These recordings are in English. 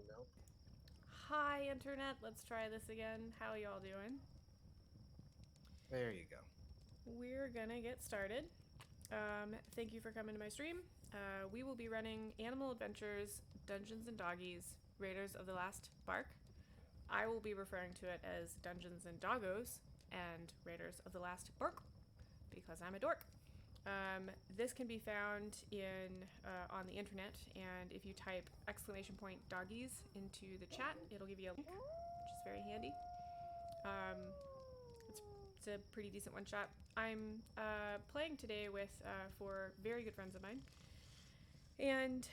Nope. Hi, Internet. Let's try this again. How y'all doing? There you go. We're gonna get started. Thank you for coming to my stream. We will be running Animal Adventures, Dungeons and Doggies, Raiders of the Last Bark. I will be referring to it as Dungeons and Doggos and Raiders of the Last Bork because I'm a dork. This can be found in on the internet, and if you type !doggies into the chat, it'll give you a link, which is very handy. Um, it's a pretty decent one shot. I'm playing today with four very good friends of mine, and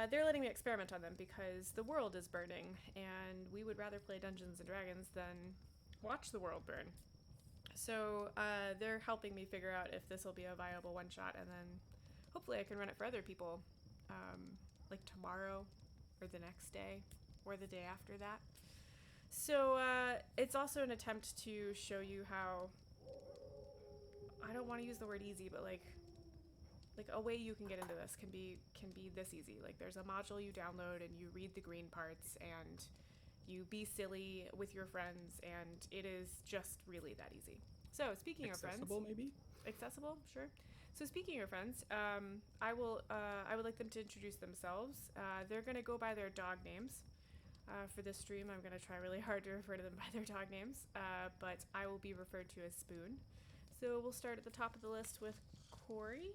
they're letting me experiment on them because the world is burning, and we would rather play Dungeons and Dragons than watch the world burn. So they're helping me figure out if this will be a viable one shot, and then hopefully I can run it for other people, like tomorrow, or the next day, or the day after that. So it's also an attempt to show you how, I don't want to use the word easy, but like a way you can get into this can be this easy. Like there's a module you download and you read the green parts and you be silly with your friends, and it is just really that easy. So speaking of friends, Accessible, maybe? accessible, sure. So speaking of friends, I would like them to introduce themselves. They're gonna go by their dog names. For this stream, I'm gonna try really hard to refer to them by their dog names, but I will be referred to as Spoon. So we'll start at the top of the list with Corey.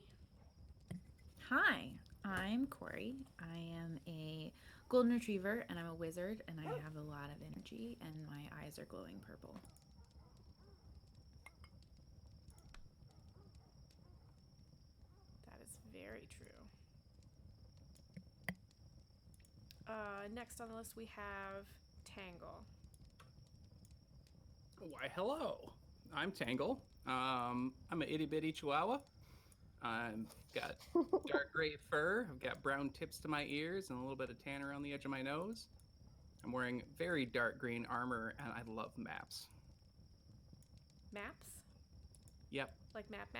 Hi, I'm Corey. I am a golden retriever and I'm a wizard and I have a lot of energy and my eyes are glowing purple. That is very true. Next on the list we have Tangle. Why, hello. I'm Tangle. I'm an itty bitty chihuahua. I've got dark gray fur. I've got brown tips to my ears and a little bit of tan around the edge of my nose. I'm wearing very dark green armor and I love maps. Maps? Yep. Like maps?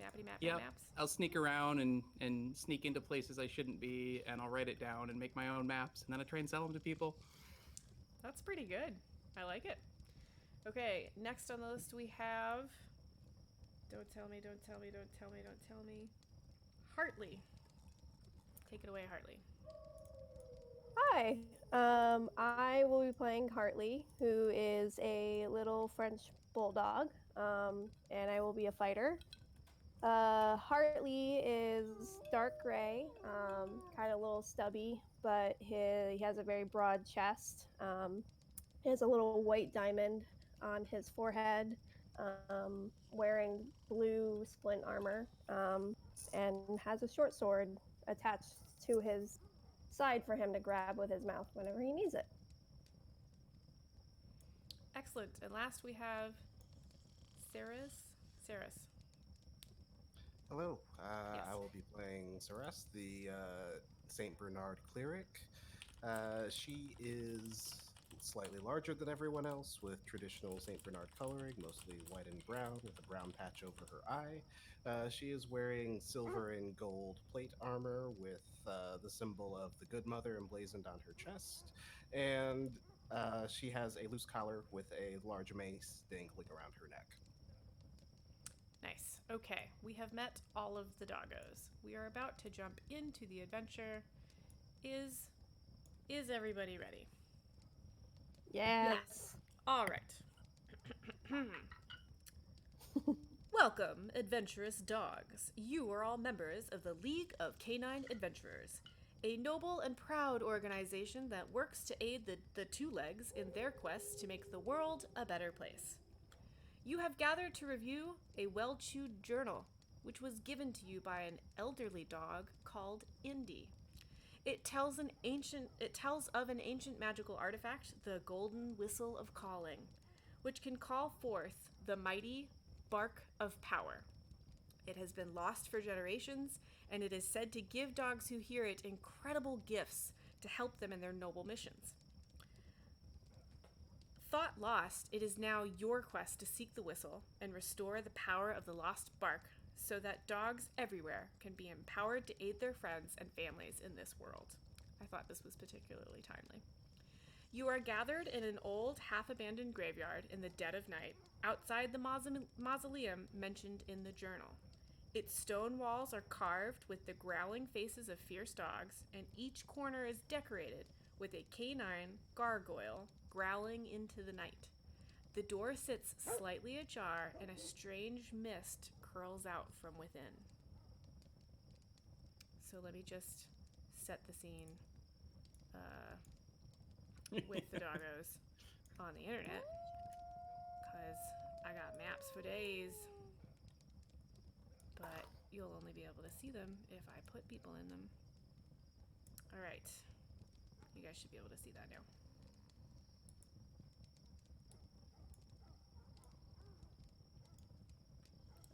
Mappity map Yep. maps? I'll sneak around and sneak into places I shouldn't be, and I'll write it down and make my own maps, and then I try and sell them to people. That's pretty good. I like it. Okay, next on the list we have... Don't tell me. Hartley. Take it away, Hartley. Hi, I will be playing Hartley, who is a little French bulldog, and I will be a fighter. Hartley is dark gray, kind of a little stubby, but he has a very broad chest. He has a little white diamond on his forehead, wearing blue splint armor, and has a short sword attached to his side for him to grab with his mouth whenever he needs it. Excellent. And last we have Saris. Hello. Yes. I will be playing Celeste, the Saint Bernard cleric. She is slightly larger than everyone else, with traditional Saint Bernard coloring, mostly white and brown, with a brown patch over her eye. She is wearing silver and gold plate armor with the symbol of the Good Mother emblazoned on her chest, and she has a loose collar with a large mace dangling around her neck. Nice. Okay, we have met all of the doggos. We are about to jump into the adventure. Is everybody ready? Yes. All right. Welcome, adventurous dogs. You are all members of the League of Canine Adventurers, a noble and proud organization that works to aid the two legs in their quest to make the world a better place. You have gathered to review a well-chewed journal, which was given to you by an elderly dog called Indy. It tells of an ancient magical artifact, the Golden Whistle of Calling, which can call forth the mighty Bark of Power. It has been lost for generations, and it is said to give dogs who hear it incredible gifts to help them in their noble missions. Thought lost, it is now your quest to seek the whistle and restore the power of the lost bark so that dogs everywhere can be empowered to aid their friends and families in this world. I thought this was particularly timely. You are gathered in an old, half-abandoned graveyard in the dead of night, outside the mausoleum mentioned in the journal. Its stone walls are carved with the growling faces of fierce dogs, and each corner is decorated with a canine gargoyle growling into the night. The door sits slightly ajar, and a strange mist curls out from within. So let me just set the scene with the doggos on the internet, because I got maps for days. But you'll only be able to see them if I put people in them. All right. You guys should be able to see that now.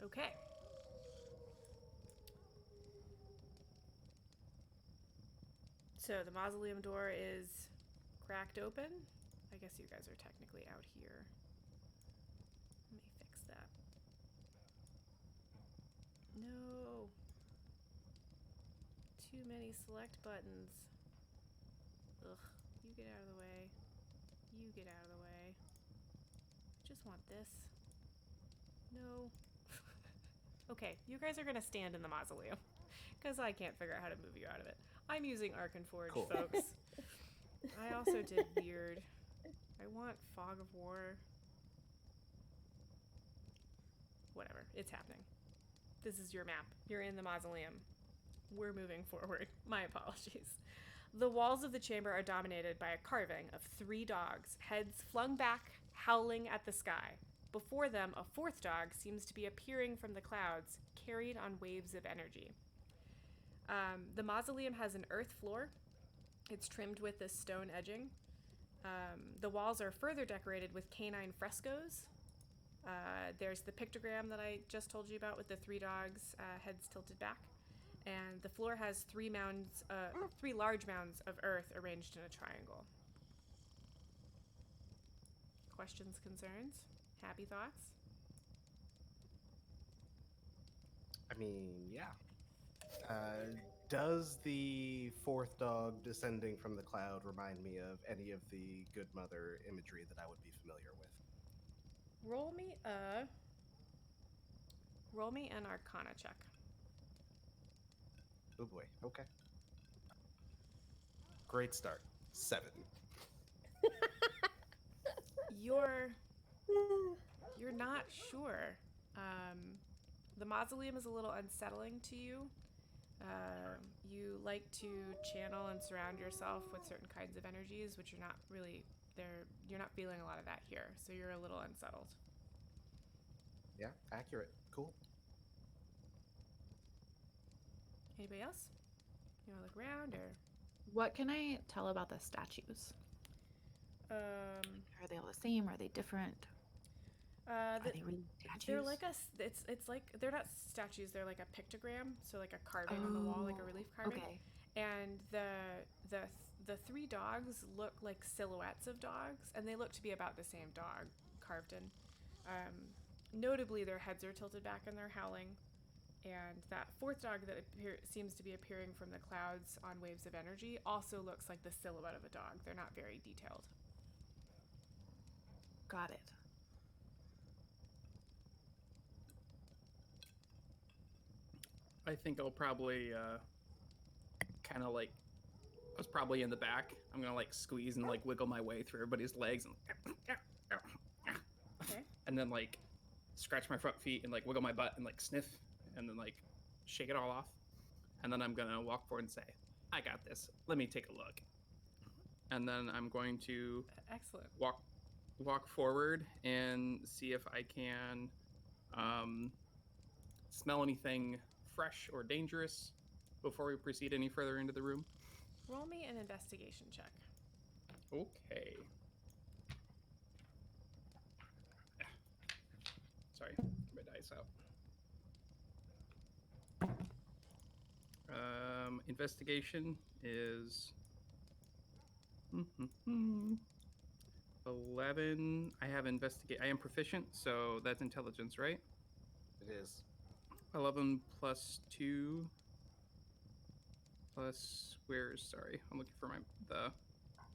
Okay. So the mausoleum door is cracked open. I guess you guys are technically out here. Let me fix that. No. Too many select buttons. Ugh. You get out of the way. You get out of the way. Just want this. No. Okay, you guys are gonna stand in the mausoleum, because I can't figure out how to move you out of it. I'm using Arkenforge, Cool. folks. I also did weird. I want Fog of War. Whatever, it's happening. This is your map. You're in the mausoleum. We're moving forward. My apologies. The walls of the chamber are dominated by a carving of 3 dogs, heads flung back, howling at the sky. Before them, a 4th dog seems to be appearing from the clouds, carried on waves of energy. The mausoleum has an earth floor. It's trimmed with this stone edging. The walls are further decorated with canine frescoes. There's the pictogram that I just told you about with the 3 dogs, heads tilted back. And the floor has 3 large mounds of earth arranged in a triangle. Questions, concerns? Happy thoughts? I mean, yeah. Does the 4th dog descending from the cloud remind me of any of the Good Mother imagery that I would be familiar with? Roll me an Arcana check. Oh boy. Okay. Great start. 7. You're not sure. The mausoleum is a little unsettling to you. You like to channel and surround yourself with certain kinds of energies, which you're not really there. You're not feeling a lot of that here, so you're a little unsettled. Yeah, accurate. Cool. Anybody else? You want to look around, or What can I tell about the statues? Are they all the same? Are they different? Are they really statues? They're like it's like they're not statues. They're like a pictogram, so like a carving on the wall, like a relief carving. Okay. And the 3 dogs look like silhouettes of dogs, and they look to be about the same dog carved in. Notably, their heads are tilted back and they're howling. And that 4th dog that seems to be appearing from the clouds on waves of energy also looks like the silhouette of a dog. They're not very detailed. Got it. I think I'll probably kind of like, I was probably in the back. I'm gonna like squeeze and like wiggle my way through everybody's legs and Okay. and then like scratch my front feet and like wiggle my butt and like sniff and then like shake it all off. And then I'm gonna walk forward and say, I got this. Let me take a look. And then I'm going to Excellent. walk forward and see if I can smell anything fresh or dangerous before we proceed any further into the room. Roll me an investigation check. Okay. Sorry, get my dice out. Investigation is 11. I have investigate. I am proficient, so that's intelligence, right? It is. 11 plus 2 plus sorry, I'm looking for the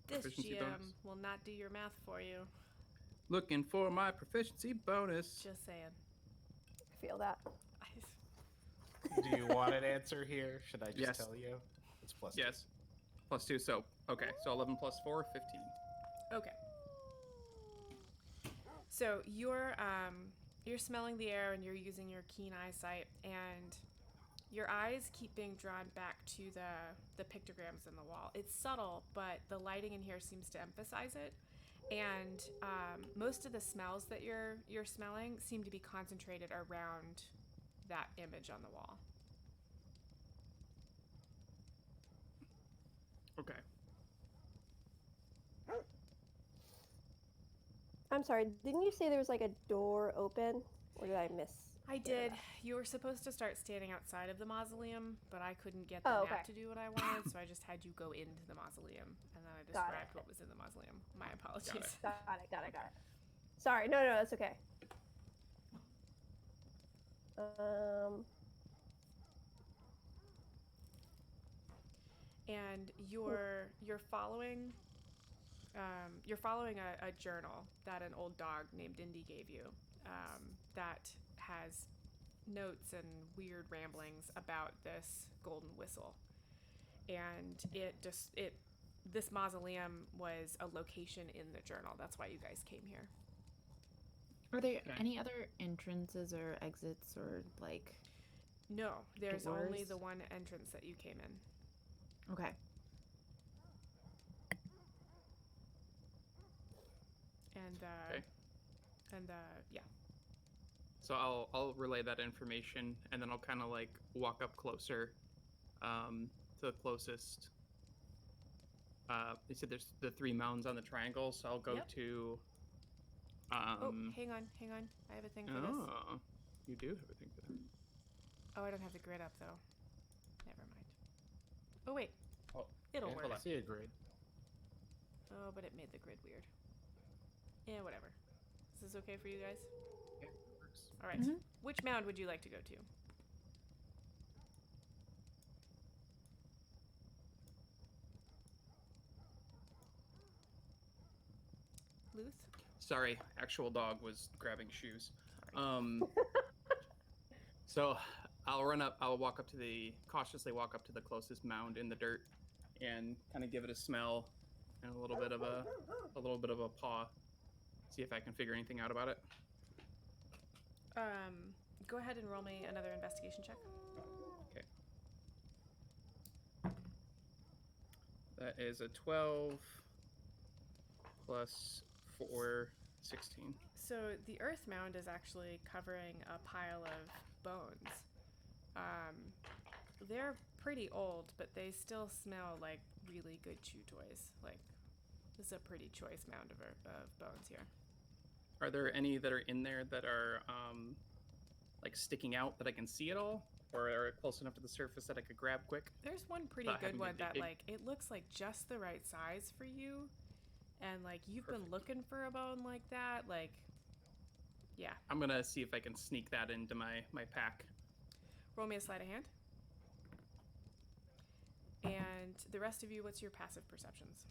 This proficiency GM bonus. will not do your math for you. Looking for my proficiency bonus. Just saying. I feel that. Do you want an answer here? Should I just Yes. tell you? It's plus Yes. Plus 2, so okay. So 11 plus 4, 15. Okay. So you're smelling the air and you're using your keen eyesight, and your eyes keep being drawn back to the pictograms in the wall. It's subtle, but the lighting in here seems to emphasize it. And most of the smells that you're smelling seem to be concentrated around that image on the wall. Okay. I'm sorry, didn't you say there was like a door open? Or did I miss? I did. You were supposed to start standing outside of the mausoleum, but I couldn't get the Oh, map okay. to do what I wanted, so I just had you go into the mausoleum, and then I Got described it. what was in the mausoleum. My apologies. Got it. Sorry, no, that's okay. And you're following a journal that an old dog named Indy gave you, that has notes and weird ramblings about this golden whistle. And this mausoleum was a location in the journal. That's why you guys came here. Are there Okay. any other entrances or exits or like? No, there's only Doors? the one entrance that you came in. Okay. And Okay. Yeah. So I'll relay that information, and then I'll kind of like walk up closer, to the closest. They said there's the 3 mounds on the triangle, so I'll go Yep. to. Oh, hang on. I have a thing for this. Oh, you do have a thing for that. Oh, I don't have the grid up though. Never mind. Oh wait, Oh, it'll okay, work. hold I on. see a grid. Oh, but it made the grid weird. Yeah, whatever. Is this okay for you guys? Yeah, it works. All right. Mhm. Which mound would you like to go to? Luth? Sorry, actual dog was grabbing shoes. Sorry. So I'll cautiously walk up to the closest mound in the dirt and kind of give it a smell and a little bit of a paw. See if I can figure anything out about it. Go ahead and roll me another investigation check. Okay. That is a 12 plus 4, 16. So the earth mound is actually covering a pile of bones. They're pretty old, but they still smell like really good chew toys. Like, this is a pretty choice mound of bones here. Are there any that are in there that are like sticking out that I can see at all, or are close enough to the surface that I could grab quick? There's one pretty Without good having to one that dig. like it looks like just the right size for you, and like you've been Perfect. looking for a bone like that. Like, yeah. I'm gonna see if I can sneak that into my pack. Roll me a sleight of hand. And the rest of you, what's your passive perceptions?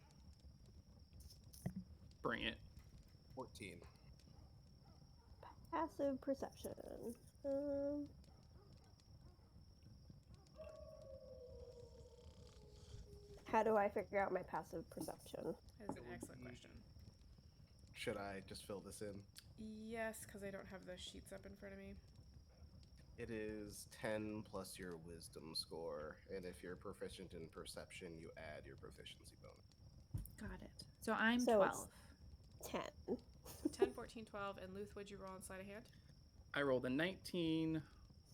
Bring it. 14. Passive perception. How do I figure out my passive perception? That is an excellent question. Should I just fill this in? Yes, because I don't have the sheets up in front of me. It is 10 plus your wisdom score, and if you're proficient in perception, you add your proficiency bonus. Got it. So I'm So 12. it's 10. 10, 14, 12, and Luth, what'd you roll on sleight of hand? I rolled a 19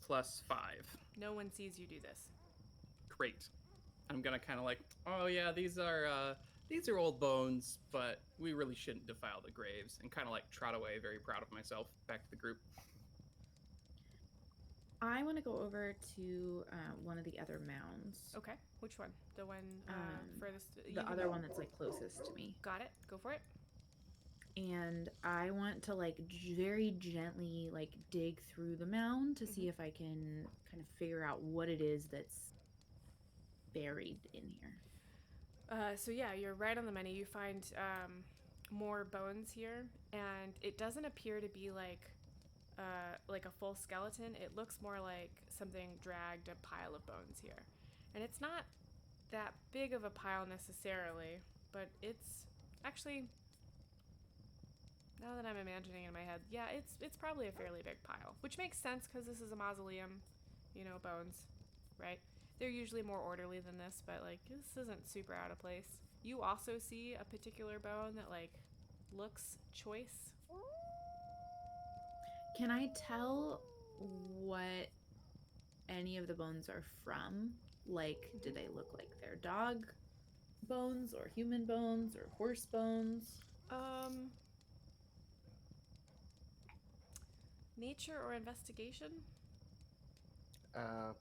plus 5. No one sees you do this. Great. I'm gonna kind of like, oh yeah, these are old bones, but we really shouldn't defile the graves, and kind of like trot away, very proud of myself, back to the group. I want to go over to one of the other mounds. Okay, which one? The one furthest? The other one that's like closest to me. Got it. Go for it. and I want to like very gently like dig through the mound to see if I can kind of figure out what it is that's buried in here. So yeah, you're right on the money. You find more bones here, and it doesn't appear to be like a full skeleton. It looks more like something dragged a pile of bones here, and it's not that big of a pile necessarily, but it's actually, now that I'm imagining it in my head, yeah, it's probably a fairly big pile, which makes sense because this is a mausoleum, you know, bones, right? They're usually more orderly than this, but like this isn't super out of place. You also see a particular bone that like looks choice. Can I tell what any of the bones are from? Like, do they look like they're dog bones or human bones or horse bones? Nature or investigation?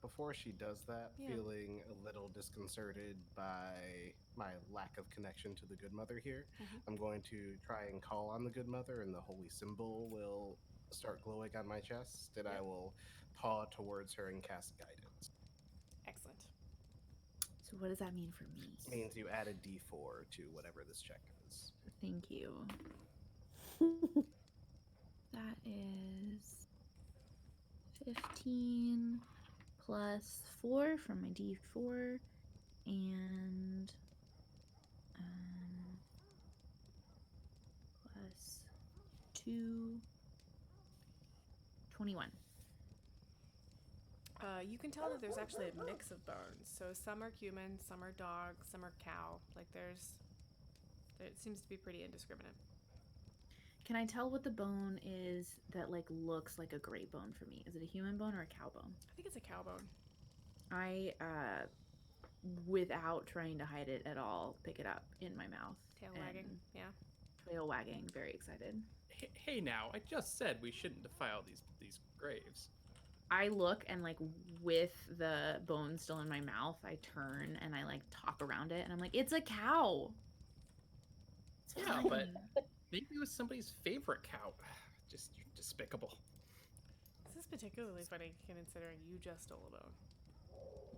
Before she does that, Yeah. feeling a little disconcerted by my lack of connection to the Good Mother here, I'm going to try and call on the Good Mother, and the holy symbol will start glowing on my chest, and I Yep. will paw towards her and cast guidance. Excellent. So what does that mean for me? It means you add a d4 to whatever this check is. Thank you. That is 15 plus 4 from my d4 and plus 2, 21. You can tell that there's actually a mix of bones. So some are human, some are dog, some are cow. Like it seems to be pretty indiscriminate. Can I tell what the bone is that like looks like a great bone for me? Is it a human bone or a cow bone? I think it's a cow bone. I without trying to hide it at all, pick it up in my mouth. Tail wagging, yeah. Tail wagging, very excited. Hey, now, I just said we shouldn't defile these graves. I look and like with the bone still in my mouth, I turn and I like talk around it and I'm like, it's a cow. It's Yeah, fine. but maybe it was somebody's favorite cow. Just despicable. This is particularly funny considering you just stole a bone.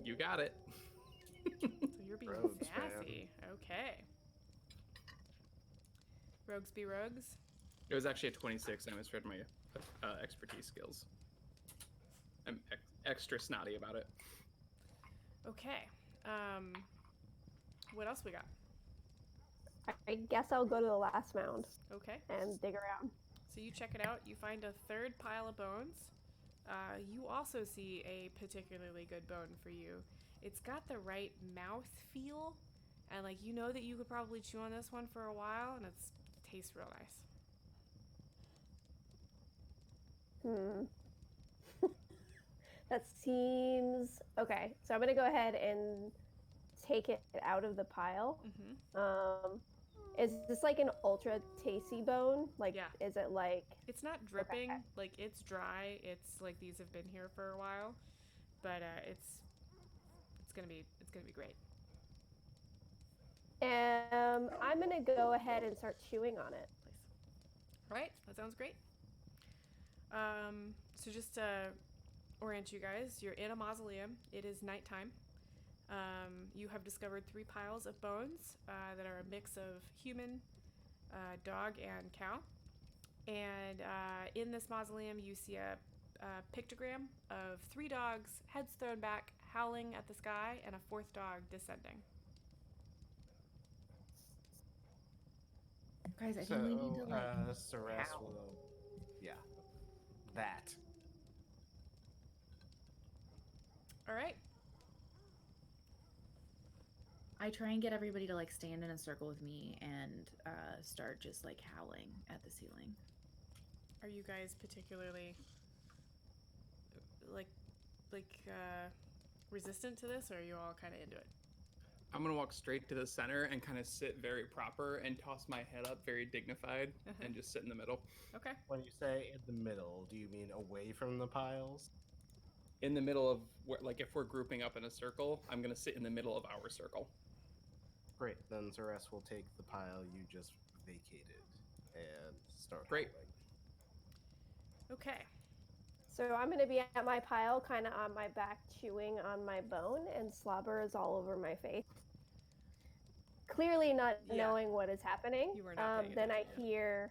You got it. So you're being Rogues, man. sassy. Okay. Rogues be rogues. It was actually a 26. I misread my expertise skills. I'm extra snotty about it. Okay. What else we got? I guess I'll go to the last mound Okay. and dig around. So you check it out. You find a third pile of bones. You also see a particularly good bone for you. It's got the right mouth feel, and like you know that you could probably chew on this one for a while, and it tastes real nice. That seems okay. So I'm gonna go ahead and take it out of the pile. Is this like an ultra tasty bone? Like, Yeah. is it like? It's not dripping. Like it's dry. It's like these have been here for a while, but it's gonna be great. I'm gonna go ahead and start chewing on it. All right, that sounds great. So just to orient you guys, you're in a mausoleum. It is nighttime. You have discovered 3 piles of bones that are a mix of human, dog, and cow. And in this mausoleum, you see a pictogram of 3 dogs, heads thrown back, howling at the sky, and a 4th dog descending. Guys, I think we need to like Ceres howl. will, yeah, that. All right. I try and get everybody to like stand in a circle with me and start just like howling at the ceiling. Are you guys particularly like resistant to this, or are you all kind of into it? I'm gonna walk straight to the center and kind of sit very proper and toss my head up very dignified and just sit in the middle. Okay. When you say in the middle, do you mean away from the piles? In the middle of where, like, if we're grouping up in a circle, I'm gonna sit in the middle of our circle. Great, then Ceres will take the pile you just vacated and start Great. howling. Okay. So I'm going to be at my pile, kind of on my back, chewing on my bone, and slobber is all over my face. Clearly not Yeah. knowing what is happening. You were not paying Then I attention, hear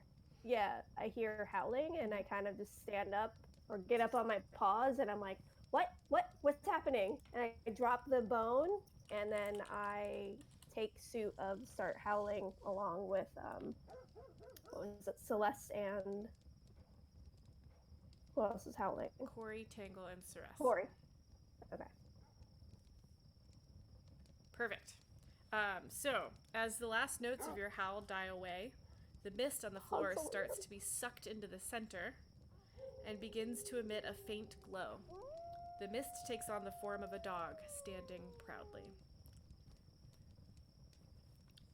howling, and I kind of just stand up or get up on my paws, and I'm like, what's happening? And I drop the bone, and then I take suit of start howling along with what was it, Celeste and who else is howling? Corey, Tangle, and Ceres. Corey. Okay. Perfect. So, as the last notes of your howl die away, the mist on the floor starts to be sucked into the center and begins to emit a faint glow. The mist takes on the form of a dog, standing proudly.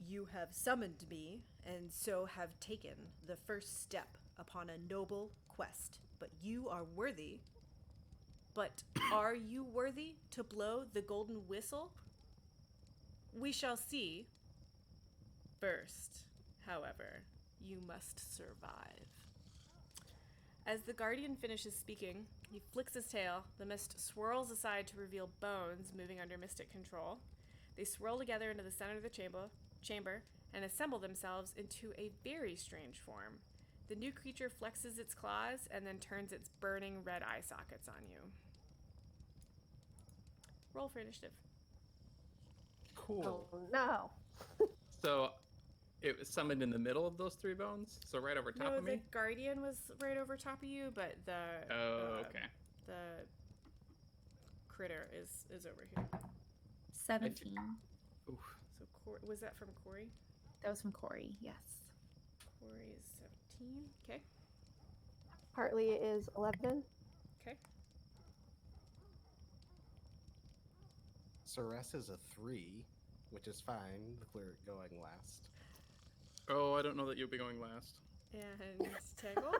You have summoned me, and so have taken the first step upon a noble quest. But you are worthy. But are you worthy to blow the golden whistle? We shall see. First, however, you must survive. As the guardian finishes speaking, he flicks his tail. The mist swirls aside to reveal bones moving under mystic control. They swirl together into the center of the chamber and assemble themselves into a very strange form. The new creature flexes its claws and then turns its burning red eye sockets on you. Roll for initiative. Cool. Oh no. So it was summoned in the middle of those three bones, so right over top No, of the me. guardian was right over top of you, but the Okay. the critter is over here. 17. Oof. So was that from Corey? That was from Corey, yes. Corey is 17. Okay. Hartley is 11. Okay. Ceres is a 3, which is fine. The cleric going last. Oh, I don't know that you'll be going last. And Tangle?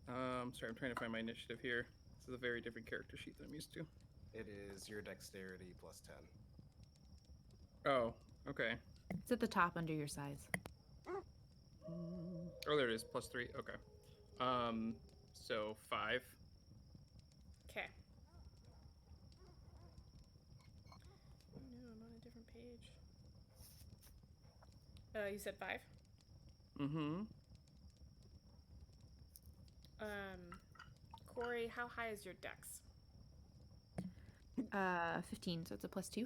Sorry, I'm trying to find my initiative here. This is a very different character sheet than I'm used to. It is your dexterity plus 10. Oh, okay. It's at the top under your size. Oh, there it is. Plus 3. Okay. So 5. Okay. Oh no, I'm on a different page. You said 5? Mm-hmm. Corey, how high is your dex? 15, so it's a plus 2.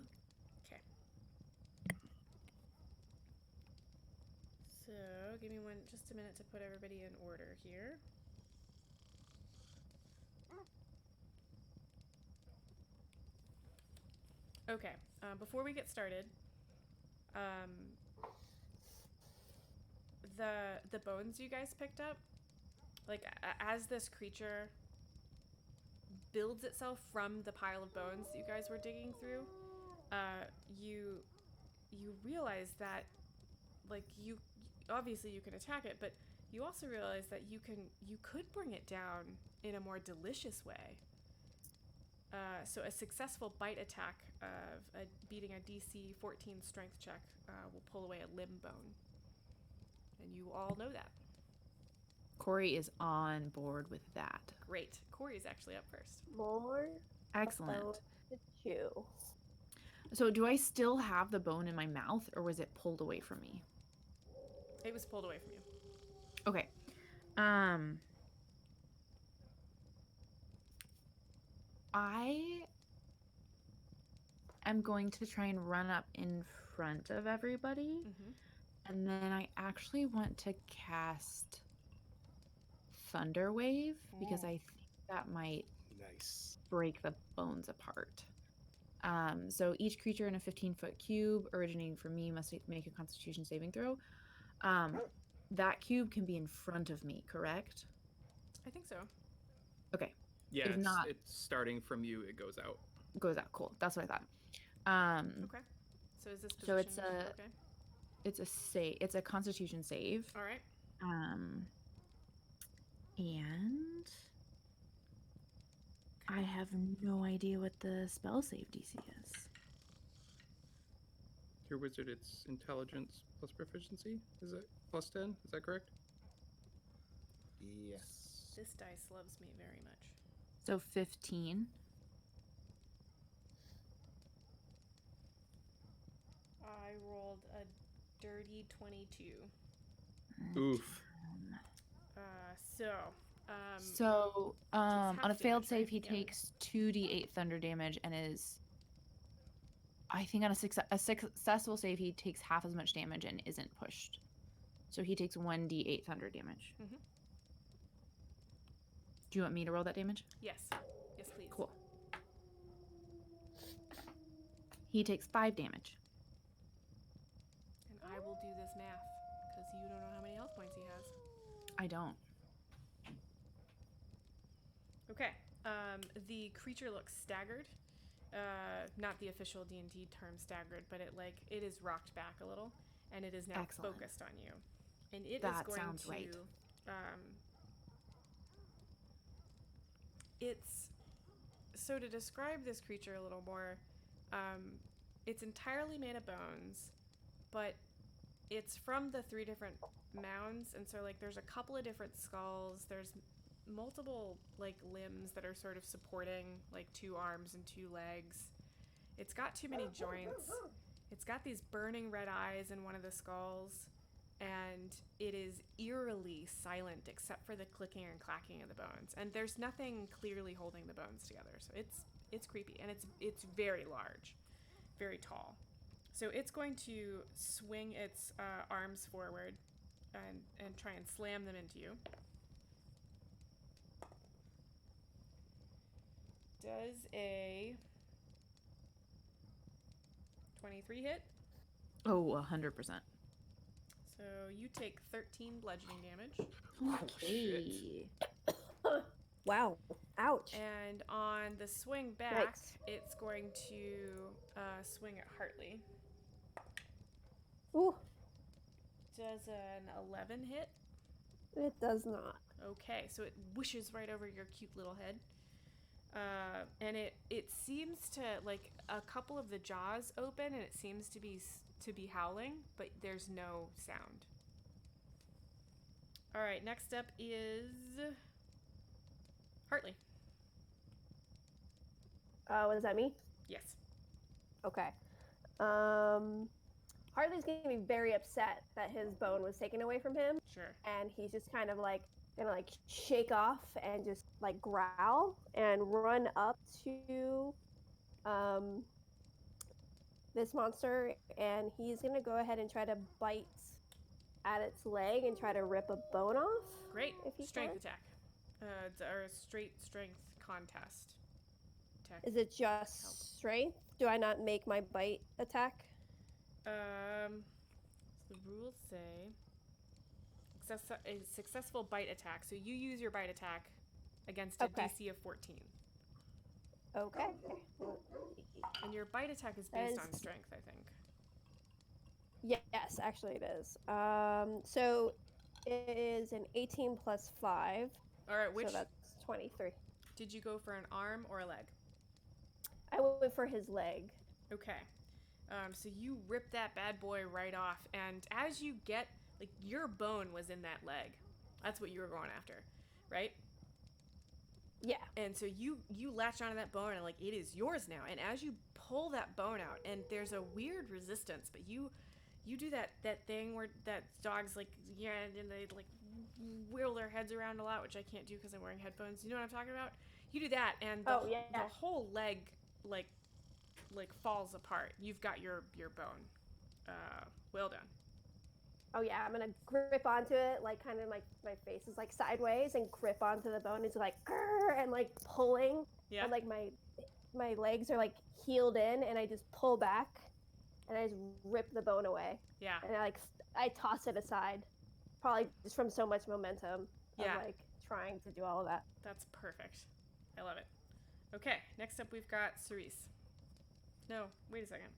Okay. So, give me just a minute to put everybody in order here. Okay, before we get started, the bones you guys picked up, like as this creature builds itself from the pile of bones that you guys were digging through, you realize that, like, you obviously you can attack it, but you also realize that you could bring it down in a more delicious way. So a successful bite attack of beating a DC 14 strength check will pull away a limb bone, and you all know that. Corey is on board with that. Great. Corey's actually up first. More Excellent. about the chew. So do I still have the bone in my mouth, or was it pulled away from me? It was pulled away from you. Okay. I am going to try and run up in front of everybody, and then I actually want to cast Thunder Wave because I think that might Nice. break the bones apart. So each creature in a 15-foot cube originating from me must make a Constitution saving throw. That cube can be in front of me, correct? I think so. Okay. Yeah, If it's, not- it's starting from you. It goes out. Goes out. Cool. That's what I thought. Okay. So is this position So it's a- okay? It's a Constitution save. All right. And I have no idea what the spell save DC is. Your wizard, it's intelligence plus proficiency. Is it plus 10? Is that correct? Yes. This dice loves me very much. So 15. I rolled a dirty 22. Oof. So, So, half on a failed damage, save, right? he Yeah. takes 2d8 thunder damage and is. I think on a successful save, he takes half as much damage and isn't pushed. So he takes 1d8 thunder damage. Mhm. Do you want me to roll that damage? Yes. Yes, please. Cool. He takes 5 damage. And I will do this math because you don't know how many health points he has. I don't. Okay. The creature looks staggered. Not the official D&D term staggered, but it is rocked back a little, and it is now Excellent. focused on you. And it is That going sounds to. right. It's so to describe this creature a little more. It's entirely made of bones, but it's from the 3 different mounds, and so like there's a couple of different skulls. There's multiple like limbs that are sort of supporting like 2 arms and 2 legs. It's got too many joints. It's got these burning red eyes in one of the skulls, and it is eerily silent except for the clicking and clacking of the bones. And there's nothing clearly holding the bones together. So it's creepy, and it's very large, very tall. So it's going to swing its arms forward and try and slam them into you. Does a 23 hit? Oh, 100%. So you take 13 bludgeoning damage. Okay. Wow. Ouch. And on the swing back, Yikes. it's going to swing at Hartley. Ooh, Does an 11 hit? it does not. Okay, so it whooshes right over your cute little head. And it seems to, like, a couple of the jaws open, and it seems to be howling, but there's no sound. All right, next up is Hartley. Was that me? Yes. Okay. Hartley's gonna be very upset that his bone was taken away from him, Sure. and he's just kind of like gonna like shake off and just like growl and run up to this monster, and he's gonna go ahead and try to bite at its leg and try to rip a bone off. Great. If he Strength can. attack. Or a straight strength contest. Attack. Is it just strength? Do I not make my bite attack? So the rules say a successful bite attack. So you use your bite attack against a Okay. DC of 14. Okay. And your bite attack is That based is- on strength, I think. Yes, actually it is. So it is an 18 plus 5. All right, which So that's 23. did you go for, an arm or a leg? I went for his leg. Okay. So you rip that bad boy right off, and as you get, like, your bone was in that leg. That's what you were going after, right? Yeah. And so you latch onto that bone, and like it is yours now. And as you pull that bone out, and there's a weird resistance, but you do that thing where that dogs like, yeah, and they like whirl their heads around a lot, which I can't do because I'm wearing headphones. You know what I'm talking about? You do that, and the whole leg like falls apart. You've got your bone. Well done. Oh yeah, I'm gonna grip onto it, like kind of like my face is like sideways, and grip onto the bone. It's like grrr, and like pulling, Yeah. and like my legs are like healed in, and I just pull back, and I just rip the bone away, Yeah. and I toss it aside, probably just from so much momentum Yeah. of like trying to do all of that. That's perfect. I love it. Okay, next up we've got Cerise. No, wait a second.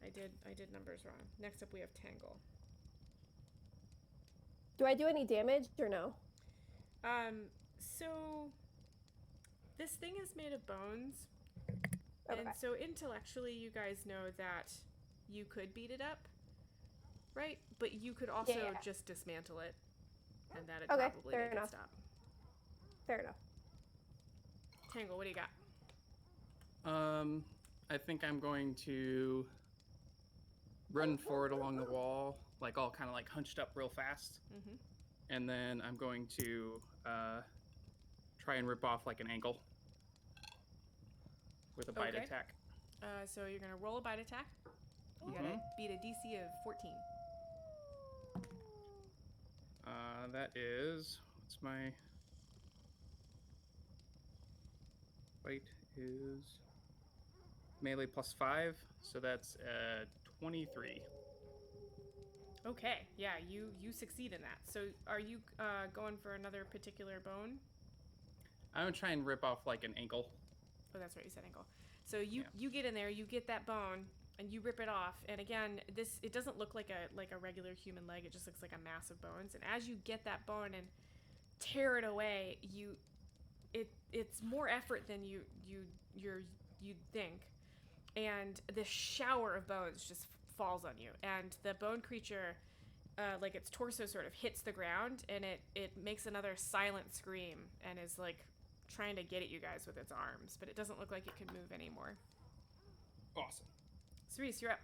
I did numbers wrong. Next up we have Tangle. Do I do any damage or no? So this thing is made of bones. Okay. And so intellectually you guys know that you could beat it up, right? But you could also Yeah. just dismantle it, and that'd Okay, probably fair make enough. it stop. Fair enough. Tangle, what do you got? I think I'm going to run forward along the wall, like all kind of like hunched up real fast, Mm-hmm. and then I'm going to try and rip off like an ankle with a bite Okay. attack. So you're gonna roll a bite attack. You gotta beat a DC of 14. That is, what's my bite is melee +5, so that's 23. Okay, yeah, you succeed in that. So are you going for another particular bone? I'm gonna try and rip off like an ankle. Oh, that's right, you said ankle. So you get in there, you get that bone, and you rip it off. And again, it doesn't look like a regular human leg. It just looks like a mass of bones. And as you get that bone and tear it away, it's more effort than you'd think. And this shower of bones just falls on you, and the bone creature, like its torso sort of hits the ground, and it makes another silent scream and is like trying to get at you guys with its arms, but it doesn't look like it can move anymore. Awesome. Cerise, you're up.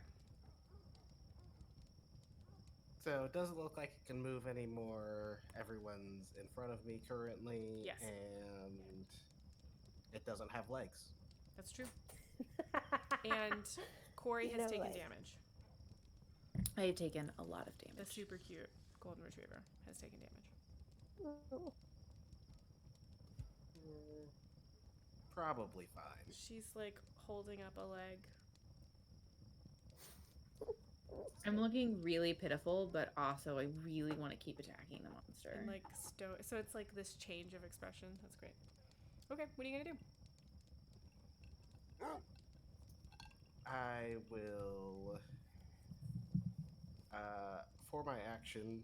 So it doesn't look like it can move anymore. Everyone's in front of me currently. Yes. And it doesn't have legs. That's true. And Corey has No taken way. damage. I have taken a lot of The damage. super cute golden retriever has taken damage. Oh. Probably fine. She's like holding up a leg. I'm looking really pitiful, but also I really want to keep attacking the monster. And like so it's like this change of expression. That's great. Okay, what are you gonna do? I will, for my action,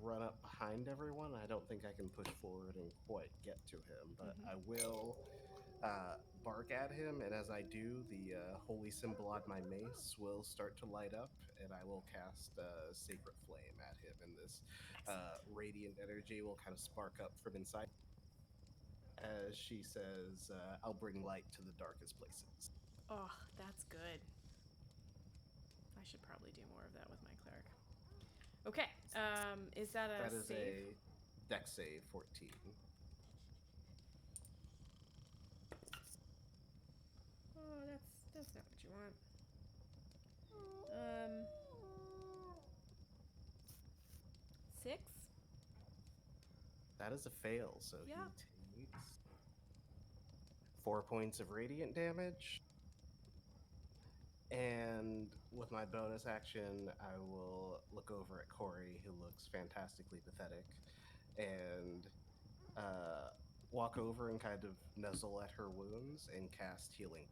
run up behind everyone. I don't think I can push forward and quite get to him, but I will bark at him, and as I do, the holy symbol on my mace will start to light up, and I will cast Sacred Flame at him, and this radiant energy will kind of spark up from inside. As she says, I'll bring light to the darkest places. Oh, that's good. I should probably do more of that with my cleric. Okay, is that a That is save? a dex save 14. Oh, that's not what you want. 6? That is a fail, so Yeah. he takes 4 points of radiant damage. And with my bonus action, I will look over at Corey, who looks fantastically pathetic, and walk over and kind of nuzzle at her wounds and cast healing.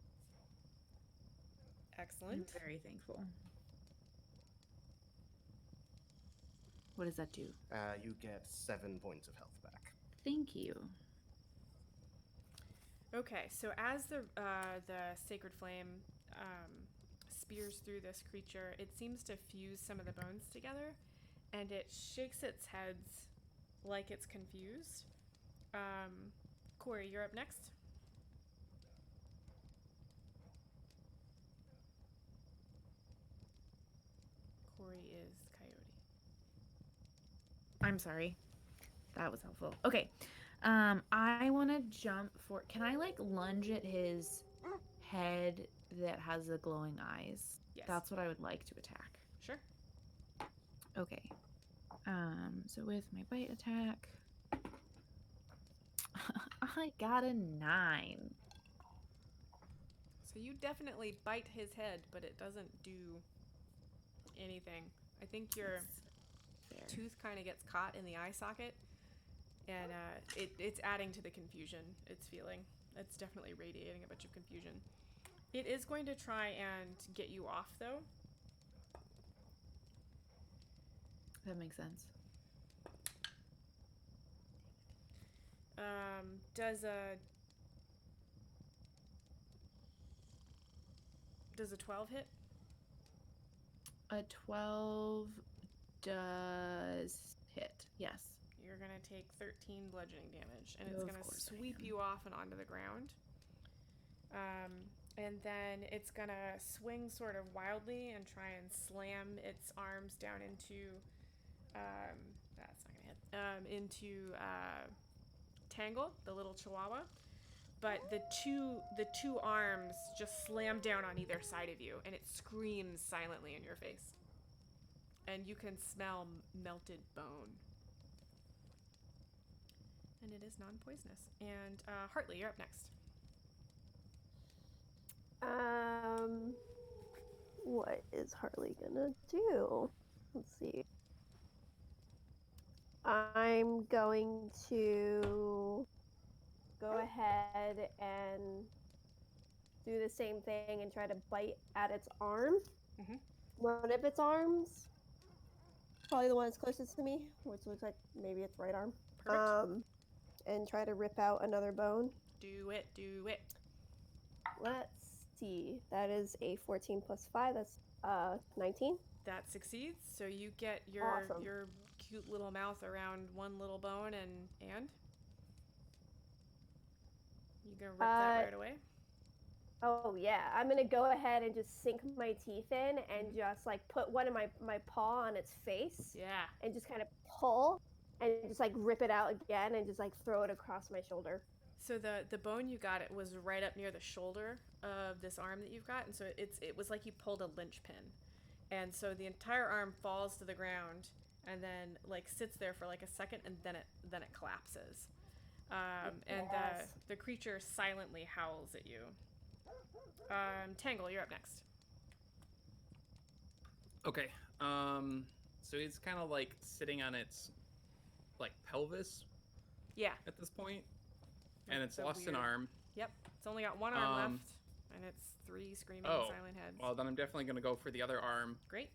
I'm Excellent. very thankful. What does that do? You get 7 points of health back. Thank you. Okay, so as the sacred flame spears through this creature, it seems to fuse some of the bones together, and it shakes its heads like it's confused. Corey, you're up next. Corey is Coyote. I'm sorry. That was helpful. Okay. I want to jump for. Can I like lunge at his head that has the glowing eyes? Yes. That's what I would like to attack. Sure. Okay. So with my bite attack, I got a 9. So you definitely bite his head, but it doesn't do anything. I think your Fair. tooth kind of gets caught in the eye socket, and it's adding to the confusion it's feeling. It's definitely radiating a bunch of confusion. It is going to try and get you off, though. That makes sense. Does a 12 hit? A 12 does hit. Yes. You're going to take 13 bludgeoning damage, and it's Of going to course I sweep am. you off and onto the ground. And then it's going to swing sort of wildly and try and slam its arms down into. That's not going to hit. Into Tangle, the little chihuahua. But the two arms just slam down on either side of you, and it screams silently in your face. And you can smell melted bone. And it is non-poisonous. And Hartley, you're up next. What is Harley gonna do? Let's see. I'm going to go ahead and do the same thing and try to bite at its arm. Mhm. One of its arms, probably the one that's closest to me, which looks like maybe its right arm. Perfect. And try to rip out another bone. Do it. Let's see. That is a 14 plus 5. That's 19. That succeeds. So you get your Awesome. your cute little mouth around one little bone, and you gonna rip that right away? Oh yeah, I'm gonna go ahead and just sink my teeth in and just like put one of my paw on its face. Yeah. And just kind of pull and just like rip it out again and just like throw it across my shoulder. So the bone you got, it was right up near the shoulder of this arm that you've got, and so it was like you pulled a linchpin, and so the entire arm falls to the ground and then like sits there for like a second, and then it collapses. And the creature silently howls at you. Tangle, you're up next. Okay. So it's kind of like sitting on its like pelvis Yeah. at this point, and it's So lost an weird. arm. Yep. It's only got one arm left, and it's 3 screaming silent heads. Well, then I'm definitely gonna go for the other arm. Great.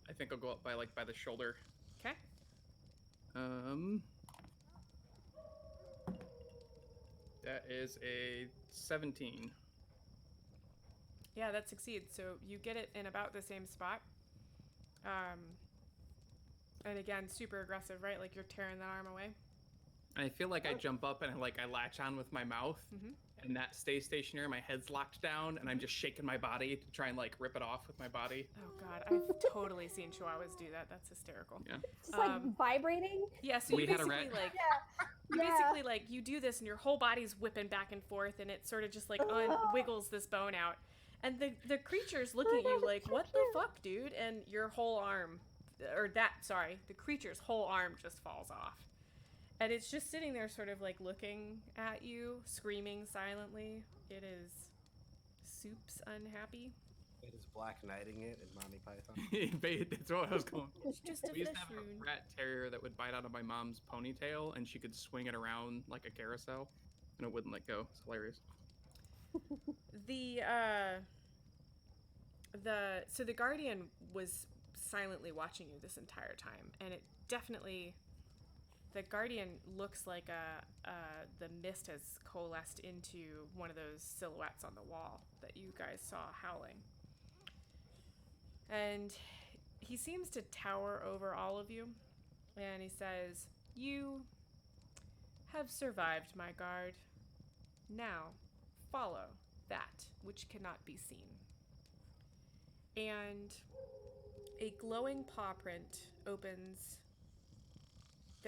I think I'll go up by the shoulder. Okay. That is a 17. Yeah, that succeeds. So you get it in about the same spot. And again, super aggressive, right? Like you're tearing that arm away. And I feel like I jump up and I latch on with my mouth, and that stays stationary. My head's locked down, and I'm just shaking my body to try and like rip it off with my body. Oh God, I've totally seen chihuahuas do that. That's hysterical. Yeah. Just like vibrating. Yeah. So We you had a basically rat- like Yeah. basically like you do this, and your whole body's whipping back and forth, and it sort of just like wiggles this bone out, and the creature's looking at you like, what the fuck, dude? And your whole arm, the creature's whole arm just falls off. And it's just sitting there sort of like looking at you, screaming silently. It is Soup's unhappy. It is Black Knighting it in Monty Python. That's what I was going. It's just a We used flesh to have wound. a rat terrier that would bite out of my mom's ponytail, and she could swing it around like a carousel, and it wouldn't let go. It's hilarious. So the guardian was silently watching you this entire time, and it definitely, the guardian looks like the mist has coalesced into one of those silhouettes on the wall that you guys saw howling, and he seems to tower over all of you, and he says, "You have survived, my guard. Now follow that which cannot be seen." And a glowing paw print opens.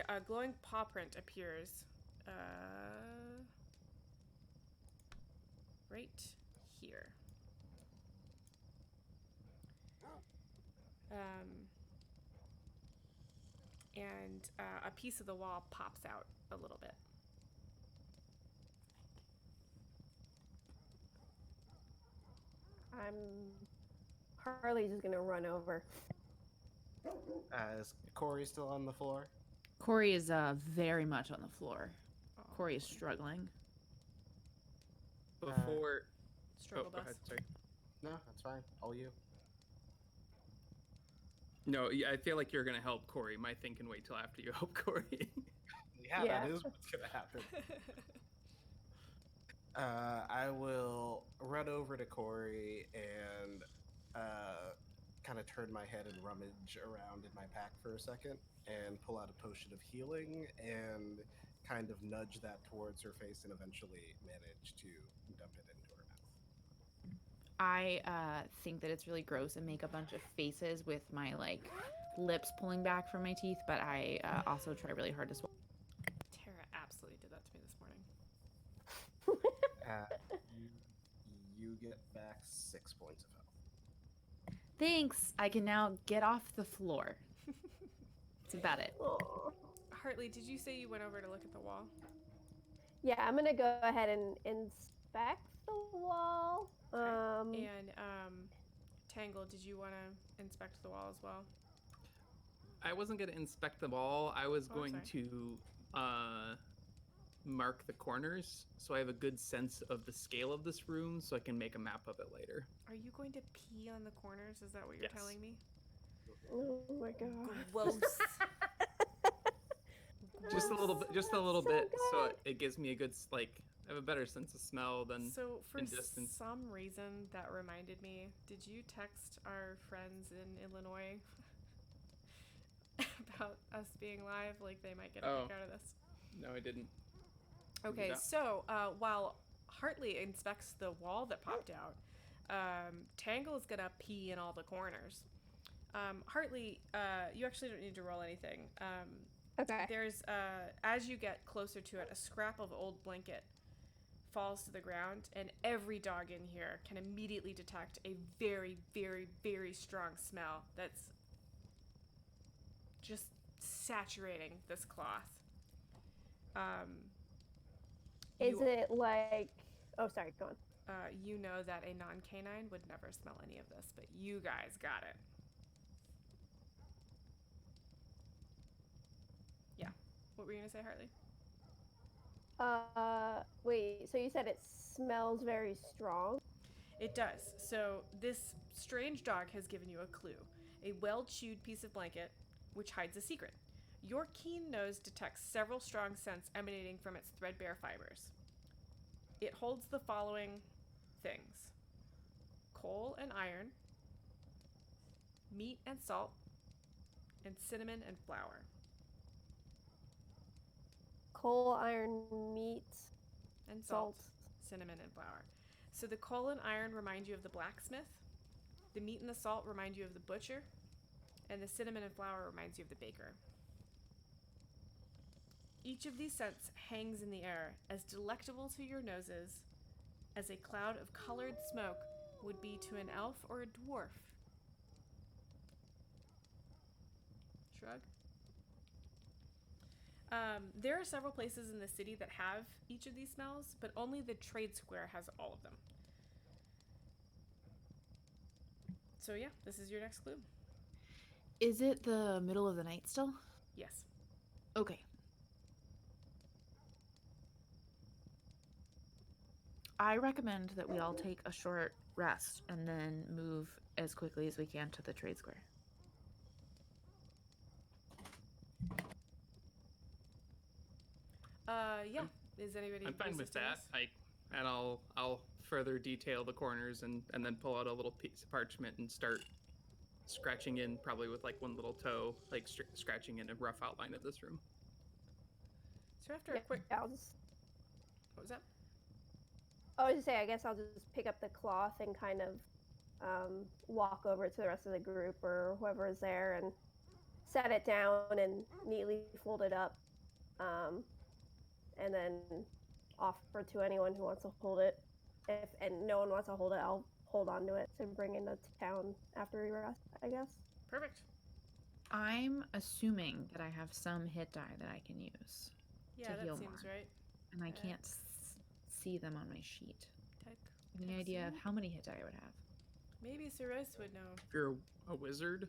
A glowing paw print appears right here. And a piece of the wall pops out a little bit. Harley's just gonna run over. Is Corey still on the floor? Corey is very much on the floor. Corey is struggling. Before. Struggle Go bus. ahead. Sorry. No, that's fine. All you. No, yeah, I feel like you're gonna help Corey. My thing can wait till after you help Corey. Yeah, Yeah. that is what's gonna happen. I will run over to Corey and kind of of turn my head and rummage around in my pack for a second and pull out a potion of healing and kind of nudge that towards her face and eventually manage to dump it into her mouth. I think that it's really gross and make a bunch of faces with my like lips pulling back from my teeth, but I also try really hard to swallow. Tara absolutely did that to me this morning. You get back 6 points of health. Thanks. I can now get off the floor. That's about it. Aw. Hartley, did you say you went over to look at the wall? Yeah, I'm gonna go ahead and inspect the wall. And Tangle, did you want to inspect the wall as well? I wasn't going to inspect the wall. I was Oh, going sorry. to mark the corners so I have a good sense of the scale of this room so I can make a map of it later. Are you going to pee on the corners? Is that what you're Yes. telling me? Oh my god. Gross. Just a little bit, So so good. it gives me a good like I have a better sense of smell than So for in distance. some reason that reminded me, did you text our friends in Illinois about us being live? Like they might get a kick out of this. No, I didn't. Okay, that. so while Hartley inspects the wall that popped out, Tangle is gonna pee in all the corners. Hartley, you actually don't need to roll anything. Okay. There's, as you get closer to it, a scrap of old blanket falls to the ground, and every dog in here can immediately detect a very, very, very strong smell that's just saturating this cloth. Is you, it like? Oh, sorry. Go on. you know that a non-canine would never smell any of this, but you guys got it. Yeah. What were you gonna say, Hartley? Wait. So you said it smells very strong. It does. So this strange dog has given you a clue. A well-chewed piece of blanket, which hides a secret. Your keen nose detects several strong scents emanating from its threadbare fibers. It holds the following things: coal and iron, meat and salt, and cinnamon and flour. Coal, iron, meat, And salt. cinnamon and flour. So the coal and iron remind you of the blacksmith, the meat and the salt remind you of the butcher, and the cinnamon and flour reminds you of the baker. Each of these scents hangs in the air, as delectable to your noses as a cloud of colored smoke would be to an elf or a dwarf. Shrug. There are several places in the city that have each of these smells, but only the trade square has all of them. So yeah, this is your next clue. Is it the middle of the night still? Yes. Okay. I recommend that we all take a short rest and then move as quickly as we can to the trade square. Yeah. Is anybody? I'm fine with that. I'll further detail the corners and then pull out a little piece of parchment and start scratching in, probably with like one little toe, like scratching in a rough outline of this room. So after a quick, I'll just. what was that? I was just say. I guess I'll just pick up the cloth and kind of walk over to the rest of the group or whoever is there and set it down and neatly fold it up, and then offer to anyone who wants to hold it. If and no one wants to hold it, I'll hold on to it to bring into town after we rest, I guess. Perfect. I'm assuming that I have some hit die that I can use. Yeah, To that heal seems more. right. And I can't see them on my sheet. Tech. Any idea of how many hit die I would have? Maybe Cerise would know. If you're a wizard,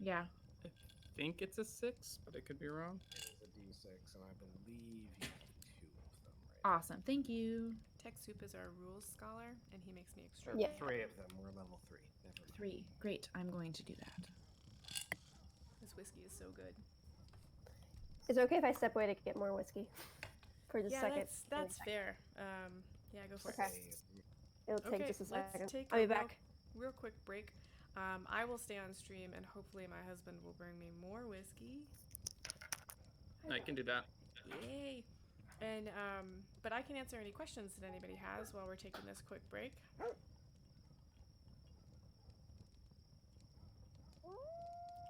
Yeah. I think it's a 6, but I could be wrong. It is a D6, and I believe you have 2 of them right Awesome. Thank you. Tech Soup is our rules scholar, and he makes me now. extra. Yeah. 3 of them were level 3. Never mind. 3. Great. I'm going to do that. This whiskey is so good. Is it okay if I step away to get more whiskey for just Yeah, a second? that's fair. Yeah, go for Okay. it. It'll take Okay, just a let's second. take I'll be a real- back. Real quick break. I will stay on stream, and hopefully my husband will bring me more whiskey. I can do that. Yay! And but I can answer any questions that anybody has while we're taking this quick break. I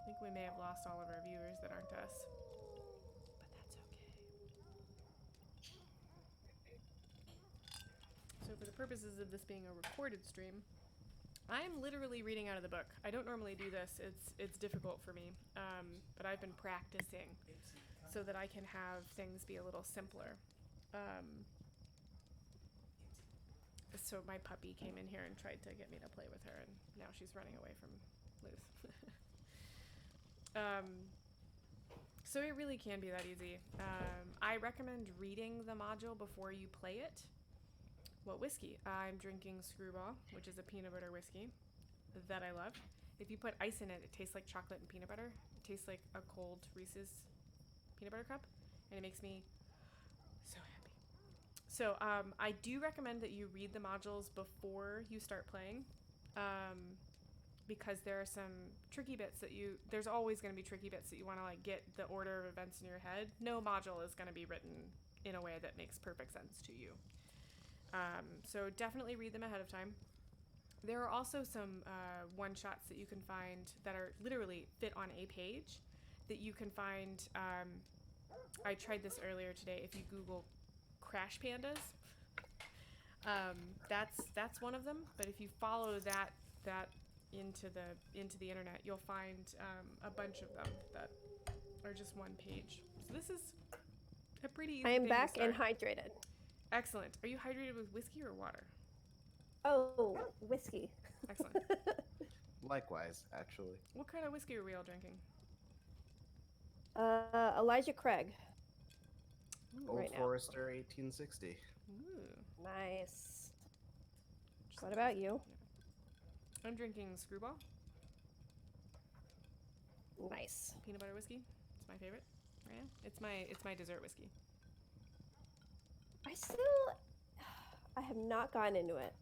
think we may have lost all of our viewers that aren't us, but that's okay. So for the purposes of this being a recorded stream, I am literally reading out of the book. I don't normally do this. It's difficult for me, but I've been practicing so that I can have things be a little simpler. So my puppy came in here and tried to get me to play with her, and now she's running away from Luz. So it really can be that easy. I recommend reading the module before you play it. What whiskey? I'm drinking Screwball, which is a peanut butter whiskey that I love. If you put ice in it, it tastes like chocolate and peanut butter. It tastes like a cold Reese's peanut butter cup, and it makes me so happy. So I do recommend that you read the modules before you start playing, because there are some tricky bits that there's always going to be tricky bits that you want to like get the order of events in your head. No module is going to be written in a way that makes perfect sense to you. So definitely read them ahead of time. There are also some one-shots that you can find that are literally fit on a page that you can find. I tried this earlier today. If you Google Crash Pandas, that's one of them. But if you follow that into the internet, you'll find a bunch of them that are just one page. So this is a pretty easy I am thing to back and start. hydrated. Excellent. Are you hydrated with whiskey or water? Oh, whiskey. Excellent. Likewise, actually. What kind of whiskey are we all drinking? Elijah Craig. Ooh, Old right now. Forester 1860. Ooh. Nice. What about you? I'm drinking Screwball Nice. peanut butter whiskey. It's my favorite right now. It's my dessert whiskey. I have not gotten into it.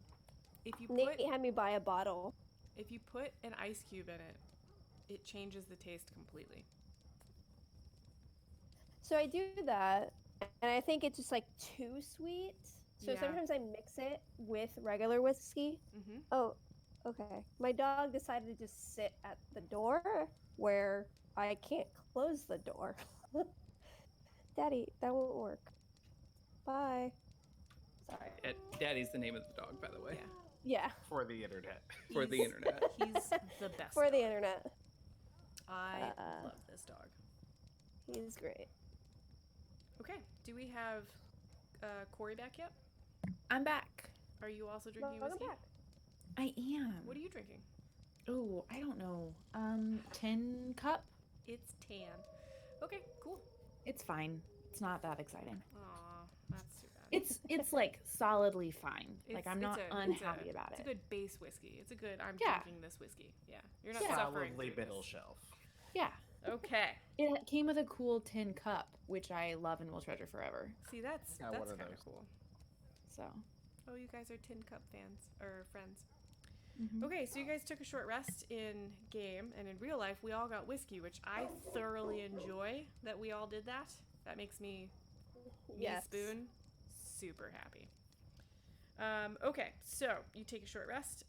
If you Nate put had me buy a bottle. an ice cube in it, it changes the taste completely. So I do that, and I think it's just like too sweet. So Yeah. sometimes I mix it with regular whiskey. Mm-hmm. Oh, okay. My dog decided to just sit at the door where I can't close the door. Daddy, that won't work. Bye. Sorry. Daddy's the name of the dog, by the way. Yeah, For the internet. For the He's- internet. He's the best. for the dog. internet. I love this dog. He's great. Okay. Do we have Corey back yet? I'm back. Are you also drinking Welcome whiskey? back. I am. What are you drinking? Oh, I don't know. Tin cup. It's tan. Okay. Cool. It's fine. It's not that exciting. Aw, that's too bad. It's like solidly fine. Like I'm not unhappy about It's it. a good base whiskey. It's a good. I'm Yeah. drinking this whiskey. Yeah. You're not Yeah. suffering. Solidly through middle this. shelf. Yeah. Okay. It came with a cool tin cup, which I love and will treasure forever. See, that's Got one that's of kind of those. cool. So. Oh, you guys are Tin Cup fans or friends. Mhm. Okay, so you guys took a short rest in game, and in real life, we all got whiskey, which I thoroughly enjoy that we all did that. That makes me Yes. spoon super happy. Okay, so you take a short rest.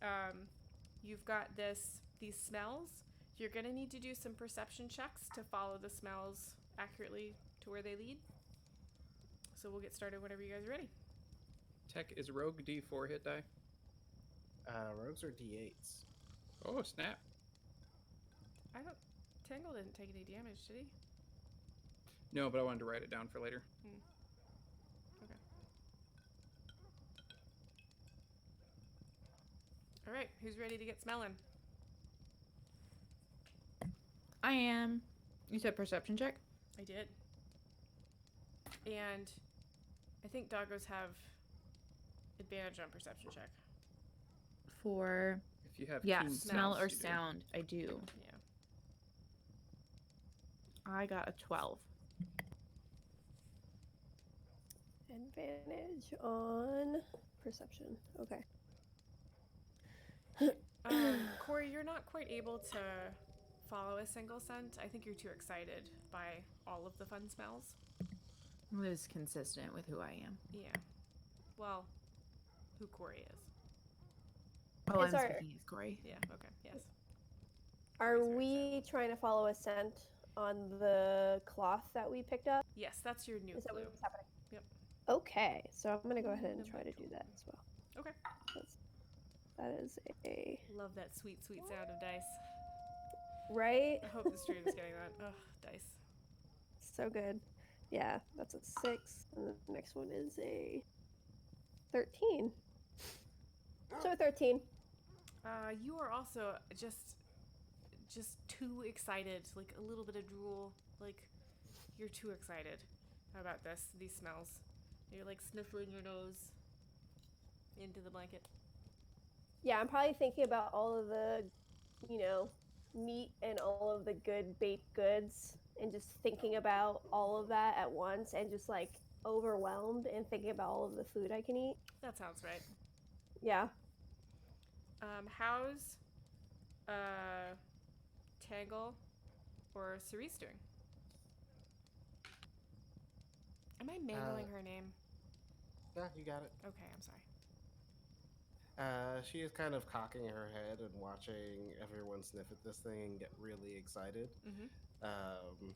You've got these smells. You're gonna need to do some perception checks to follow the smells accurately to where they lead. So we'll get started whenever you guys are ready. Tech is rogue D4 hit die. Rogues are D8s. Oh, snap. I don't. Tangle didn't take any damage, did he? No, but I wanted to write it down for later. Okay. All right, who's ready to get smelling? I am. You said perception check? I did. And I think doggos have advantage on perception check. For If you have yeah, keen smell sense, or you do. sound. I do. Yeah. I got a 12. Advantage on perception. Okay. Corey, you're not quite able to follow a single scent. I think you're too excited by all of the fun smells. It was consistent with who I am. Yeah. Well, who Corey is. Oh, Is I'm our- speaking as Corey. Yeah, okay, yes. Are Corey's very we trying to follow a scent on the cloth that we picked up? Yes, that's your new Is that clue. what's happening? Yep. Okay, so I'm gonna go ahead and Number try to do 12. that as well. Okay. That is a Love that sweet, sweet sound of dice. right. I hope the stream is getting that. Ugh, dice. So good. Yeah, that's a 6, and the next one is a 13. So a 13. You are also just too excited. Like a little bit of drool. Like you're too excited about these smells. You're like sniffling your nose into the blanket. Yeah, I'm probably thinking about all of the, meat and all of the good baked goods, and just thinking about all of that at once, and just like overwhelmed and thinking about all of the food I can eat. That sounds right. Yeah. How's Tangle or Cerise doing? Am I mangling her name? Yeah, you got it. Okay, I'm sorry. She is kind of cocking her head and watching everyone sniff at this thing and get really excited. Mm-hmm.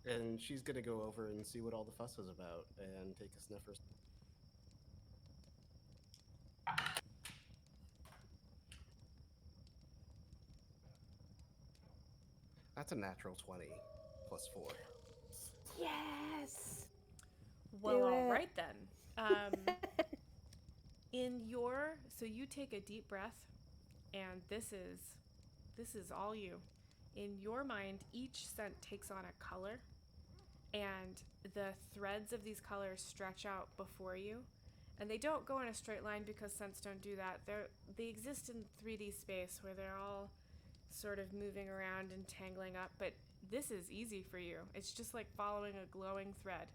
And she's gonna go over and see what all the fuss is about and take a sniffer. That's a natural 20 plus 4. Yes. Well, Do all it. right then. So you take a deep breath, and this is all you. In your mind, each scent takes on a color, and the threads of these colors stretch out before you, and they don't go in a straight line because scents don't do that. They exist in 3D space where they're all sort of moving around and tangling up, but this is easy for you. It's just like following a glowing thread.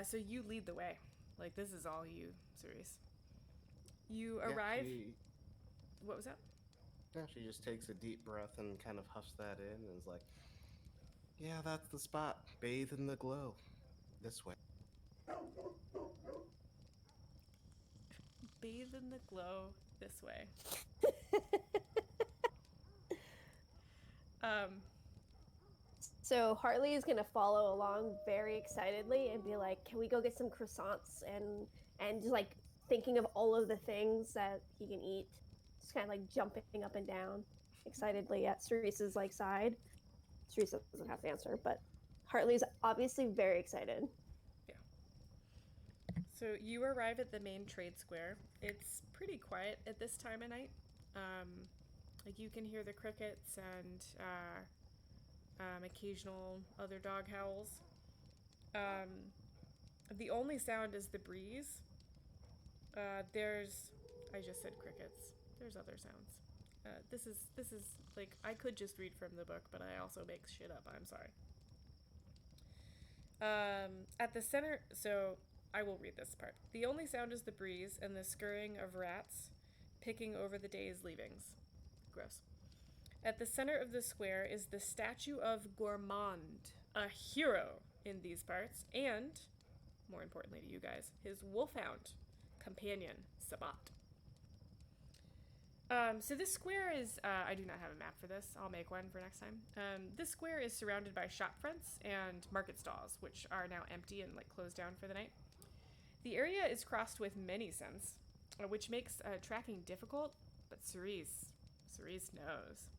So you lead the way. Like, this is all you, Cerise. You arrive. What was that? Yeah, she just takes a deep breath and kind of huffs that in and is like, yeah, that's the spot. Bathe in the glow. This way. Bathe in the glow this way. So Hartley is gonna follow along very excitedly and be like, "Can we go get some croissants?" and just like thinking of all of the things that he can eat, just kind of like jumping up and down excitedly at Cerise's like side. Cerise doesn't have to answer, but Hartley's obviously very excited. So you arrive at the main trade square. It's pretty quiet at this time of night. Like you can hear the crickets and occasional other dog howls. The only sound is the breeze. I just said crickets. There's other sounds. This is like, I could just read from the book, but I also make shit up. I'm sorry. At the center, so I will read this part. The only sound is the breeze and the scurrying of rats picking over the day's leavings. Gross. At the center of the square is the statue of Gourmand, a hero in these parts, and, more importantly to you guys, his wolfhound companion, Sabat. So this square is, I do not have a map for this. I'll make one for next time. This square is surrounded by shop fronts and market stalls, which are now empty and like closed down for the night. The area is crossed with many scents, which makes tracking difficult, but Cerise knows.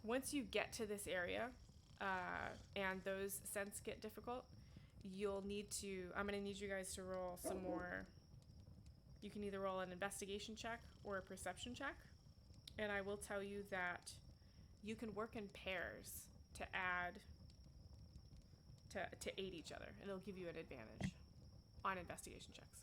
Once you get to this area, and those scents get difficult, I'm going to need you guys to roll some more. You can either roll an investigation check or a perception check, and I will tell you that you can work in pairs to aid each other, and it'll give you an advantage on investigation checks.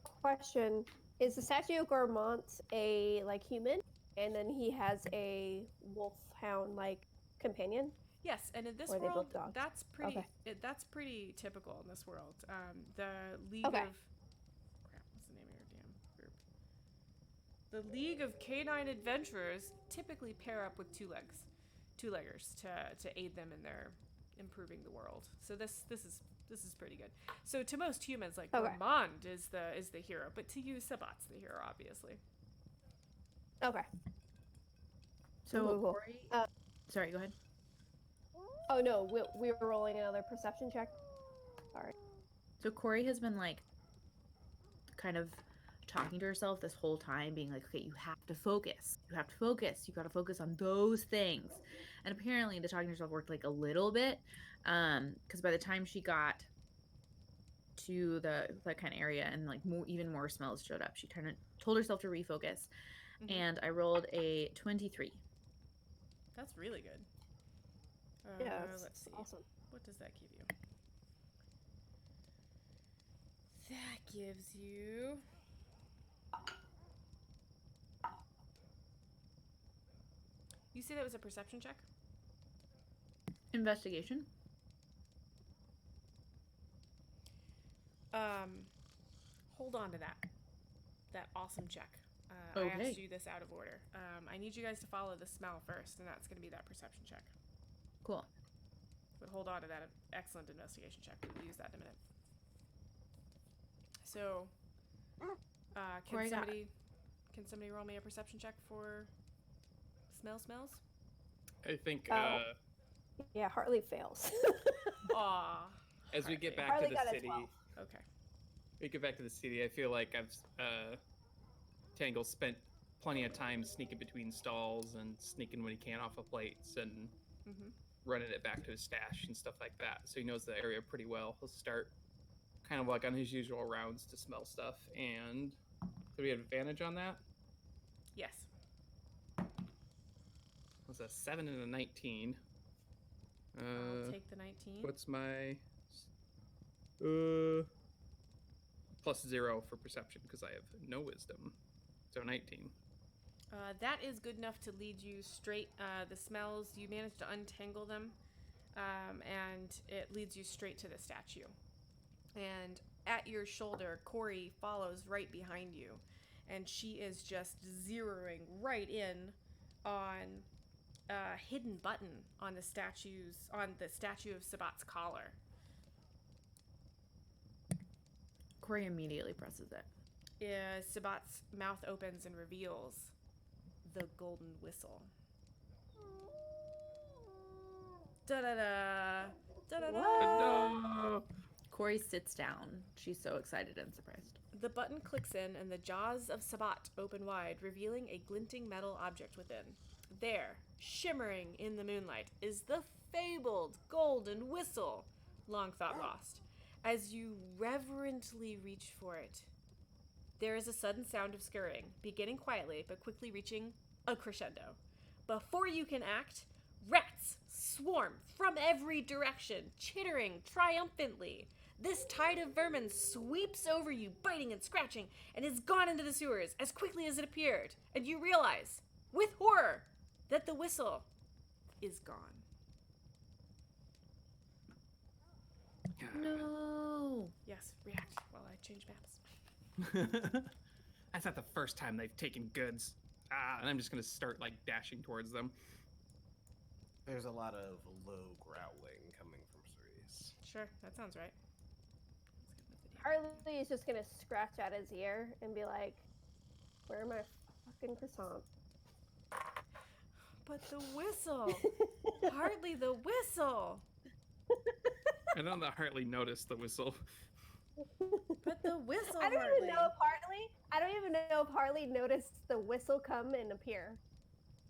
Question: is the statue of Gourmand a like human, and then he has a wolfhound like companion? Yes, and in this Or are they world, both dogs? that's pretty. Okay. That's pretty typical in this world. The League Okay. of crap. What's the name of your damn group? The League of Canine Adventurers typically pair up with two-leggers to aid them in their improving the world. So this is pretty good. So to most humans, like Okay. Gourmand is the hero, but to you, Sabat's the hero, obviously. Okay. So Cool. Corey, sorry, go ahead. Oh no, we were rolling another perception check. Sorry. So Corey has been like kind of talking to herself this whole time, being like, okay, you have to focus. You have to focus. You got to focus on those things. And apparently the talking to herself worked like a little bit. Because by the time she got to that kind of area and like even more smells showed up, she kind of told herself to refocus. Mhm. And I rolled a 23. That's really good. Yeah, Let's see. awesome. What does that give you? That gives you. You say that was a perception check? Investigation. Hold on to that. That awesome check. Okay. I asked you this out of order. I need you guys to follow the smell first, and that's going to be that perception check. Cool. But hold on to that excellent investigation check. We'll use that in a minute. So, Corey got- can somebody roll me a perception check for smells? I think Yeah, Hartley fails. Aw. as we get back Harley to got the a city, 12. Okay. we get back to the city. I feel like Tangle spent plenty of time sneaking between stalls and sneaking when he can off of plates and Mm-hmm. running it back to his stash and stuff like that. So he knows the area pretty well. He'll start kind of like on his usual rounds to smell stuff. And do we have advantage on that? Yes. It was a 7 and a 19. I'll take the 19. What's my +0 for perception because I have no wisdom. So 19. That is good enough to lead you straight. The smells, you manage to untangle them, and it leads you straight to the statue. And at your shoulder, Corey follows right behind you, and she is just zeroing right in on a hidden button on the statue of Sabat's collar. Corey immediately presses it. Sabat's mouth opens and reveals the golden whistle. Da-da-da! Da-da-da! Corey sits down. She's so excited and surprised. The button clicks in and the jaws of Sabat open wide, revealing a glinting metal object within. There, shimmering in the moonlight, is the fabled golden whistle, long thought lost. As you reverently reach for it, there is a sudden sound of scurrying, beginning quietly but quickly reaching a crescendo. Before you can act, rats swarm from every direction, chittering triumphantly. This tide of vermin sweeps over you, biting and scratching, and is gone into the sewers as quickly as it appeared. And you realize, with horror, that the whistle is gone. No. Yes, react while I change maps. That's not the first time they've taken goods. And I'm just going to start like dashing towards them. There's a lot of low growling coming from Cerise. Sure, that sounds right. Hartley is just gonna scratch at his ear and be like, "Where are my fucking croissants?" But the whistle! Hardly the whistle! I know that Hartley noticed the whistle. But the whistle, I don't Hartley. even know if Hartley noticed the whistle come and appear.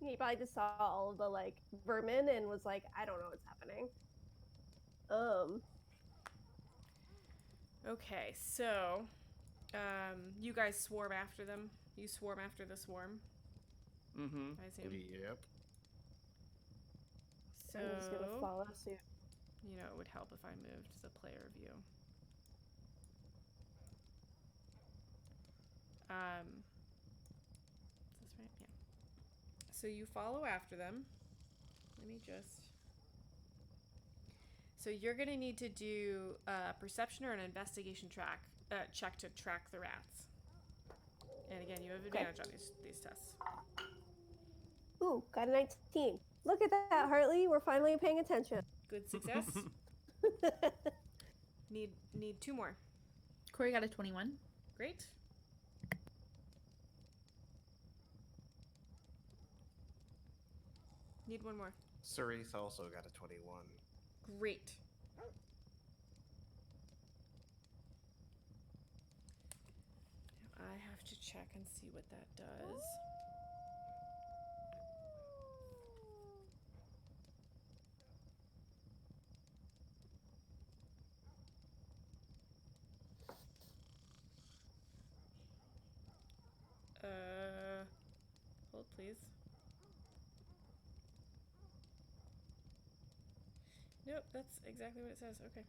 He probably just saw all of the like vermin and was like, "I don't know what's happening." Okay, so you guys swarm after them. You swarm after the swarm, Mm-hmm. I assume. Yep. So I'm just gonna follow suit. you know, it would help if I moved the player view. Is this right? Yeah. So you follow after them. Let me just So you're gonna need to do a perception or an investigation check to track the rats. And again, you have advantage on these tests. Ooh, got a 19. Look at that, Hartley. We're finally paying attention. Good success. Need 2 more. Corey got a 21. Great. Need 1 more. Cerise also got a 21. Great. Now I have to check and see what that does. Hold please. Nope, that's exactly what it says. Okay.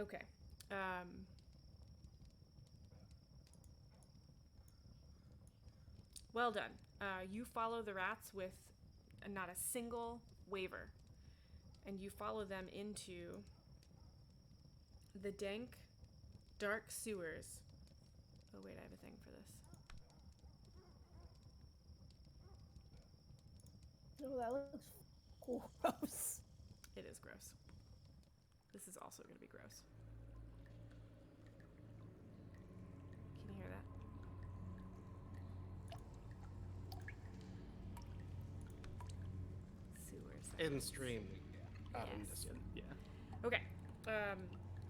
Okay. Well done. You follow the rats with not a single waver. And you follow them into the dank, dark sewers. Oh wait, I have a thing for this. Oh, that looks gross. It is gross. This is also going to be gross. Can you hear that? Sewers. In stream. Yes. Yeah. Okay.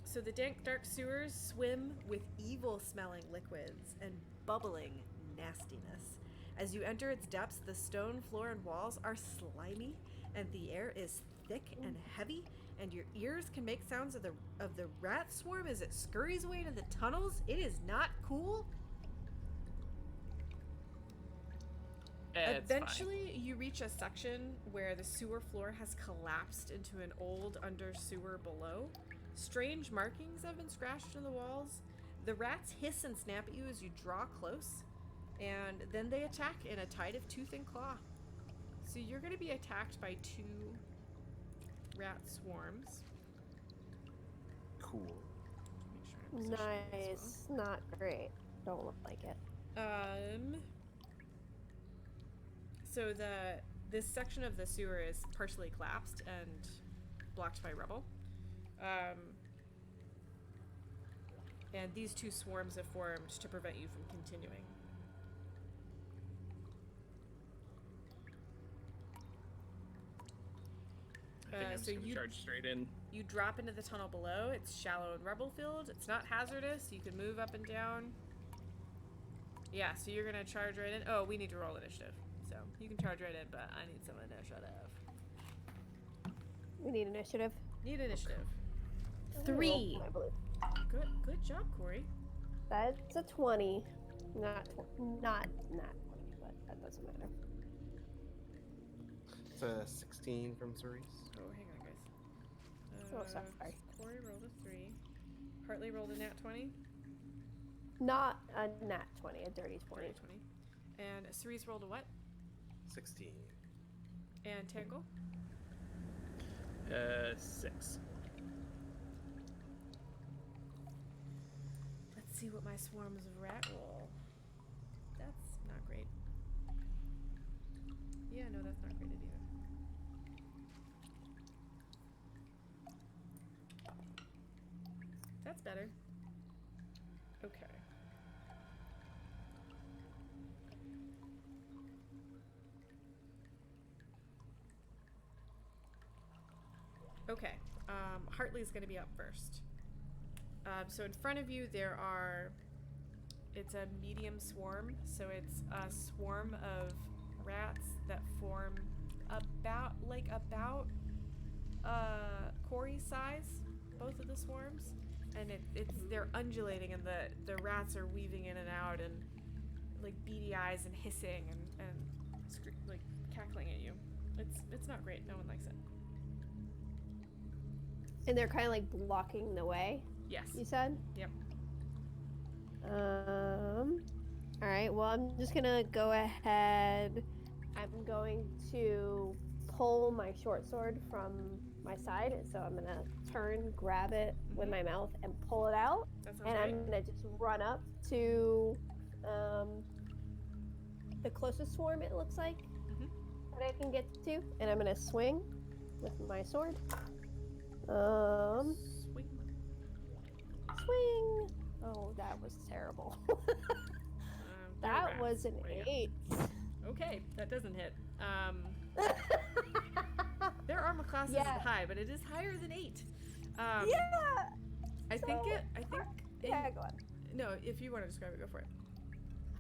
So the dank, dark sewers swim with evil-smelling liquids and bubbling nastiness. As you enter its depths, the stone floor and walls are slimy, and the air is thick and heavy, and your ears can make sounds of the rat swarm as it scurries away to the tunnels. It is not cool. It's fine. Eventually, you reach a section where the sewer floor has collapsed into an old under sewer below. Strange markings have been scratched in the walls. The rats hiss and snap at you as you draw close, and then they attack in a tide of tooth and claw. So you're going to be attacked by 2 rat swarms. Cool. Make sure I position these Nice. Not great. Don't look like it. well. So this section of the sewer is partially collapsed and blocked by rubble. And these 2 swarms have formed to prevent you from continuing. I think I'm so just gonna charge straight in. You drop into the tunnel below. It's shallow and rubble filled. It's not hazardous. You can move up and down. Yeah, so you're gonna charge right in. Oh, we need to roll initiative. So you can charge right in, but I need some initiative. We need initiative. Need initiative. 3. Oh, I believe. Good job, Corey. That's a 20. Not 20, but that doesn't matter. It's a 16 from Cerise. Oh, hang on, guys. Oh, sorry. Corey rolled a 3. Hartley rolled a nat 20. Not a nat 20, a dirty 20. Dirty 20. And Cerise rolled a what? 16. And Tangle? 6. Let's see what my swarms of rat roll. That's not great. Yeah, no, that's not great either. That's better. Okay. Okay. Hartley's going to be up first. So in front of you there are, it's a medium swarm, so it's a swarm of rats that form about Corey's size, both of the swarms, and they're undulating, and the rats are weaving in and out, and like beady eyes and hissing and like cackling at you. It's not great. No one likes it. And they're kind of like blocking the way, Yes. you said? Yep. Alright, well, I'm just gonna go ahead I'm going to pull my short sword from my side. So I'm going to turn, grab it with my mouth, and pull it out. That sounds And right. I'm going to just run up to the closest swarm, it looks like, that I can get to. And I'm going to swing with my sword. Swing. Swing. Oh, that was terrible. That was an 8. Okay, that doesn't hit. Their armor class Yeah. isn't high, but it is higher than 8. Yeah. I think. Yeah, go on. No, if you want to describe it, go for it.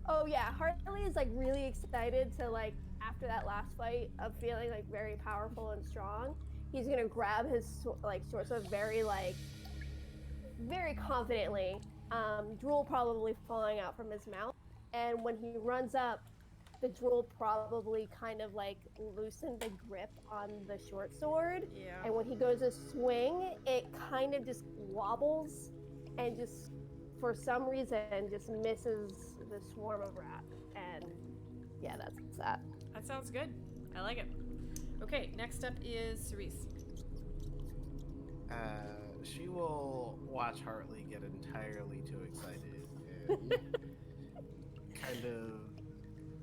Oh yeah, Hartley is like really excited to like after that last fight of feeling like very powerful and strong. He's gonna grab his like short sword very confidently. Drool probably falling out from his mouth, and when he runs up, the drool probably kind of like loosened the grip on the short sword. Yeah. And when he goes to swing, it kind of just wobbles and just for some reason just misses the swarm of rats. And yeah, that's that. That sounds good. I like it. Okay, next up is Cerise. She will watch Hartley get entirely too excited and kind of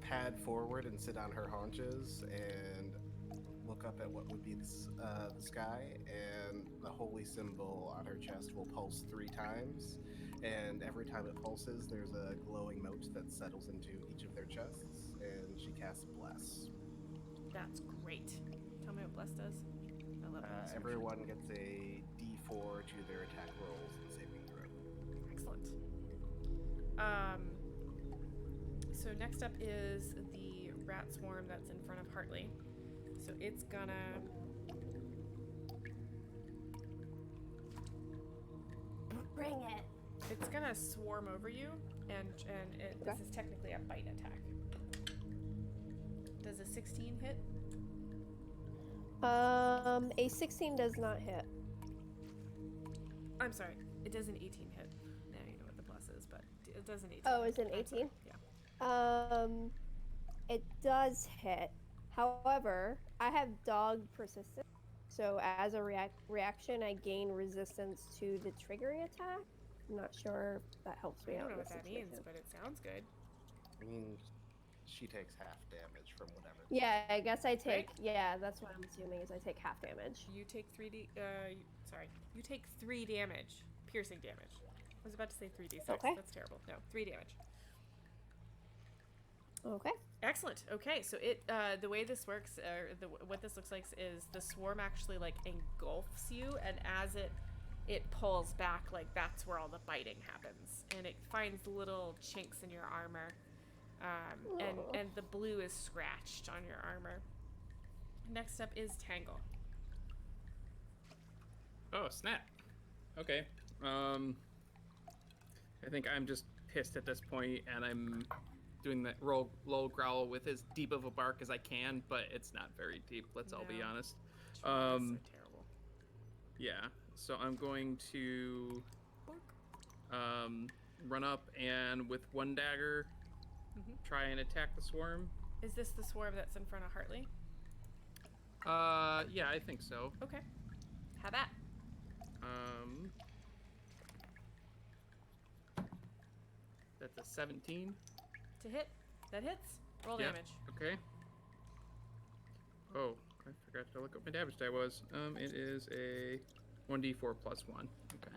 pad forward and sit on her haunches and look up at what would be the sky, and the holy symbol on her chest will pulse 3 times, and every time it pulses there's a glowing mote that settles into each of their chests, and she casts Bless. That's great. Tell me what Bless does. I love that. Everyone gets a d4 to their attack rolls and saving throw. Excellent. So next up is the rat swarm that's in front of Hartley. So it's gonna Bring it. It's gonna swarm over you, and this is technically a bite attack. Does a 16 hit? A 16 does not hit. I'm sorry, it does an 18 hit. Now you know what the plus is, but it does an 18. Oh, is it an I'm sorry. 18? Yeah. It does hit. However, I have dog persistence, so as a reaction, I gain resistance to the triggering attack. I'm not sure if that helps me I out. don't know in what this that means, situation. but it sounds good. I mean, she takes half damage from whatever. Yeah, I guess I take. Right? Yeah, that's what I'm assuming is I take half damage. You take 3d. You take 3 damage, piercing damage. I was about to say 3d6. Okay. That's terrible. No, 3 damage. Okay. Excellent. Okay, so the way this works, what this looks like is the swarm actually like engulfs you, and as it pulls back, like that's where all the biting happens, and it finds little chinks in your armor, and the blue is scratched on your armor. Next up is Tangle. Oh, snap. Okay. I think I'm just pissed at this point, and I'm doing that low growl with as deep of a bark as I can, but it's not very deep, let's all be No. honest. Trolls are terrible. Yeah, so I'm going to Bork. run up and with one dagger try and attack the swarm. Is this the swarm that's in front of Hartley? Yeah, I think so. Okay. Have at. That's a 17. To hit. That hits. Roll Yeah. damage. Okay. Oh, I forgot to look up my damage die was. It is a 1d4 plus 1. Okay.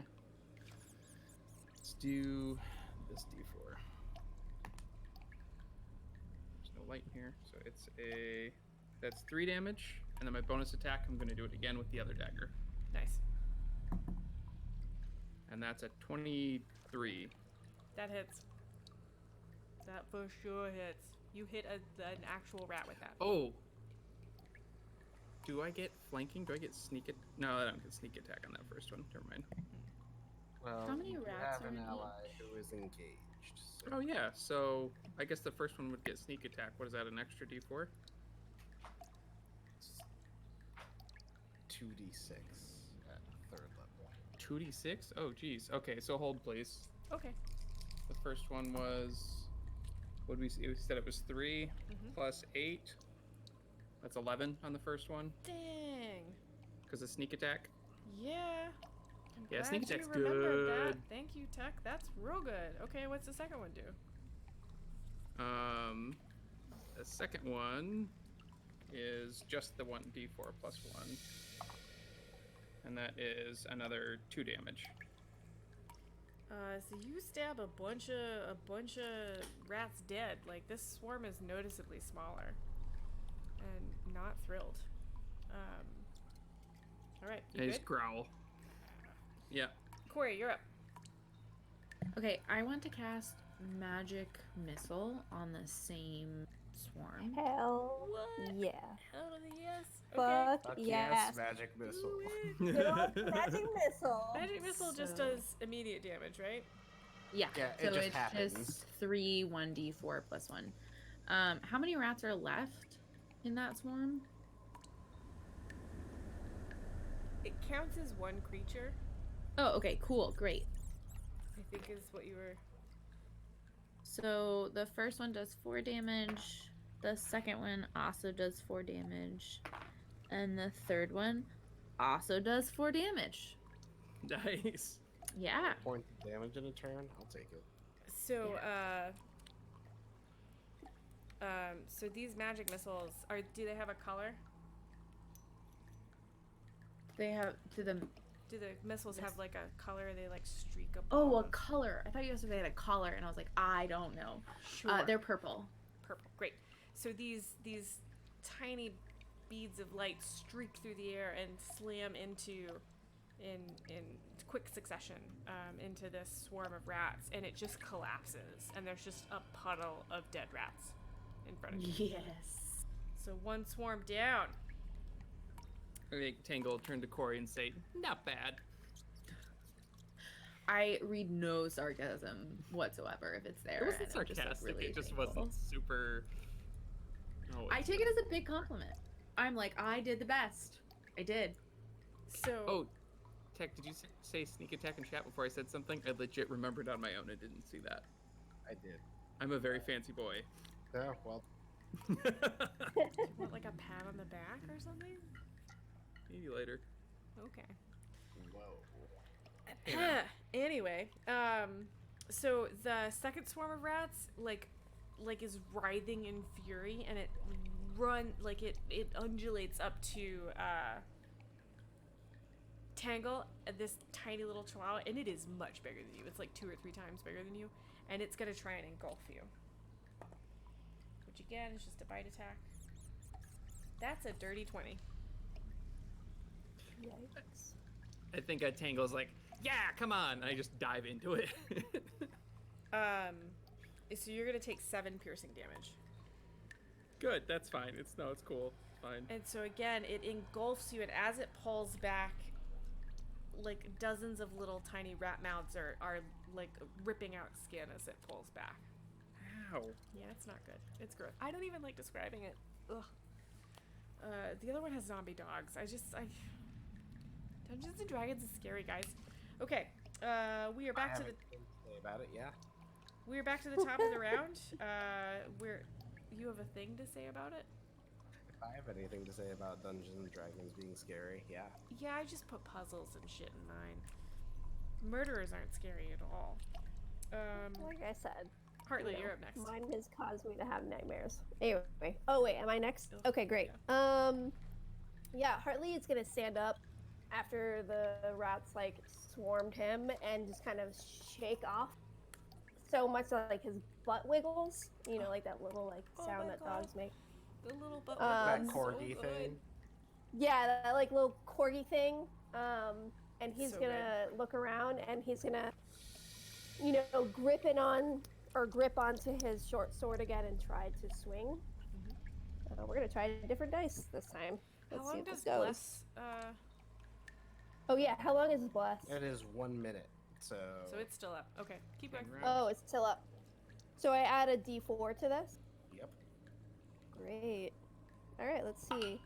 Let's do this d4. There's no light in here, so that's 3 damage, and then my bonus attack, I'm gonna do it again with the other dagger. Nice. And that's a 23. That hits. That for sure hits. You hit an actual rat with that. Oh! Do I get flanking? Do I get sneak it? No, I don't get sneak attack on that first one. Never mind. Well, How many you rats have are an in ally who is engaged. So Oh yeah, so I guess the first one would get sneak attack. What is that, an extra d4? it's 2d6 at 3rd level. 2d6? Oh geez. Okay, so hold please. Okay. The first one was, what did we see? We said it was 3 Mhm. plus 8. That's 11 on the first one Dang. because of sneak attack. Yeah. I'm Yeah, glad sneak you attack's remembered that. good. Thank you, Tech. That's real good. Okay, what's the second one do? The second one is just the 1d4 plus 1. And that is another 2 damage. So you stab a bunch of rats dead. Like, this swarm is noticeably smaller. And not thrilled. Alright, you I good? just growl. Yeah. Corey, you're up. Okay, I want to cast Magic Missile on the same swarm. Hell What? yeah. Hell to the yes. Okay. Fuck Fuck yes. magic missile. Good old magic missile. Magic missile just So- does immediate damage, right? Yeah, Yeah, so it just it's happens. just 3 1d4 plus 1. How many rats are left in that swarm? It counts as one creature, Oh, okay, cool, great. I think is what you were... So the first one does 4 damage, the second one also does 4 damage, and the third one also does 4 damage. Nice. Yeah. Point of damage in a turn? I'll take it. So, so these magic missiles, do they have a color? They have to the Do the missiles Yes. have like a color? They like streak up. Oh, a color. I thought you said they had a collar, and I was like, I don't know. Sure. They're purple. Purple. Great. So these tiny beads of light streak through the air and slam into in quick succession into this swarm of rats, and it just collapses, and there's just a puddle of dead rats in front of you. Yes. So one swarm down. I make Tangle turn to Corey and say, "Not bad." I read no sarcasm whatsoever if it's there. It wasn't and I'm just, like, sarcastic. really It just thankful. wasn't super. Oh, I take it as a big compliment. I'm like, I did the best. I did. So Oh, Tech, did you say sneak attack in chat before I said something? I legit remembered on my own. I didn't see that. I did. I'm a very fancy boy. Yeah, well, do you want like a pat on the back or something? Maybe later. Okay. whoa. Anyway, so the second swarm of rats like is writhing in fury, and it undulates up to Tangle, this tiny little chihuahua, and it is much bigger than you. It's like 2 or 3 times bigger than you, and it's gonna try and engulf you. Which again is just a bite attack. That's a dirty 20. Yikes. I think Tangle's like, yeah, come on. I just dive into it. So you're gonna take 7 piercing damage. Good, that's fine. It's cool. It's fine. And so again, it engulfs you, and as it pulls back, like dozens of little tiny rat mouths are like ripping out skin as it pulls back. Ow. Yeah, it's not good. It's gross. I don't even like describing it. Ugh. The other one has zombie dogs. Dungeons and Dragons is scary, guys. Okay, we are I back to have the anything to say about it, yeah. we're back to the top of the round. You have a thing to say about it? If I have anything to say about Dungeons and Dragons being scary, yeah. Yeah, I just put puzzles and shit in mine. Murderers aren't scary at all. Like I said, Hartley, you know, you're up next. mine has caused me to have nightmares. Anyway. Oh wait, am I next? Oh, Okay, great. Yeah, Hartley is gonna stand up after the rats like swarmed him and just kind of shake off so much that like his butt wiggles. You know, like that little like Oh sound my that God. dogs make. The little butt That wiggle is corgi so thing. good. Yeah, that like little corgi thing. And he's So gonna look around and he's gonna, you know, grip onto his short sword again and try to swing. We're gonna try a different dice this time. Let's How see long if does this goes. bless? Oh yeah, how long is bless? It is 1 minute, so... So it's still up. Okay, keep going. Oh, it's still up. So I add a D4 to this. Yep. Great. All right, let's see.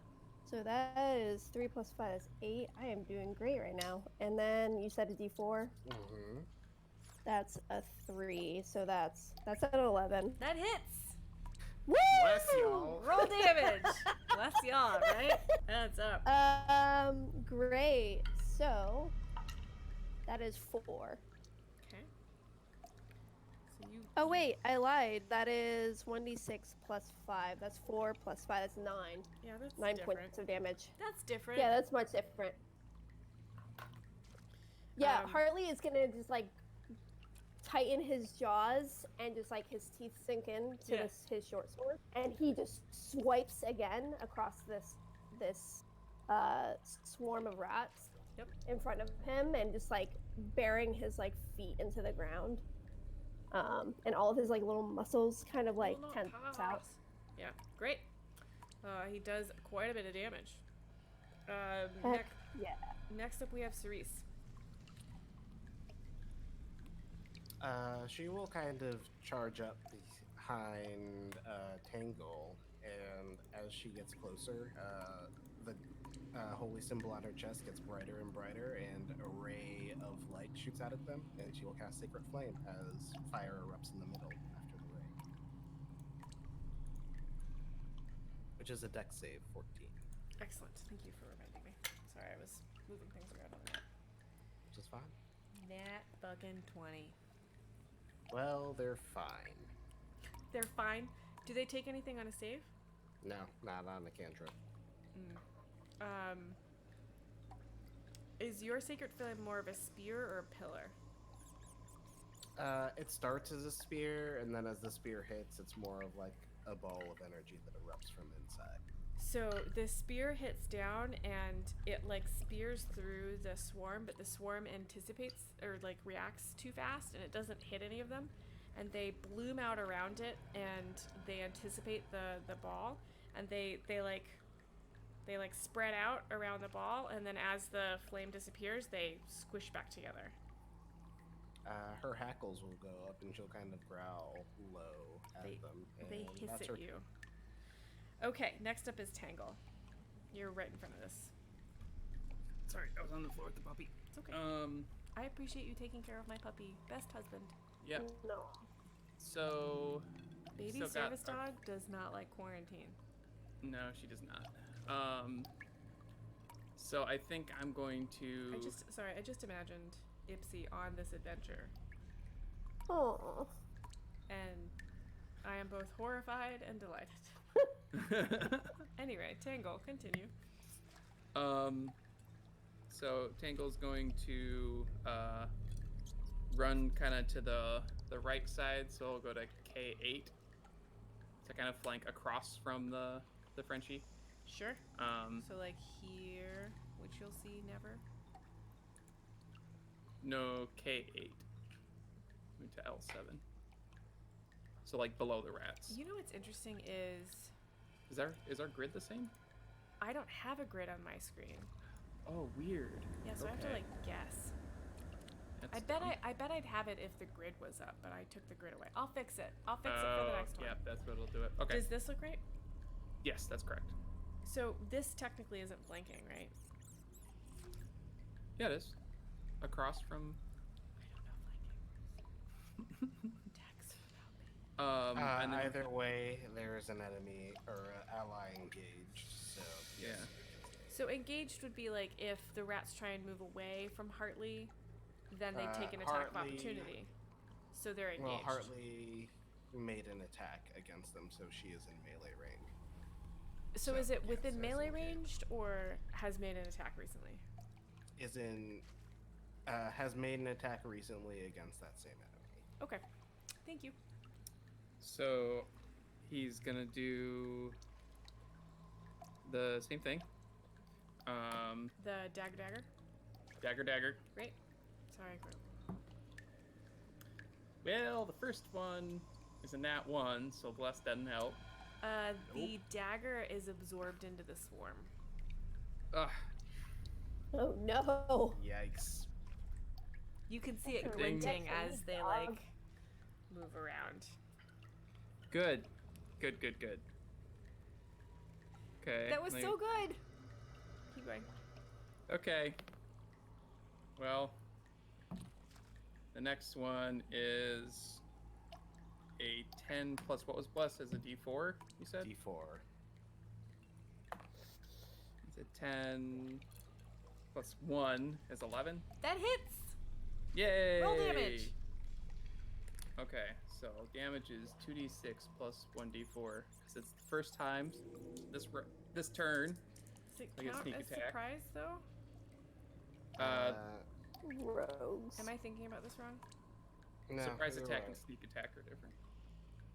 So that is 3 plus 5 is 8. I am doing great right now. And then you said a D4. Mm-hmm. That's a 3. So that's an 11. That hits. Woo! Bless y'all. Roll damage. Bless y'all, right? That's up. Great. So that is 4. Okay. So you. Oh wait, I lied. That is 1d6 plus 5. That's 4 plus 5. That's 9. Yeah, that's 9 different. points of damage. That's different. Yeah, that's much different. Yeah, Hartley is gonna just like tighten his jaws and just like his teeth sink in to his short sword, and he just swipes again across this swarm of rats in front of him, and just like bearing his like feet into the ground, and all of his like little muscles kind of like tense out. Yeah, great. He does quite a bit of damage. Next up we have Cerise. She will kind of charge up behind Tangle, and as she gets closer, the holy symbol on her chest gets brighter and brighter, and a ray of light shoots out at them, and she will cast Sacred Flame as fire erupts in the middle after the ray. Which is a dex save, 14. Excellent. Thank you for reminding me. Sorry, I was moving things around on the map. Which is fine. Nat fucking 20. Well, they're fine. They're fine. Do they take anything on a save? No, not on the cantrip. Is your Sacred Flame more of a spear or a pillar? It starts as a spear, and then as the spear hits, it's more of like a ball of energy that erupts from inside. So the spear hits down and it like spears through the swarm, but the swarm anticipates or like reacts too fast and it doesn't hit any of them. And they bloom out around it and they anticipate the ball, and they spread out around the ball, and then as the flame disappears, they squish back together. Her hackles will go up and she'll kind of growl low at them. They hiss at you. Okay, next up is Tangle. You're right in front of this. Sorry, I was on the floor with the puppy. It's okay. I appreciate you taking care of my puppy. Best husband. Yep. No. So... Baby service dog does not like quarantine. No, she does not. So I think I'm going to... I just imagined Ipsy on this adventure. Oh. And I am both horrified and delighted. Anyway, Tangle, continue. So Tangle's going to run kind of to the right side, so I'll go to K8 to kind of flank across from the Frenchie. Sure. So like here, which you'll see never. No, K8. Move to L7. So like below the rats. You know what's interesting is our grid the same? I don't have a grid on my screen. Oh, weird. Yeah, so I have to like guess. That's I bet I'd have it if the grid was up, but I took the grid away. I'll fix it. I'll fix it for the next one. Yeah, that's what'll do it. Okay. Does this look right? Yes, that's correct. So this technically isn't flanking, right? Yeah, it is. Across from. I don't know flanking. Dex, And then, Either way, there is an enemy or an ally engaged. So yeah. So engaged would be like if the rats try and move away from Hartley, then they take an attack of opportunity. So they're engaged. Well, Hartley made an attack against them, so she is in melee range. So is it yes, within that's melee engaged. ranged or has made an attack recently? Has made an attack recently against that same enemy. Okay. Thank you. So he's gonna do the same thing. The dagger. Dagger. Great. Sorry, Group. Well, the first one is a nat 1, so bless doesn't help. The dagger is absorbed into the swarm. Ugh. Oh no. Yikes. You can see it Good thing. glinting as they like Dog. move around. Good. Okay. That was so good. Keep going. Okay. Well, the next one is a 10 plus what was blessed as a D4, you said? D4. It's a 10 plus 1 is 11. That hits. Yay! Roll damage. Okay, so damage is 2d6 plus 1d4. Because it's the first time this turn. Does it I guess count sneak as attack. surprise though? Rogues. Am I thinking about this wrong? No, Surprise you're attack right. and sneak attack are different.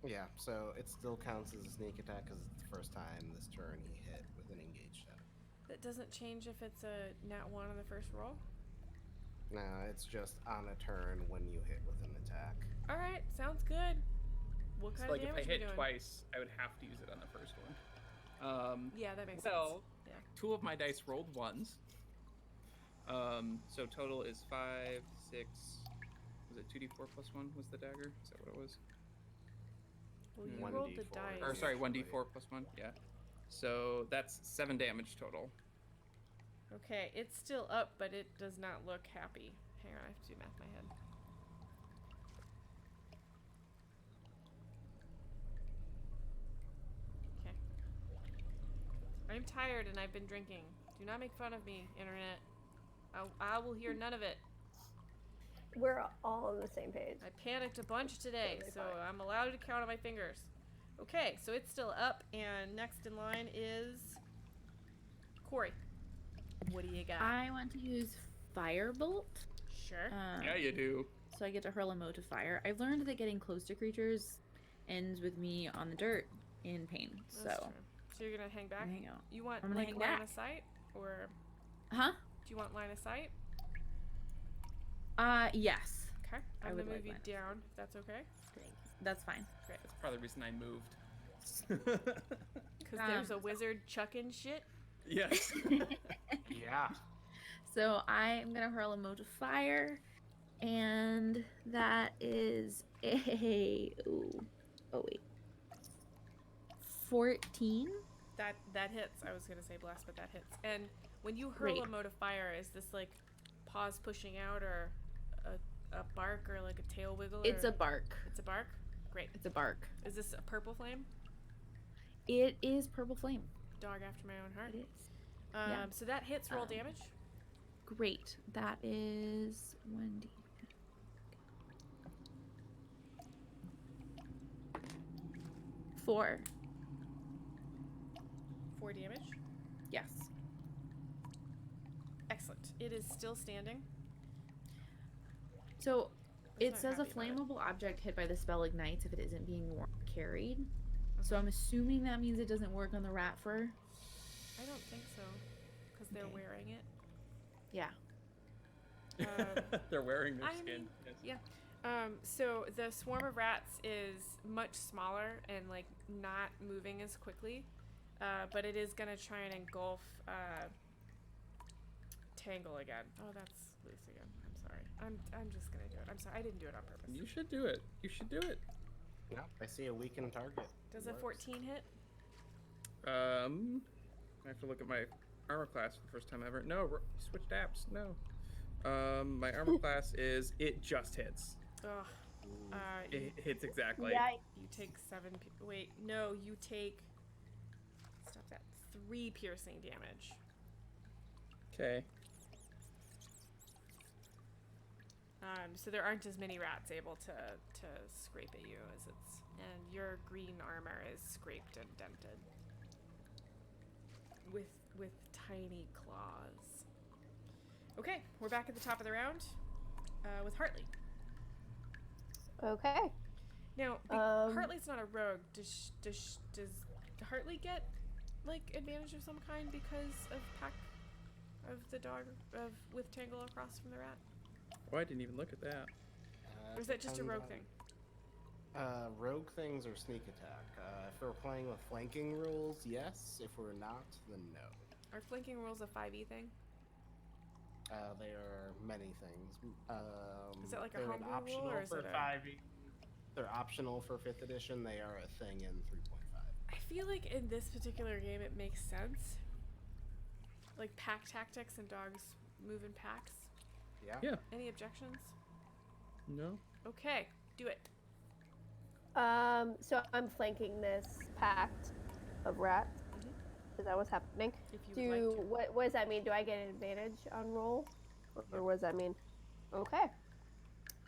Yeah, so it still counts as a sneak attack because it's the first time this turn he hit with an engaged shot. That doesn't change if it's a nat 1 on the first roll? No, it's just on a turn when you hit with an attack. Alright, sounds good. What So kind like of if I damage are we hit doing? twice, I would have to use it on the first one. Yeah, that makes So, sense. Yeah. 2 of my dice rolled 1s. So total is 5, 6. Was it 2d4 plus 1 was the dagger? Is that what it was? Well, you 1d4 rolled the dice. Or sorry, Usually. 1d4 plus 1, yeah. So that's 7 damage total. Okay, it's still up, but it does not look happy. Hang on, I have to do math in my head. Okay. I'm tired and I've been drinking. Do not make fun of me, internet. I will hear none of it. We're all on the same page. I panicked a bunch today, Totally so fine. I'm allowed to count on my fingers. Okay, so it's still up, and next in line is Corey. What do you got? I want to use Firebolt. Sure. Yeah, you do. So I get to hurl a mote of fire. I've learned that getting close to creatures ends with me on the dirt in pain. That's So true. So you're gonna hang back? hang out. You want I'm gonna like hang line back. of sight, or Huh? do you want line of sight? Yes. Okay. I I'm would gonna like move you line of down if that's okay. That's fine. That's probably the reason I moved. Because there's a wizard chucking shit. Yes. Yeah. So I am gonna hurl a mote of fire, and that is a oh wait, 14. That hits. I was gonna say blast, but that hits. And when you hurl a Great. mote of fire, is this like paws pushing out, or a bark, or like a tail wiggle? It's or... a bark. It's a bark. Great. It's a bark. Is this a purple flame? It is purple flame. Dog after my own heart. It is. yeah. So that hits. Roll Um, damage. Great. That is 1d. 4. 4 damage. Yes. Excellent. It is still standing. So it not says a happy about it. flammable object hit by the spell ignites if it isn't being carried. So I'm assuming that means it doesn't work on the rat fur. I don't think so, because they're Okay. wearing it. Yeah. They're wearing their I skin. mean, Yes. yeah. So the swarm of rats is much smaller and like not moving as quickly, but it is gonna try and engulf Tangle again. Oh, that's loose again. I'm sorry. I'm just gonna do it. I'm sorry. I didn't do it on purpose. You should do it. You should do it. Yep, I see a weakened target. Does It a works. 14 hit? I have to look at my armor class for the first time ever. No, switched apps. No. My armor class is it just hits. Ugh. Ooh. It hits exactly. Yikes. You take 7. Wait, no. You take. Stop that. 3 piercing damage. Okay. So there aren't as many rats able to scrape at you as and your green armor is scraped and dented with tiny claws. Okay, we're back at the top of the round with Hartley. Okay. Now, Hartley's not a rogue. Does Hartley get like advantage of some kind because of pack of the dog with Tangle across from the rat? Oh, I didn't even look at that. Or is that just a Depends rogue on- thing? Rogue things or sneak attack. If we're playing with flanking rules, yes. If we're not, then no. Are flanking rules a 5e thing? They are many things. Is that like a they're homebrew rule, optional or is for it a- 5e. They're optional for 5th edition. They are a thing in 3.5. I feel like in this particular game it makes sense. Like pack tactics and dogs move in packs. Yeah. Yeah. Any objections? No. Okay, do it. So I'm flanking this pact of rats. Mhm. Is that what's happening? If you would like to. What does that mean? Do I get an advantage on roll, or Yep. what does that mean? Okay.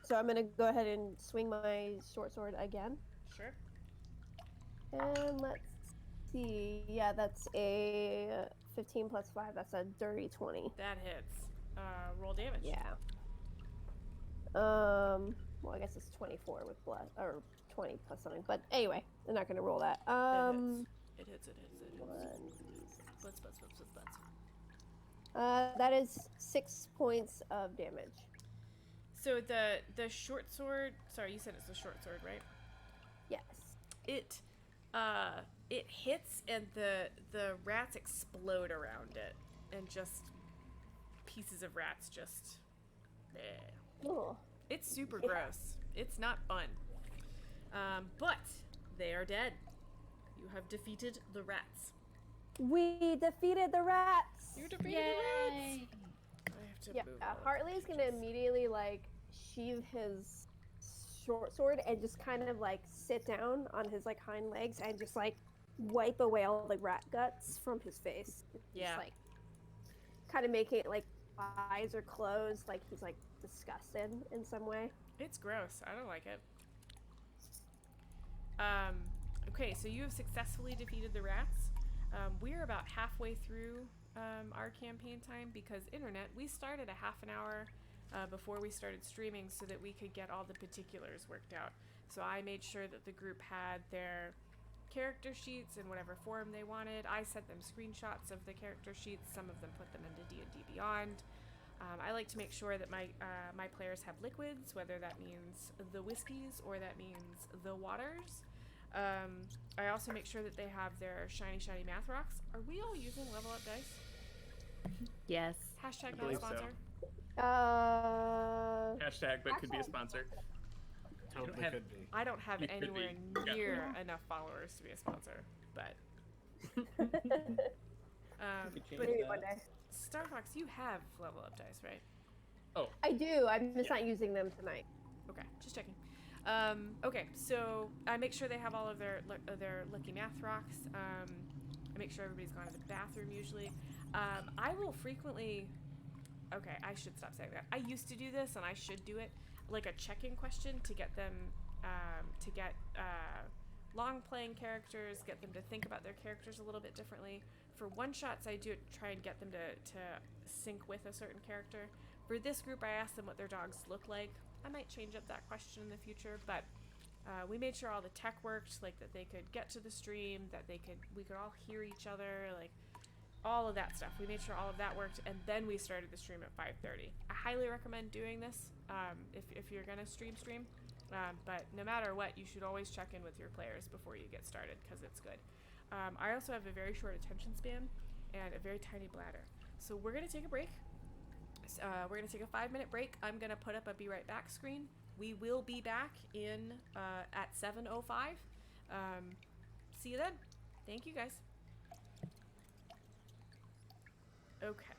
So I'm gonna go ahead and swing my short sword again, Sure. and let's see. Yeah, that's a 15 plus 5. That's a dirty 20. That hits. Roll damage. Yeah. Well, I guess it's 24 with plus, or 20 plus something. But anyway, I'm not gonna roll that. It hits. It hits. It hits. One. Blitz, blitz, blitz, blitz, blitz. That is 6 points of damage. So the short sword. Sorry, you said it's a short sword, right? Yes. It hits and the rats explode around it, and just pieces of rats just. Bleh. Oh. It's super Yeah. gross. It's not fun. But they are dead. You have defeated the rats. We defeated the rats. You defeated the rats. Yay! I have to Yeah, move. all of Hartley's the gonna pages. immediately like sheathe his short sword and just kind of like sit down on his like hind legs and just like wipe away all the rat guts from his face. Yeah. Just like kind of making it like eyes are closed, like he's like disgusted in some way. It's gross. I don't like it. Okay, so you have successfully defeated the rats. We're about halfway through our campaign time because internet. We started a half an hour before we started streaming so that we could get all the particulars worked out. So I made sure that the group had their character sheets in whatever form they wanted. I sent them screenshots of the character sheets. Some of them put them into D&D Beyond. I like to make sure that my players have liquids, whether that means the whiskeys or that means the waters. I also make sure that they have their shiny math rocks. Are we all using level up dice? Yes. Hashtag not a believe so. sponsor. Hashtag, but could be a sponsor. Totally have- could be. I don't have You could anywhere be. Yeah. near enough followers to be a sponsor, but could change but Maybe that. one day. Star Fox, you have level up dice, right? I do. I'm just not using them tonight. Okay, just checking. Okay, so I make sure they have all of their lucky math rocks. I make sure everybody's gone to the bathroom usually. I will frequently. Okay, I should stop saying that. I used to do this, and I should do it, like a check-in question to get them to get long playing characters, get them to think about their characters a little bit differently. For one shots, I do try and get them to sync with a certain character. For this group, I asked them what their dogs look like. I might change up that question in the future, but we made sure all the tech worked, like that they could get to the stream, that we could all hear each other, like all of that stuff. We made sure all of that worked, and then we started the stream at 5:30. I highly recommend doing this if you're gonna stream. But no matter what, you should always check in with your players before you get started because it's good. I also have a very short attention span and a very tiny bladder, so we're gonna take a break. We're going to take a 5-minute break. I'm going to put up a be right back screen. We will be back in at 7:05. See you then. Thank you, guys. Okay.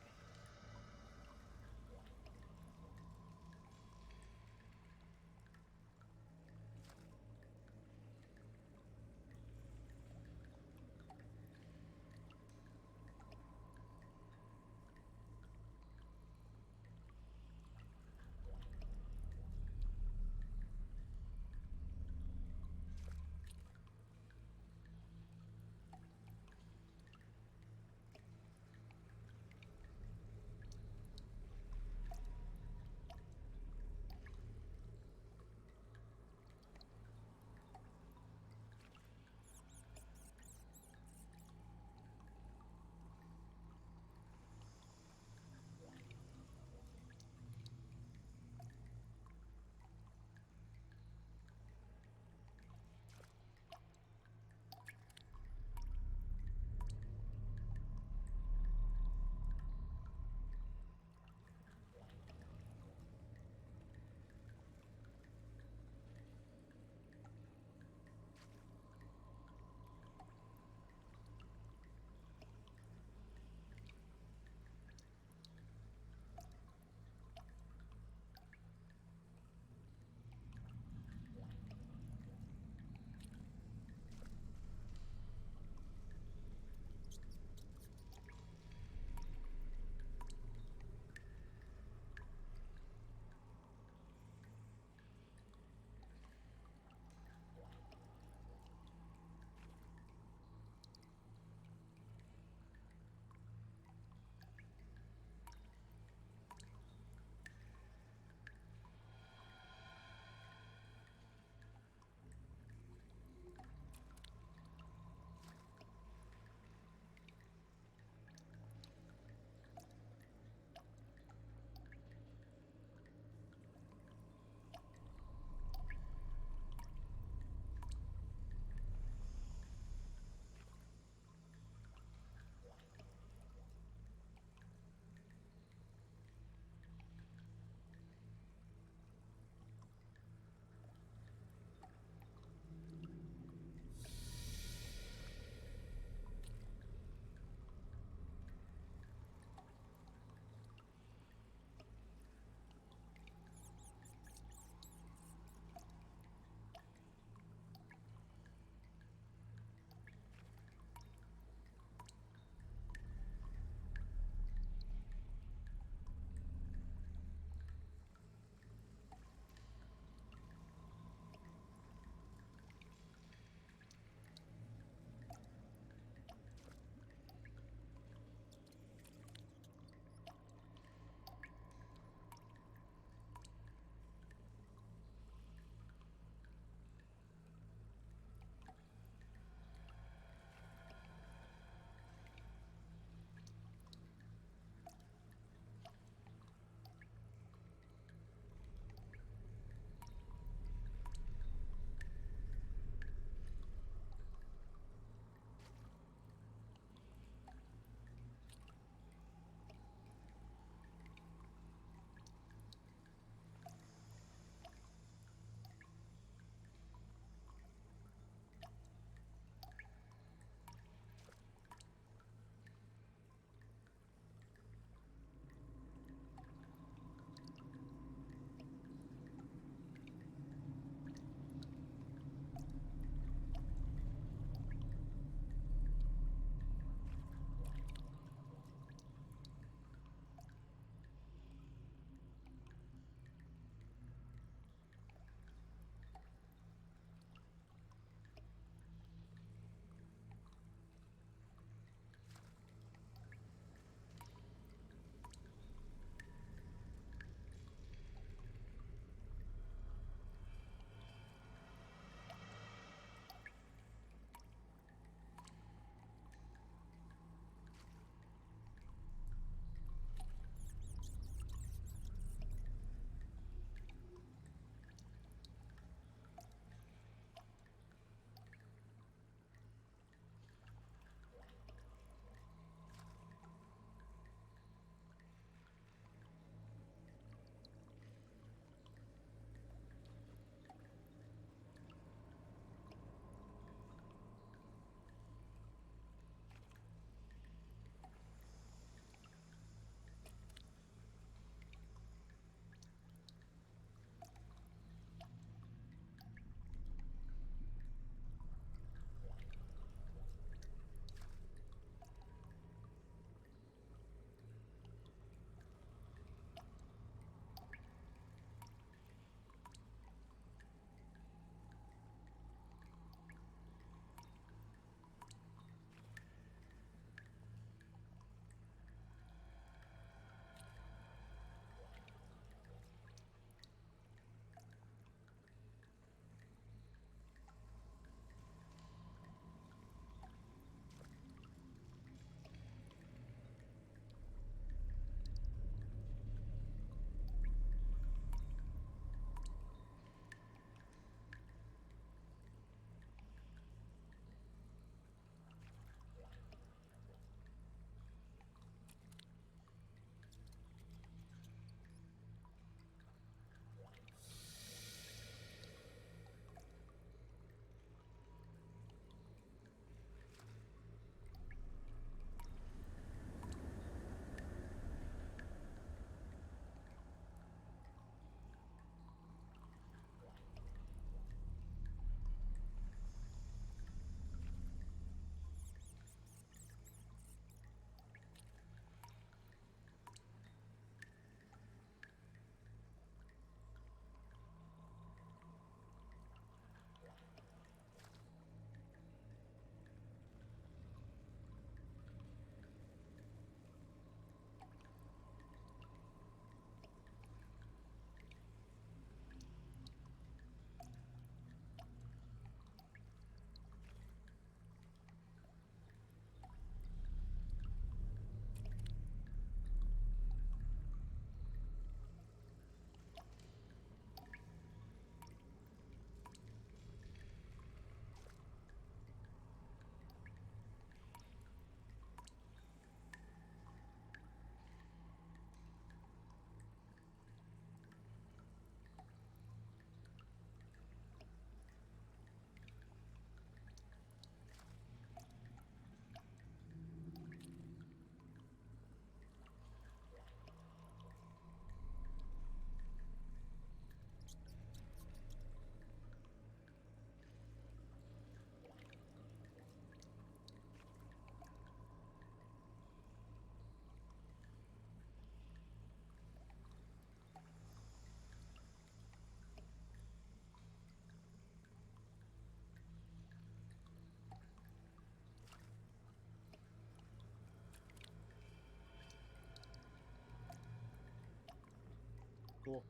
Cool.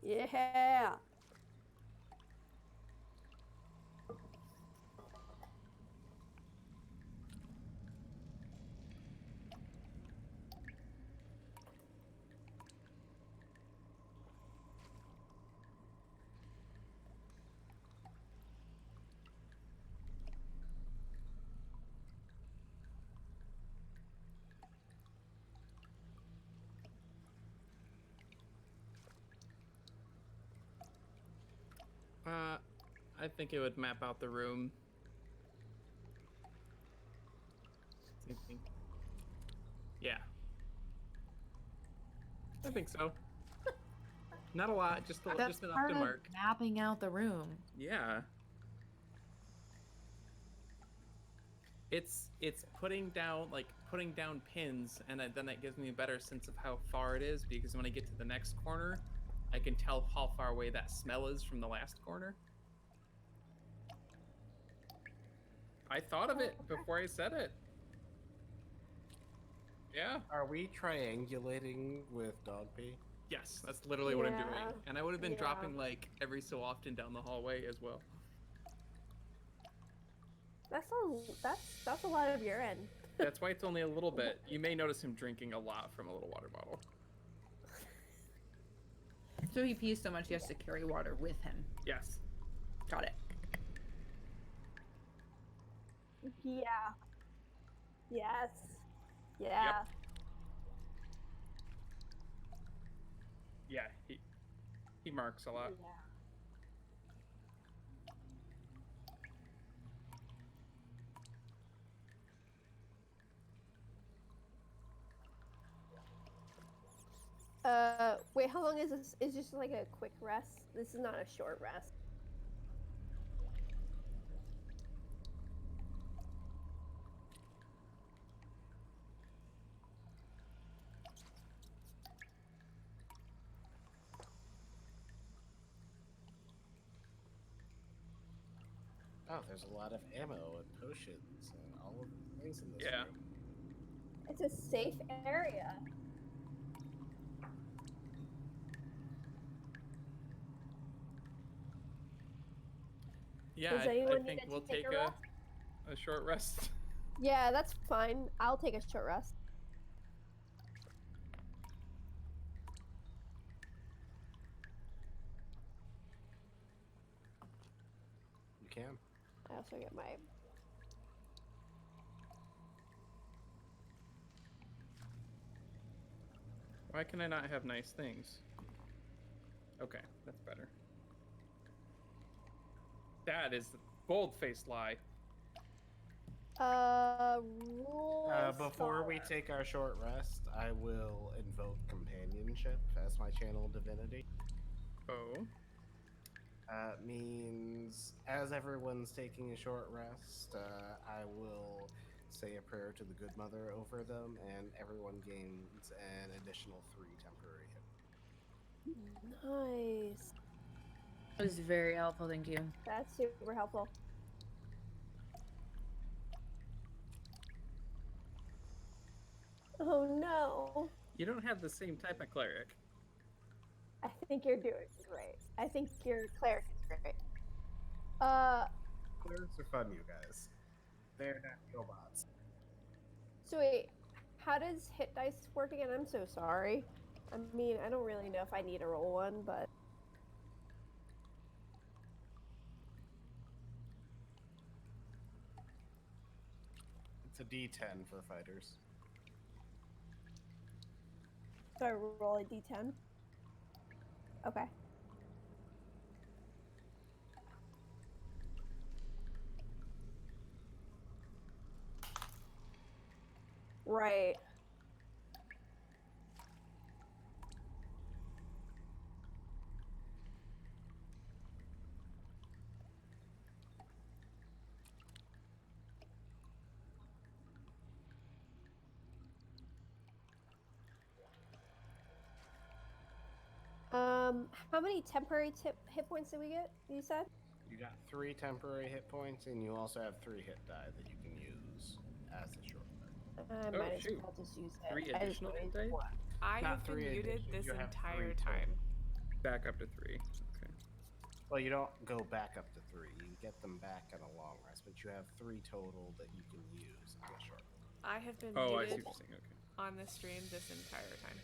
Yeah. I think it would map out the room. Same thing. Yeah. I think so. Not a lot, just That's enough part to of mark. mapping out the room. Yeah. It's putting down pins, and then that gives me a better sense of how far it is, because when I get to the next corner, I can tell how far away that smell is from the last corner. I thought of it before I said it. Yeah. Are we triangulating with dog pee? Yes, that's literally what I'm doing. Yeah. And I would have been Yeah. dropping like every so often down the hallway as well. That's a lot of urine. That's why it's only a little bit. You may notice him drinking a lot from a little water bottle. So he pees so much he has to carry water with him. Yes. Got it. Yeah. Yes. Yeah. Yeah, he marks a lot. Yeah. Wait, how long is this? Is just like a quick rest? This is not a short rest. Oh, there's a lot of ammo and potions and all of the things in this Yeah. room. It's a safe area. Yeah, Does I anyone think need to we'll take take a rest? a short rest. Yeah, that's fine. I'll take a short rest. You can. I also get my. Why can I not have nice things? Okay, that's better. That is the bold-faced lie. Rule. Before we take our short rest, I will invoke companionship as my channel divinity. Oh. Means as everyone's taking a short rest, I will say a prayer to the Good Mother over them, and everyone gains an additional 3 temporary hit. Nice. It was very helpful, thank you. That's super helpful. Oh no. You don't have the same type of cleric. I think you're doing great. I think your cleric is great. Clerics are fun, you guys. They're not robots. So wait, how does hit dice work again? I'm so sorry. I mean, I don't really know if I need to roll one, but It's a D10 for fighters. so I roll a d10. Okay. Right. How many temporary hit points did we get? You said. You got 3 temporary hit points, and you also have 3 hit die that you can use as a shortcut. I Oh, might as shoot. well just use it. 3 I just additional wanna hit use dice? one. I Not have been 3 muted additional, this you have entire 3 time. total. Back up to 3. Okay. Well, you don't go back up to 3. You get them back on a long rest, but you have 3 total that you can use on a short. I have been Oh, I see muted what you're saying. Okay. on this stream this entire time.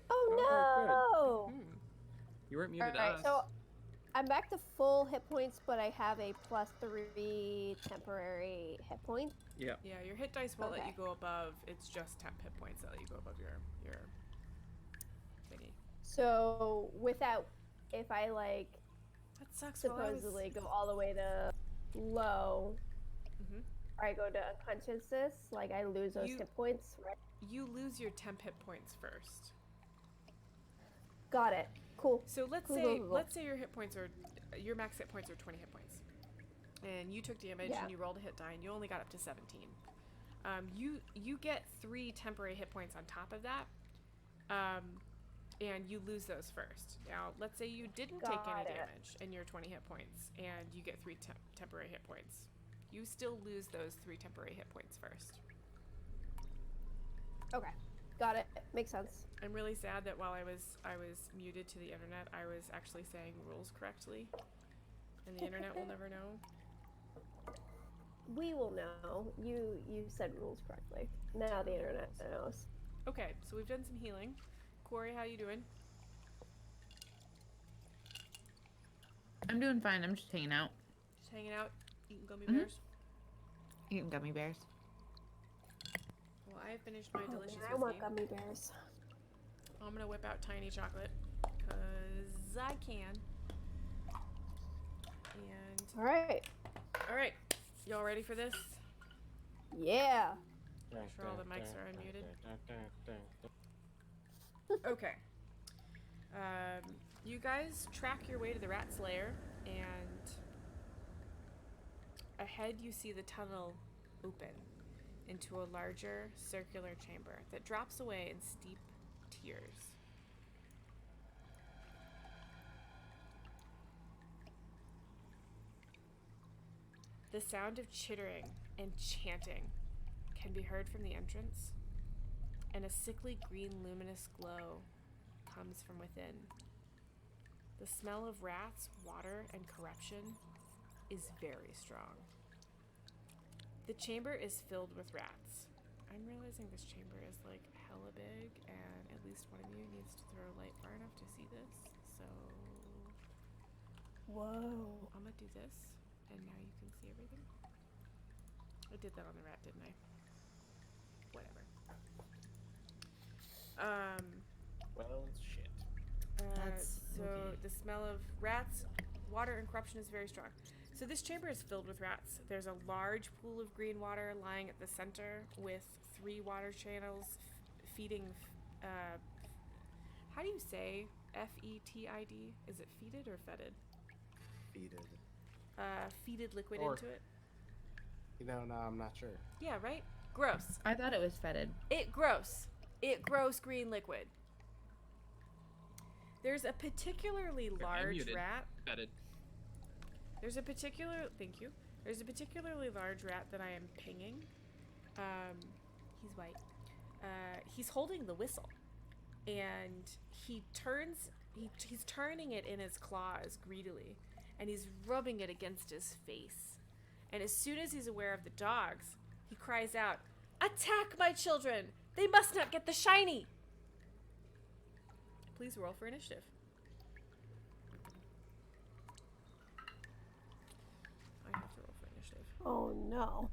Oh no! You weren't All muted right, us. so I'm back to full hit points, but I have a +3 temporary hit points. Yeah. Yeah, your hit dice won't let Okay. you go above. It's just temp hit points that let you go above your thingy. So without, if I like That sucks. While I was, supposedly go all the way to low, Mhm. or I go to unconsciousness, like I lose those You- hit points, right? you lose your temp hit points first. Got it. Cool. So let's Cool, say cool, cool. let's say your hit points are your max hit points are 20 hit points, and you took damage Yeah. and you rolled a hit die and you only got up to 17. You get 3 temporary hit points on top of that, and you lose those first. Now let's say you didn't take any Got it. damage and you're 20 hit points and you get 3 temporary hit points. You still lose those 3 temporary hit points first. Okay. Got it. Makes sense. I'm really sad that while I was muted to the internet, I was actually saying rules correctly, and the internet will never know. We will know. You said rules correctly. Now the internet knows. Okay, so we've done some healing. Corey, how you doing? I'm doing fine. I'm just hanging out, Just hanging out, eating gummy Mhm. bears. eating gummy bears. Well, I have finished my delicious I want whiskey. gummy bears. I'm gonna whip out tiny chocolate, cause I can. And All right. all right, y'all ready for this? Yeah. Make sure all the mics are unmuted. Okay. You guys track your way to the Rat's Lair, and ahead you see the tunnel open into a larger circular chamber that drops away in steep tiers. The sound of chittering and chanting can be heard from the entrance, and a sickly green luminous glow comes from within. The smell of rats, water, and corruption is very strong. The chamber is filled with rats. I'm realizing this chamber is like hella big, and at least one of you needs to throw light far enough to see this. So Whoa. I'm gonna do this, and now you can see everything. I did that on the rat, didn't I? Whatever. Well, shit. That's so okay. the smell of rats, water, and corruption is very strong. So this chamber is filled with rats. There's a large pool of green water lying at the center with 3 water channels feeding. How do you say F-E-T-I-D? Is it feeded or fetid? Feeded. Feeded liquid Or- into it. No, I'm not sure. Yeah, right? Gross. I thought it was fetid. It gross green liquid. There's a particularly large muted. rat. Fetid. There's a particularly large rat that I am pinging. He's white. He's holding the whistle, and he's turning it in his claws greedily, and he's rubbing it against his face. And as soon as he's aware of the dogs, he cries out, "Attack my children! They must not get the shiny!" Please roll for initiative. I have to roll for initiative. Oh no.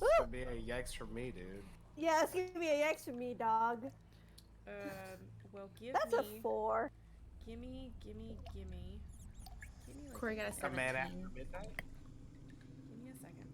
This could be a yikes for me, dude. Yeah, it's gonna be a X for me, dog. Well, give That's me, a 4. gimme. Give me like Corey got a A 17. man after midnight? Give me a second.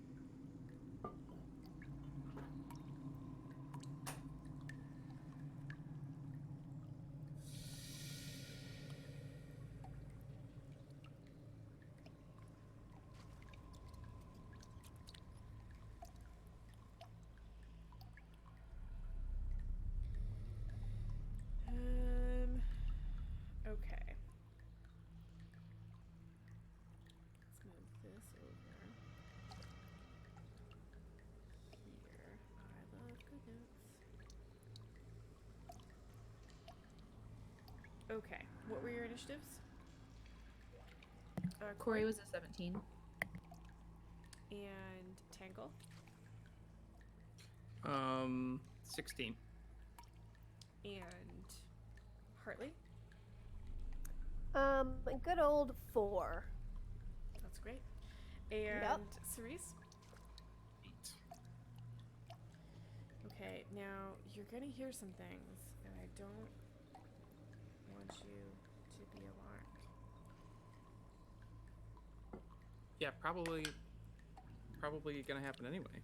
Okay. What were your initiatives? Corey was a 17. And Tangle. 16. And Hartley. A good old 4. That's great. And Cerise. 8. Okay, now you're gonna hear some things, and I don't want you to be alarmed. Yeah, probably gonna happen anyway.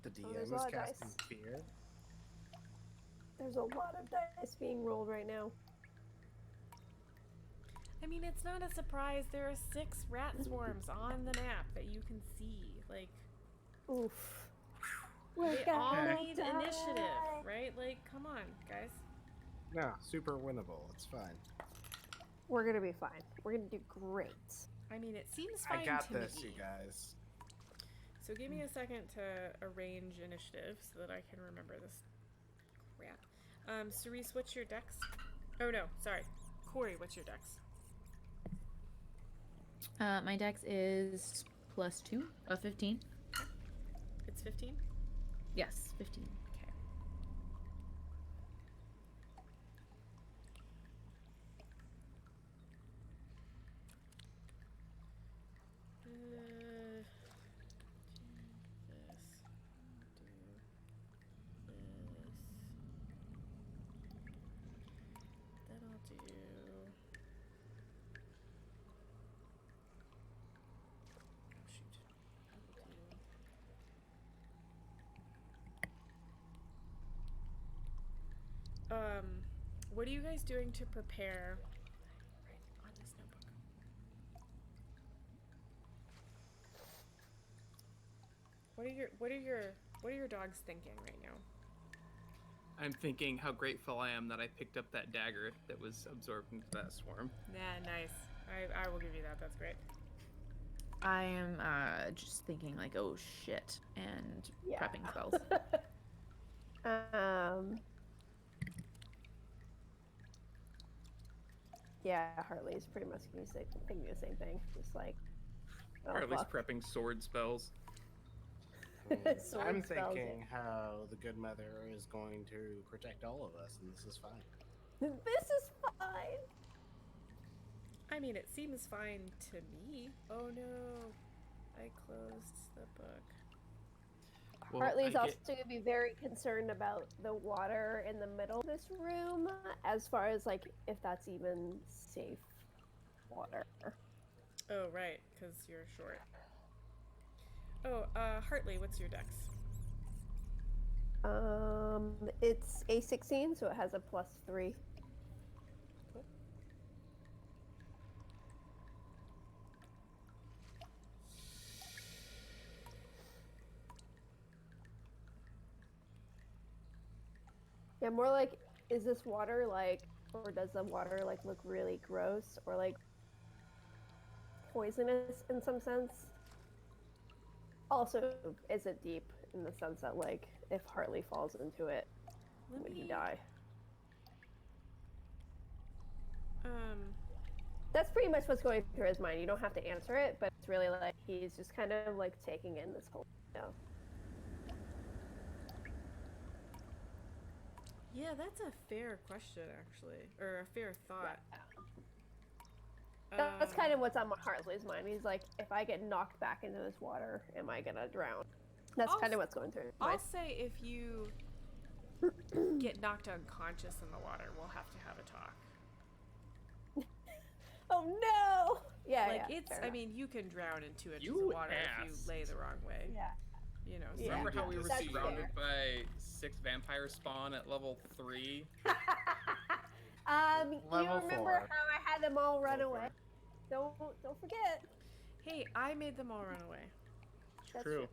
The Oh, there's DM a is lot of casting dice. fear. There's a lot of dice being rolled right now. I mean, it's not a surprise. There are 6 rat swarms on the map that you can see. Like, Oof. they all gonna need die. initiative, right? Like, come on, guys. No, super winnable. It's fine. We're gonna be fine. We're gonna do great. I mean, it seems fine I got to this, me. you guys. So give me a second to arrange initiative so that I can remember this crap. Cerise, what's your dex? Oh no, sorry. Corey, what's your dex? My dex is +2 of 15. It's 15? Yes, 15. Okay. Then I'll do. Oh shoot. What are you guys doing to prepare? Right on this notebook. What are your dogs thinking right now? I'm thinking how grateful I am that I picked up that dagger that was absorbed into that swarm. Nah, nice. I will give you that. That's great. I am just thinking like, oh shit, and Yeah. prepping spells. Yeah, Hartley's pretty much gonna say thinking the same thing. Just like, oh, Or at least fuck. prepping sword spells. Sword I'm spells, thinking how the good mother is going to protect all of us, and this is fine. This is fine. I mean, it seems fine to me. Oh no, I closed the book. Well, Hartley's I also going to be very concerned about the water in the middle of this room, as far as like if that's even safe water. Oh right, because you're short. Oh, Hartley, what's your dex? It's a 16, so it has a +3. Cool. Yeah, more like, is this water like, or does the water like look really gross or like poisonous in some sense? Also, is it deep in the sense that like if Hartley falls into it, would he die? That's pretty much what's going through his mind. You don't have to answer it, but it's really like he's just kind of like taking in this whole, Yeah, that's a fair question, actually, or a fair thought. That's kind of what's on Hartley's mind. He's like, if I get knocked back into this water, am I gonna drown? That's kind of what's going through his I'll mind. say if you get knocked unconscious in the water, we'll have to have a talk. Oh no! Yeah, Like yeah, it's. fair I enough. mean, you can drown in 2 inches You of water if you asked. lay the wrong way. Yeah. You know. Yeah. Remember how we were That's surrounded fair. by 6 vampire spawn at level 3? You Level remember 4. how I had them all run Level away? 4. Don't forget. Hey, I made them all run away. That's True.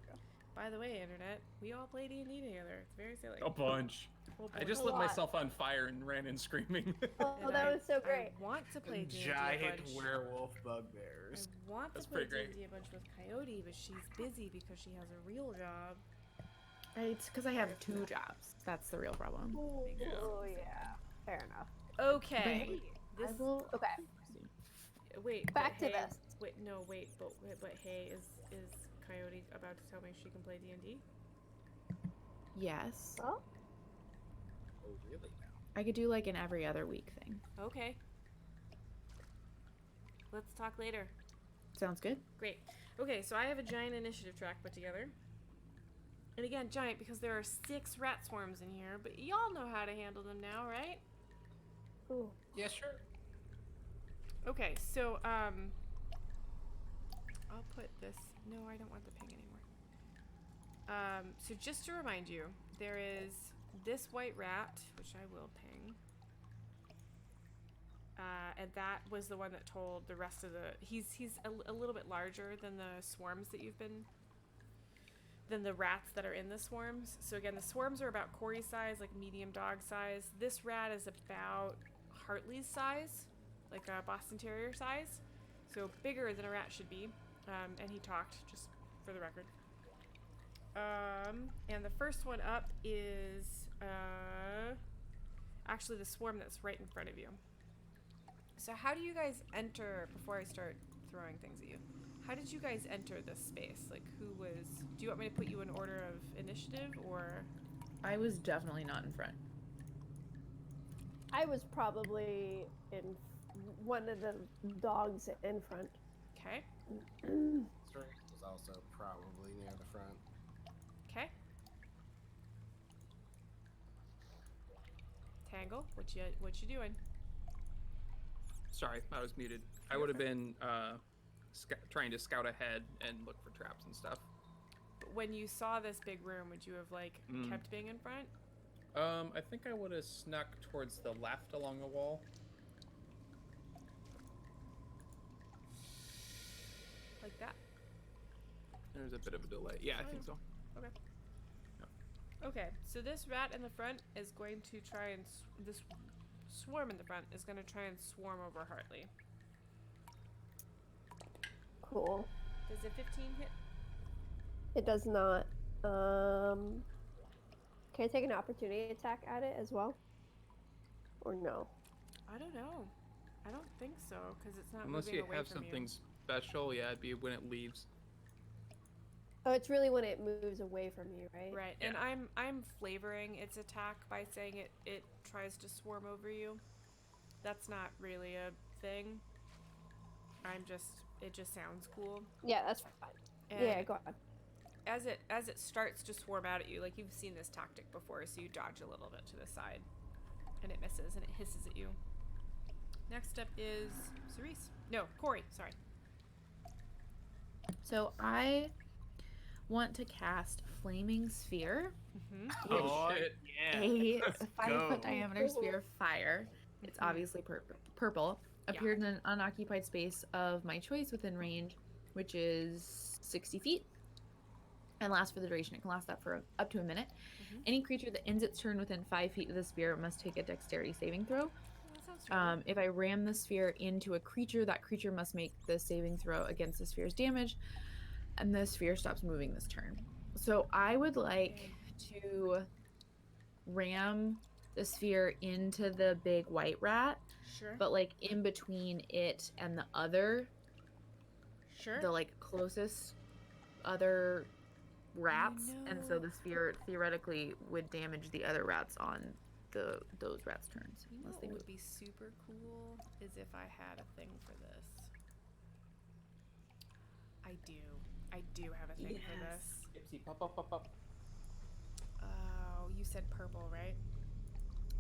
By the way, internet, we all play D&D together. It's very silly. A bunch. Whole I bunch. just A lit lot. myself on fire and ran in screaming. Oh, And that was so great. I want to play D&D a Giant bunch. werewolf I bugbears. want That's to play pretty great. D&D a bunch with Coyote, but she's busy because she has a real job. It's because I have 2 jobs. That's the real problem. Oh, Yeah. yeah. Fair enough. Okay. But This. I will. Okay. Wait. Back but to hey, this. Wait. No. Wait. But hey, is Coyote about to tell me she can play D&D? Yes. Oh, Oh, really now? I could do like an every other week thing. Okay. Let's talk later. Sounds good. Great. Okay, so I have a giant initiative track put together. And again, giant because there are 6 rat swarms in here, but y'all know how to handle them now, right? ooh. Yeah, sure. Okay, so I'll put this. No, I don't want the ping anymore. So just to remind you, there is this white rat, which I will ping. And that was the one that told the rest of the. He's a little bit larger than the swarms that you've been. Than the rats that are in the swarms. So again, the swarms are about Corey size, like medium dog size. This rat is about Hartley's size, like a Boston Terrier size. So bigger than a rat should be. And he talked, just for the record. And the first one up is actually the swarm that's right in front of you. So how do you guys enter, before I start throwing things at you, how did you guys enter this space? Like, who was, do you want me to put you in order of initiative, or? I was definitely not in front. I was probably in one of the dogs in front. Okay, Sir was also probably near the front. okay. Tangle, what you doing? Sorry, I was muted. I would have been trying to scout ahead and look for traps and stuff. But when you saw this big room, would you have, like, kept being in front? I think I would have snuck towards the left along the wall. Like that? There's a bit of a delay. Yeah, I think so. Okay, so this rat in the front is going to try and this swarm in the front is going to try and swarm over Hartley. Cool. Does a 15 hit? It does not. Can I take an opportunity attack at it as well? Or no? I don't know. I don't think so, because it's not Unless moving you away have from something you. special, yeah, it'd be when it leaves. Oh, it's really when it moves away from you, right? Right, Yeah. and I'm flavoring its attack by saying it tries to swarm over you. That's not really a thing. It just sounds cool. Yeah, that's fine. And Yeah, go on. as it starts to swarm out at you, like, you've seen this tactic before, so you dodge a little bit to the side, and it misses and it hisses at you. Next up is Cerise. No, Corey. Sorry. So I want to cast Flaming Sphere, Mm-hmm. Oh, shit. a Let's 5-foot go. diameter sphere of fire. It's obviously purple. Appeared in an unoccupied space of my choice within range, which is 60 feet, and lasts for the duration. It can last that for up to a minute. Any creature that ends its turn within 5 feet of the sphere must take a dexterity saving throw. That sounds familiar. If I ram the sphere into a creature, that creature must make the saving throw against the sphere's damage, and the sphere stops moving this turn. So I would like to ram the sphere into the big white rat, Sure. but like in between it and the other, Sure. the like closest other rats, and so no. the sphere theoretically would damage the other rats on those rats' turns. You know unless what they would move. be super cool is if I had a thing for this. I do have a thing for this. Gypsy, pop, pop, pop, pop. Oh, you said purple, right?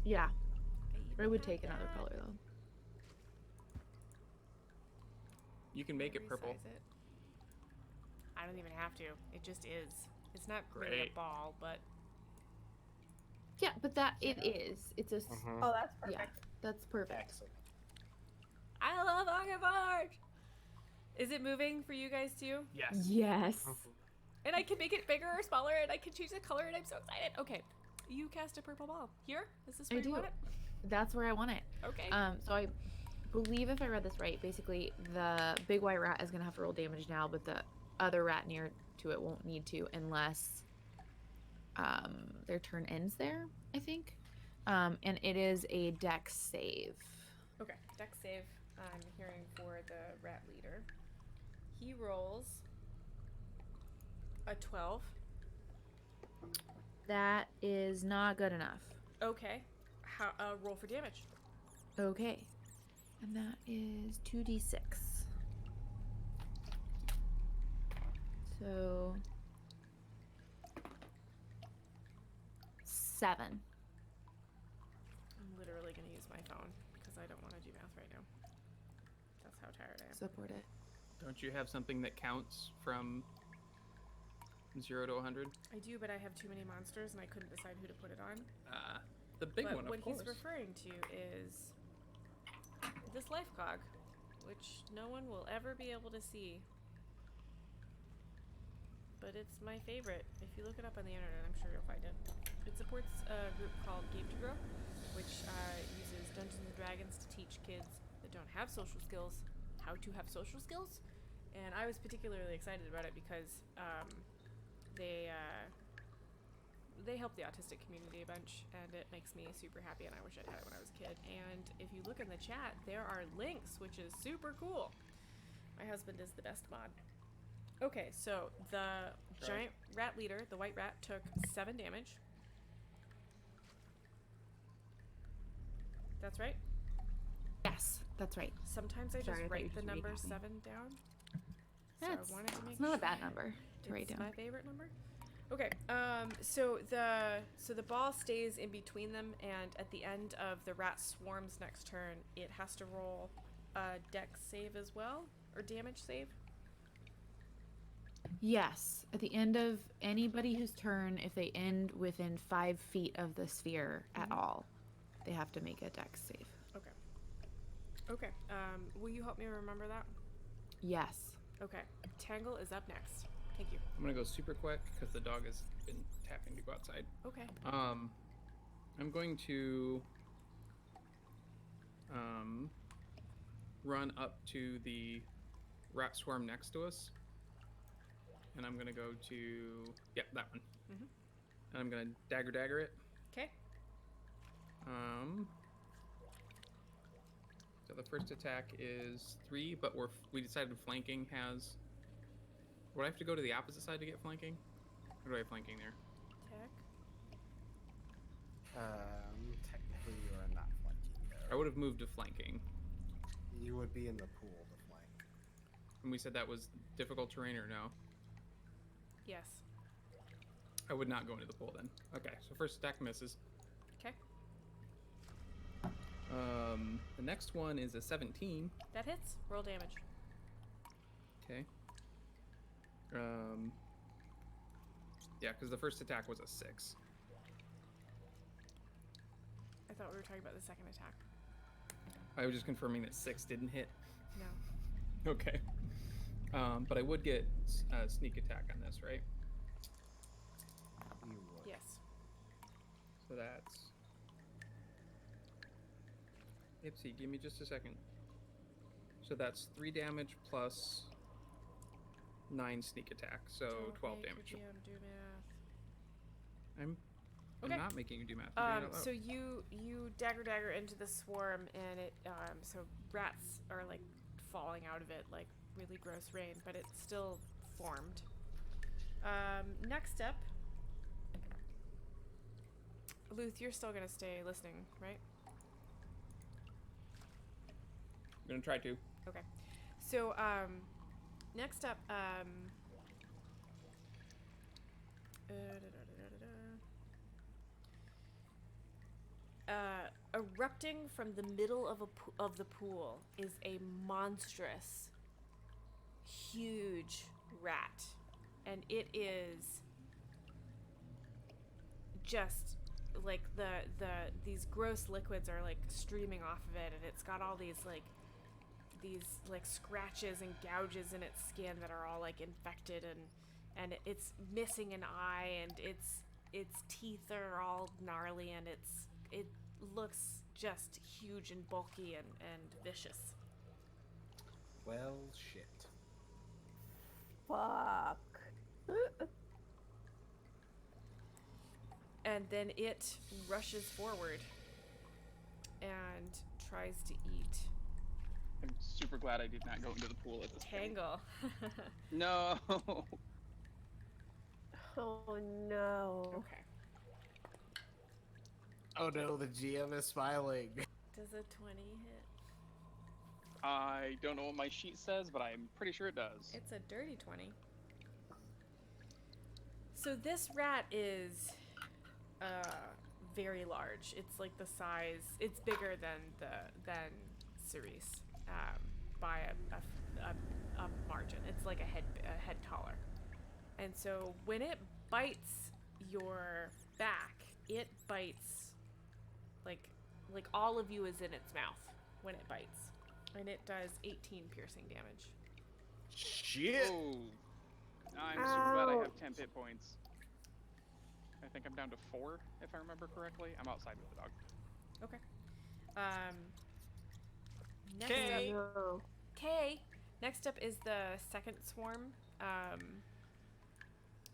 Yeah, I I would have take another that. color though. You can make I'll it purple. resize it. I don't even have to. It just is. It's not really a Great. ball, but Yeah, but that it is. It's a Oh, that's perfect. yeah. That's perfect. Excellent. I love Akavart! Is it moving for you guys too? Yes. Yes. And I can make it bigger or smaller, and I can change the color, and I'm so excited. Okay, you cast a purple ball. Here? Is this I where you do. want it? That's where I want it. Okay. So I believe if I read this right, basically the big white rat is gonna have to roll damage now, but the other rat near to it won't need to unless their turn ends there, I think. And it is a dex save. Okay, dex save. I'm hearing for the rat leader. He rolls a 12. That is not good enough. Okay. How roll for damage. Okay. And that is 2d6. So 7. I'm literally going to use my phone because I don't want to do math right now. That's how tired I am. Support it. Don't you have something that counts from 0 to 100? I do, but I have too many monsters and I couldn't decide who to put it on. The big But one, of what course. he's referring to is this life cog, which no one will ever be able to see. But it's my favorite. If you look it up on the internet, I'm sure you'll find it. It supports a group called Game to Grow, which uses Dungeons and Dragons to teach kids that don't have social skills how to have social skills. And I was particularly excited about it because they help the autistic community a bunch, and it makes me super happy, and I wish I'd had it when I was a kid. And if you look in the chat, there are links, which is super cool. My husband is the best mod. Okay, so the giant rat leader, the white rat, took 7 damage. That's right? Yes, that's right. Sometimes I Sorry, I just thought you write were the just number recapping. 7 down. That's, So I wanted to make it's not a bad sure. number to write It's down. my favorite number. Okay, so the ball stays in between them, and at the end of the rat swarm's next turn, it has to roll a dex save as well, or damage save. Yes, at the end of anybody whose turn, if they end within 5 feet of the sphere at all, they have to make a dex save. Okay. Okay. Will you help me remember that? Yes. Okay. Tangle is up next. Thank you. I'm gonna go super quick because the dog has been tapping to go outside. Okay. I'm going to run up to the rat swarm next to us, and I'm gonna go to that one, Mhm. and I'm gonna dagger it. Okay. So the first attack is 3, but we decided flanking has. Would I have to go to the opposite side to get flanking? Or do I have flanking there? Attack. Technically, you are not flanking I though. would have moved to flanking. You would be in the pool to flank. And we said that was difficult terrain or no? Yes. I would not go into the pool then. Okay, so first attack misses. Okay. The next one is a 17. That hits. Roll damage. Okay. Yeah, because the first attack was a 6. I thought we were talking about the second attack. I was just confirming that 6 didn't hit. No. Okay. But I would get a sneak attack on this, right? You would. Yes. So that's... Ipsy, give me just a second. So that's 3 damage plus 9 sneak attack, so Don't 12 make damage. your DM do math. I'm Okay. not making you do math. I'm doing it out loud. So you dagger into the swarm, and it so rats are like falling out of it like really gross rain, but it's still formed. Next up, Luth, you're still gonna stay listening, right? I'm gonna try to. Okay. So next up, erupting from the middle of the pool is a monstrous, huge rat, and it is just like these gross liquids are like streaming off of it, and it's got all these scratches and gouges in its skin that are all like infected, and it's missing an eye, and its teeth are all gnarly, and it looks just huge and bulky and vicious. Well, shit. Fuck. And then it rushes forward and tries to eat I'm super glad I did not go into the pool at this point. Tangle. No. Oh no. Okay. Oh no, the GM is smiling. Does a 20 hit? I don't know what my sheet says, but I'm pretty sure it does. It's a dirty 20. So this rat is very large. It's like the size. It's bigger than Cerise by a margin. It's like a head taller. And so when it bites your back, it bites like all of you is in its mouth when it bites, and it does 18 piercing damage. Shit. Oh. I'm super glad I have 10 hit points. I think I'm down to 4, if I remember correctly. I'm outside with the dog. Okay. Next Okay. up, No. K. Next up is the second swarm,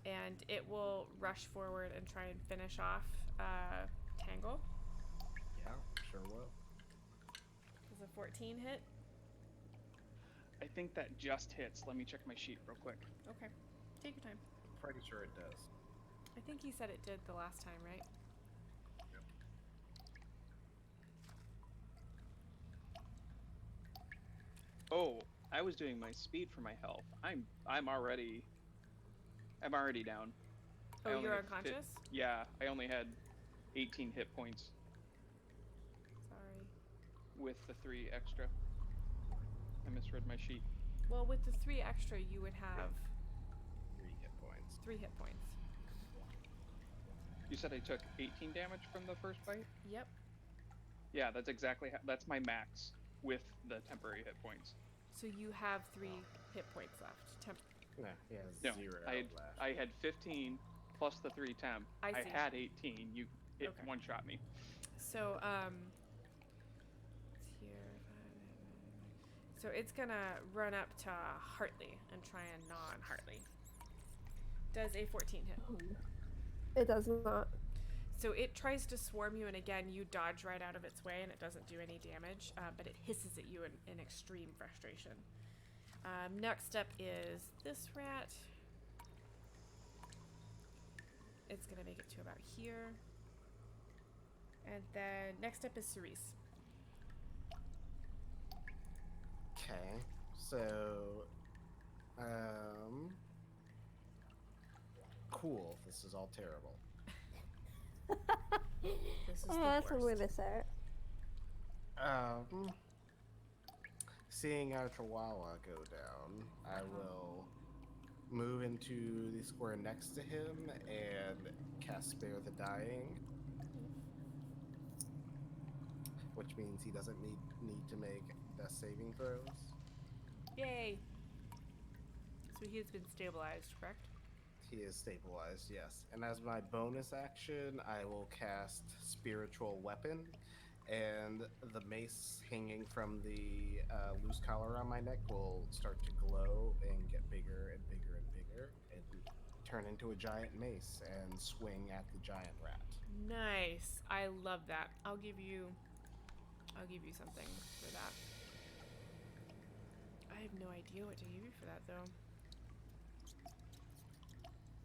and it will rush forward and try and finish off Tangle. Yeah, sure will. Does a 14 hit? I think that just hits. Let me check my sheet real quick. Okay. Take your time. Pretty sure it does. I think he said it did the last time, right? Oh, I was doing my speed for my health. I'm already down. I Oh, only you're have unconscious? Yeah, I only had 18 hit points Sorry. with the 3 extra. I misread my sheet. Well, with the 3 extra, you would have 3 hit points. 3 hit points. You said I took 18 damage from the first bite? Yep. Yeah, that's exactly that's my max with the temporary hit points. So you have 3 hit points left. Yeah, he has No, 0 left. I had 15 plus the 3 temp. I see. had 18. It Okay. one-shot me. So, it's here. So it's gonna run up to Hartley and try and gnaw on Hartley. Does a 14 hit? It does not. So it tries to swarm you, and again, you dodge right out of its way, and it doesn't do any damage, but it hisses at you in extreme frustration. Next up is this rat. It's gonna make it to about here. And then next up is Cerise. Okay, so, cool. This is all terrible. This is Oh, the that's one way worst. to say it. Seeing our Chihuahua go down, I will move into the square next to him and cast Spare the Dying, which means he doesn't need to make death saving throws. Yay! So he has been stabilized, correct? He is stabilized, yes. And as my bonus action, I will cast Spiritual Weapon, and the mace hanging from the loose collar on my neck will start to glow and get bigger and bigger and bigger, and turn into a giant mace and swing at the giant rat. Nice. I love that. I'll give you something for that. I have no idea what to give you for that though.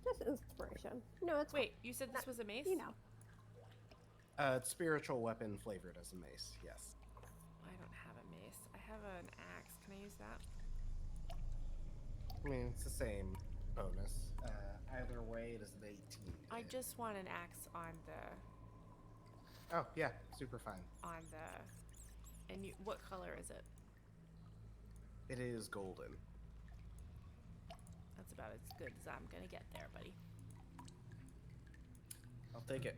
Just inspiration. No, it's Wait, you said this was a mace? you know. It's spiritual weapon flavored as a mace, yes. I don't have a mace. I have an axe. Can I use that? I mean, it's the same bonus. Either way, it is an 18. I hit. just want an axe on the Oh, yeah, super fine. and you, what color is it? It is golden. That's about as good as I'm gonna get there, buddy. I'll take it.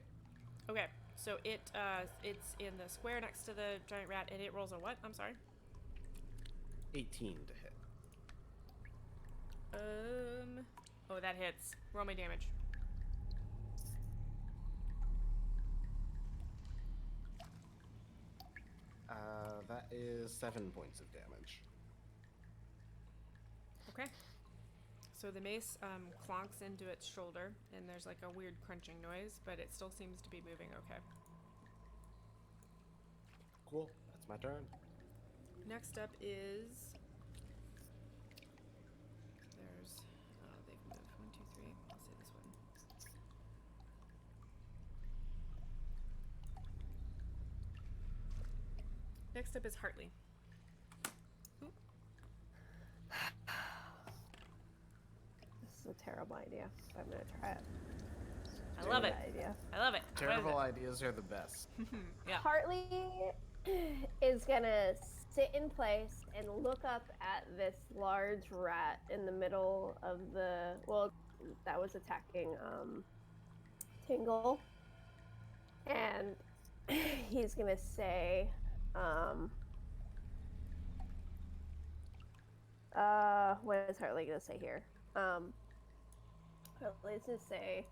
Okay, so it's in the square next to the giant rat, and it rolls a what? I'm sorry. 18 to hit. Oh, that hits. Roll my damage. That is 7 points of damage. Okay. So the mace clonks into its shoulder, and there's like a weird crunching noise, but it still seems to be moving okay. Cool. That's my turn. Next up is there's they've moved 1, 2, 3. I'll say this one. Next up is Hartley. This is a terrible idea. But I'm gonna try it. I love it. Idea. I love it. What is Terrible it? ideas are the best. Yeah. Hartley is gonna sit in place and look up at this large rat in the middle of the that was attacking Tingle, and he's gonna say, what is Hartley gonna say here? Hartley's gonna say,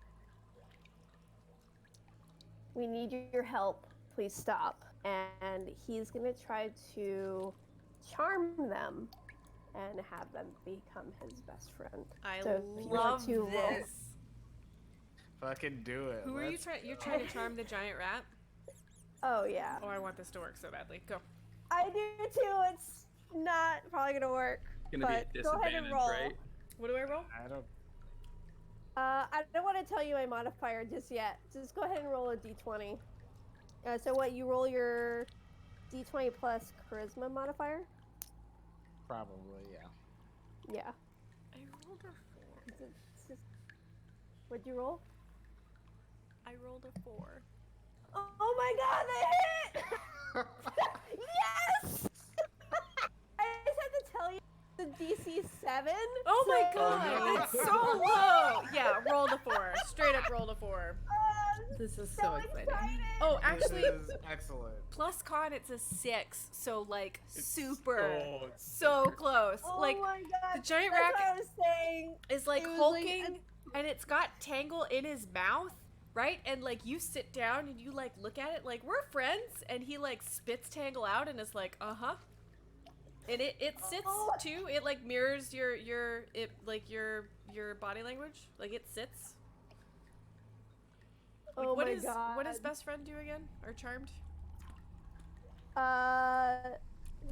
"We need your help. Please stop." And he's gonna try to charm them and have them become his best friend. I So if you want love to roll- this. Fucking do it. Who are you trying? You're trying to charm the giant rat? Oh yeah, Oh, I want this to work so badly. Go. I do too. It's not probably gonna work. Gonna but be a go ahead and disadvantage, roll. right? What do I roll? I don't. I don't want to tell you my modifier just yet. Just go ahead and roll a d20. So what, you roll your d20 plus charisma modifier? Probably, yeah. Yeah. I rolled a 4. It's just... What'd you roll? I rolled a 4. Oh my god, that hit! Yes! I just have to tell you, the DC 7. Oh my so- god, that's so low! Yeah, rolled a 4. Straight up rolled a 4. This is so exciting. Oh, actually, This is excellent. plus con, it's a 6. So, like, It's super. so So close. Oh Like, my god, the giant that's rat what I was saying. is like It was hulking, and it's got Tangle in his mouth, right? And like you sit down and you like look at it, like we're friends, and he like spits Tangle out and is like, and it sits Oh. too. It like mirrors your body language. Like it sits. Like, Oh what my is god. what does best friend do again? Or charmed?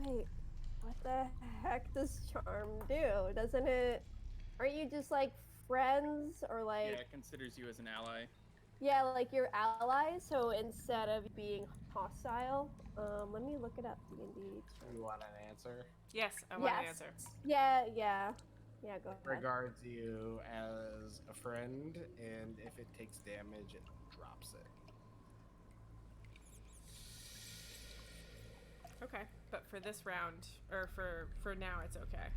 Wait. What the heck does charm do? Doesn't it... Aren't you just, like, friends? Or, like... Yeah, it considers you as an ally. Yeah, like, you're allies, so instead of being hostile... let me look it up, D&D. You want an answer? Yes, I want an Yes. answer. Yeah, go ahead. Regards you as a friend, and if it takes damage, it drops it. Okay, but for this round, or for now, it's okay.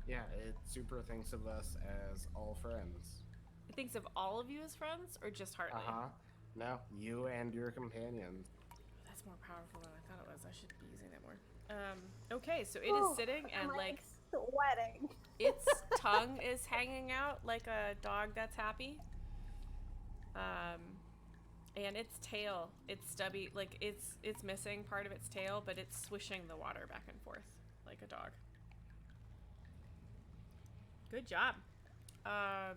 Yeah, it super thinks of us as all friends. It thinks of all of you as friends, or just Hartley? No, you and your companions. That's more powerful than I thought it was. I should be using that more. Okay, so it is sitting and I'm, like sweating. its tongue is hanging out like a dog that's happy. And its tail, it's stubby, like it's missing part of its tail, but it's swishing the water back and forth like a dog. Good job. Oh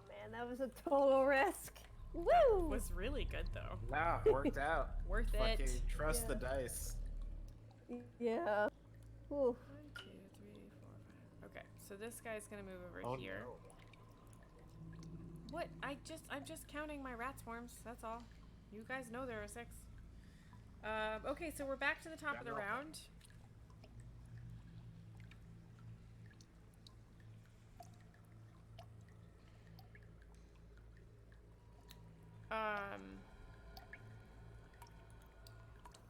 man, that was a total risk. Woo! Was really good though. Nah, it worked out. Worth Fucking it. trust the Yeah. dice. Yeah. Ooh. 1, 2, 3, 4, 5. Okay, so this guy's gonna move over Oh here. no. What? I'm just counting my rat swarms. That's all. You guys know there are 6. Okay, so we're back to the top Got of the nothing. round.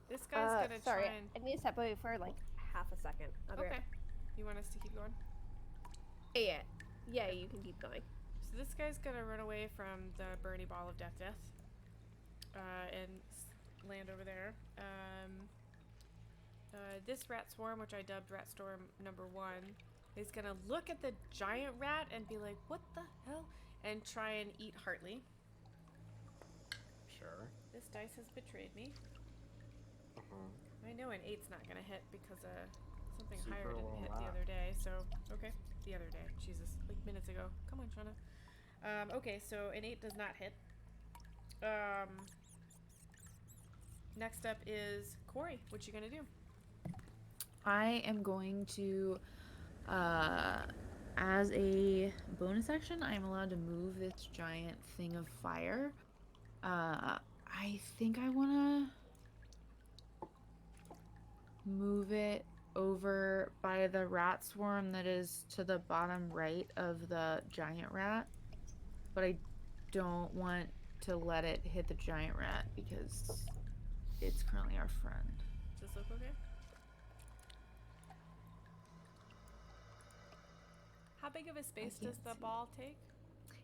This guy's gonna sorry, try and. I need to step away for like half a second. I'll be right Okay. back. You want us to keep going? Yeah, you can keep going. So this guy's gonna run away from the Bernie Ball of Death, and land over there. This rat swarm, which I dubbed Rat Storm number 1, is gonna look at the giant rat and be like, "What the hell?" and try and eat Hartley. Sure. This dice has betrayed me. Mhm. I know an 8's not gonna hit because something Super higher didn't well hit the not. other day, so okay. The other day, Jesus, like minutes ago. Come on, Shauna. Okay, so an 8 does not hit. Next up is Corey. What you gonna do? I am going to, as a bonus action, I am allowed to move this giant thing of fire. I think I want to move it over by the rat swarm that is to the bottom right of the giant rat, but I don't want to let it hit the giant rat because it's currently our friend. Does this look okay? How big of a space does can't the see. ball take?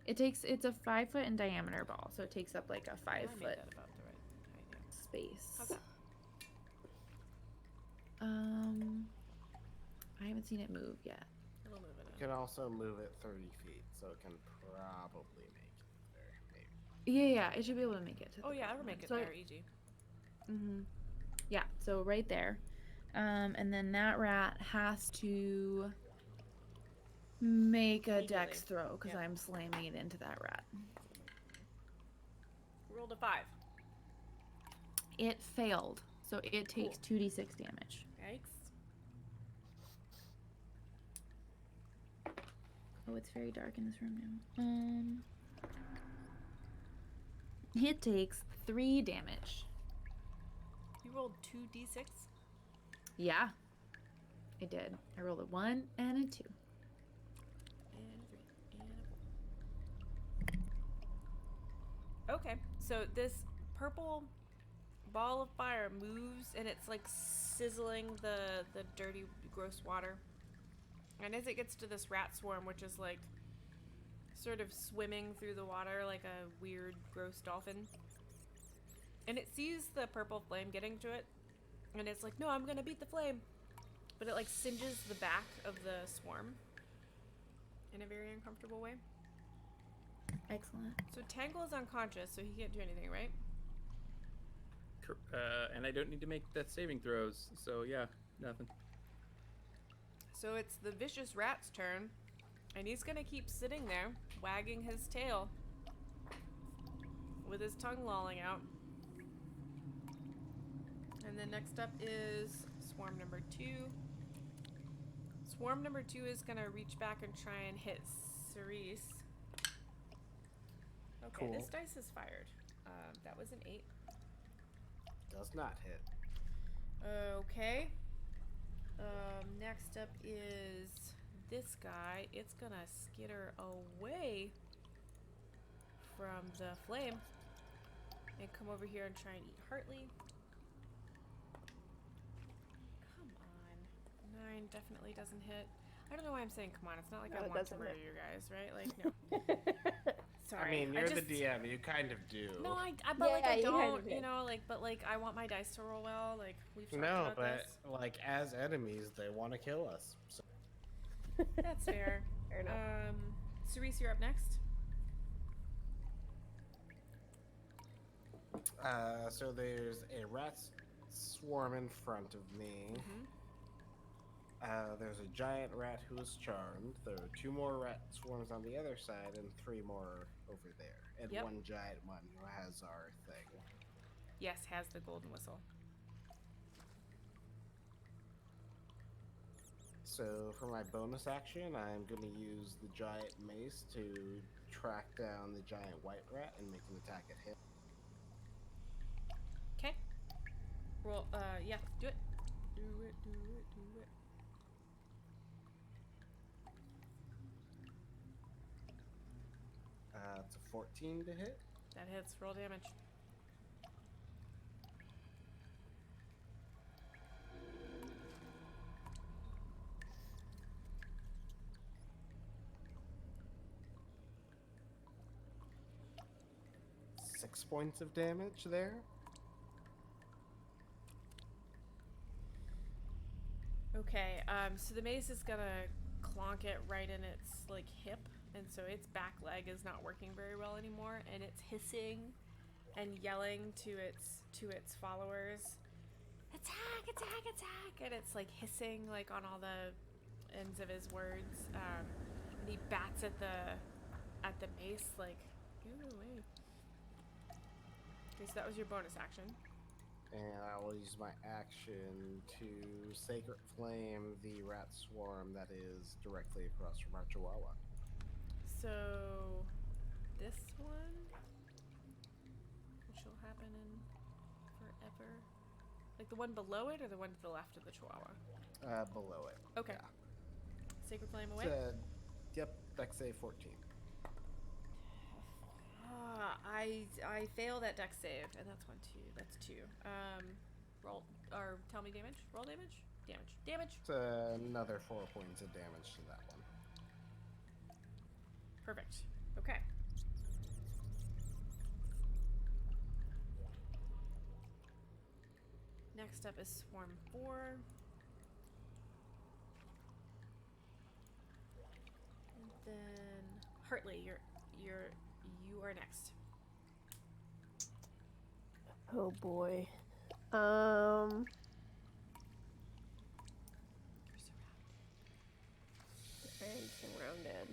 It's a 5 foot in diameter ball, so it takes up like a I 5 made foot that about the right height, yeah. space. How's that? I haven't seen it move yet. It'll move it You in. can also move it 30 feet, so it can probably make it there. Maybe. Yeah, it should be able to make it to Oh the yeah, bottom it'll make one. it So there, easy. yeah, so right there. And then that rat has to make a dex Immediately. throw because Yep. I'm slamming it into that rat. Rolled a 5. It failed, so it takes Cool. 2d6 damage. Yikes. Oh, it's very dark in this room now. It takes 3 damage. You rolled 2d6? Yeah, I did. I rolled a 1 and a 2. And a 3. And a 4. Okay, so this purple ball of fire moves and it's like sizzling the dirty, gross water. And as it gets to this rat swarm, which is like sort of swimming through the water like a weird, gross dolphin, and it sees the purple flame getting to it, and it's like, no, I'm gonna beat the flame. But it like singes the back of the swarm in a very uncomfortable way. Excellent. So Tangle is unconscious, so he can't do anything, right? And I don't need to make death saving throws, so yeah, nothing. So it's the vicious rat's turn, and he's gonna keep sitting there, wagging his tail, with his tongue lolling out. And then next up is swarm number 2. Swarm number 2 is gonna reach back and try and hit Cerise. Okay, Cool. this dice is fired. That was an 8. Does not hit. Okay. Next up is this guy. It's gonna skitter away from the flame and come over here and try and eat Hartley. Come on. 9 definitely doesn't hit. I don't know why I'm saying come on. It's not like No, I it want to doesn't murder hit. you guys, right? Like, no. Sorry. I mean, you're just, the DM. You kind of do. No, but like Yeah, I you kind don't, of you do. know, like, but like I want my dice to roll well. Like we've talked No, about but this. like as enemies, they want to kill us. So. That's fair. Fair enough. Cerise, you're up next. So there's a rat swarm in front of me. Mm-hmm. There's a giant rat who is charmed. There are 2 more rat swarms on the other side, and 3 more over there, and Yep. 1 giant one who has our thing. Yes, has the golden whistle. So for my bonus action, I'm going to use the giant mace to track down the giant white rat and make an attack at him. Okay. Roll. Yeah. Do it. Do it. Do it. Do it. It's a 14 to hit. That hits. Roll damage. Six points of damage there. Okay. So the mace is gonna clonk it right in its like hip, and so its back leg is not working very well anymore, and it's hissing and yelling to its followers, attack, attack, attack, and it's like hissing like on all the ends of his words. And he bats at the mace like, get away. Okay, so that was your bonus action. And I will use my action to Sacred Flame the rat swarm that is directly across from our Chihuahua. So this one, which will happen in forever. Like the one below it or the one to the left of the Chihuahua? Below it. Okay. Yeah. Sacred Flame away? Yep, dex save 14. I fail that dex save, and that's 2. Roll, or tell me damage. Roll damage? Damage. It's another 4 points of damage to that one. Perfect. Okay. Next up is Swarm 4. And then Hartley, you are next. Oh boy. And surrounded.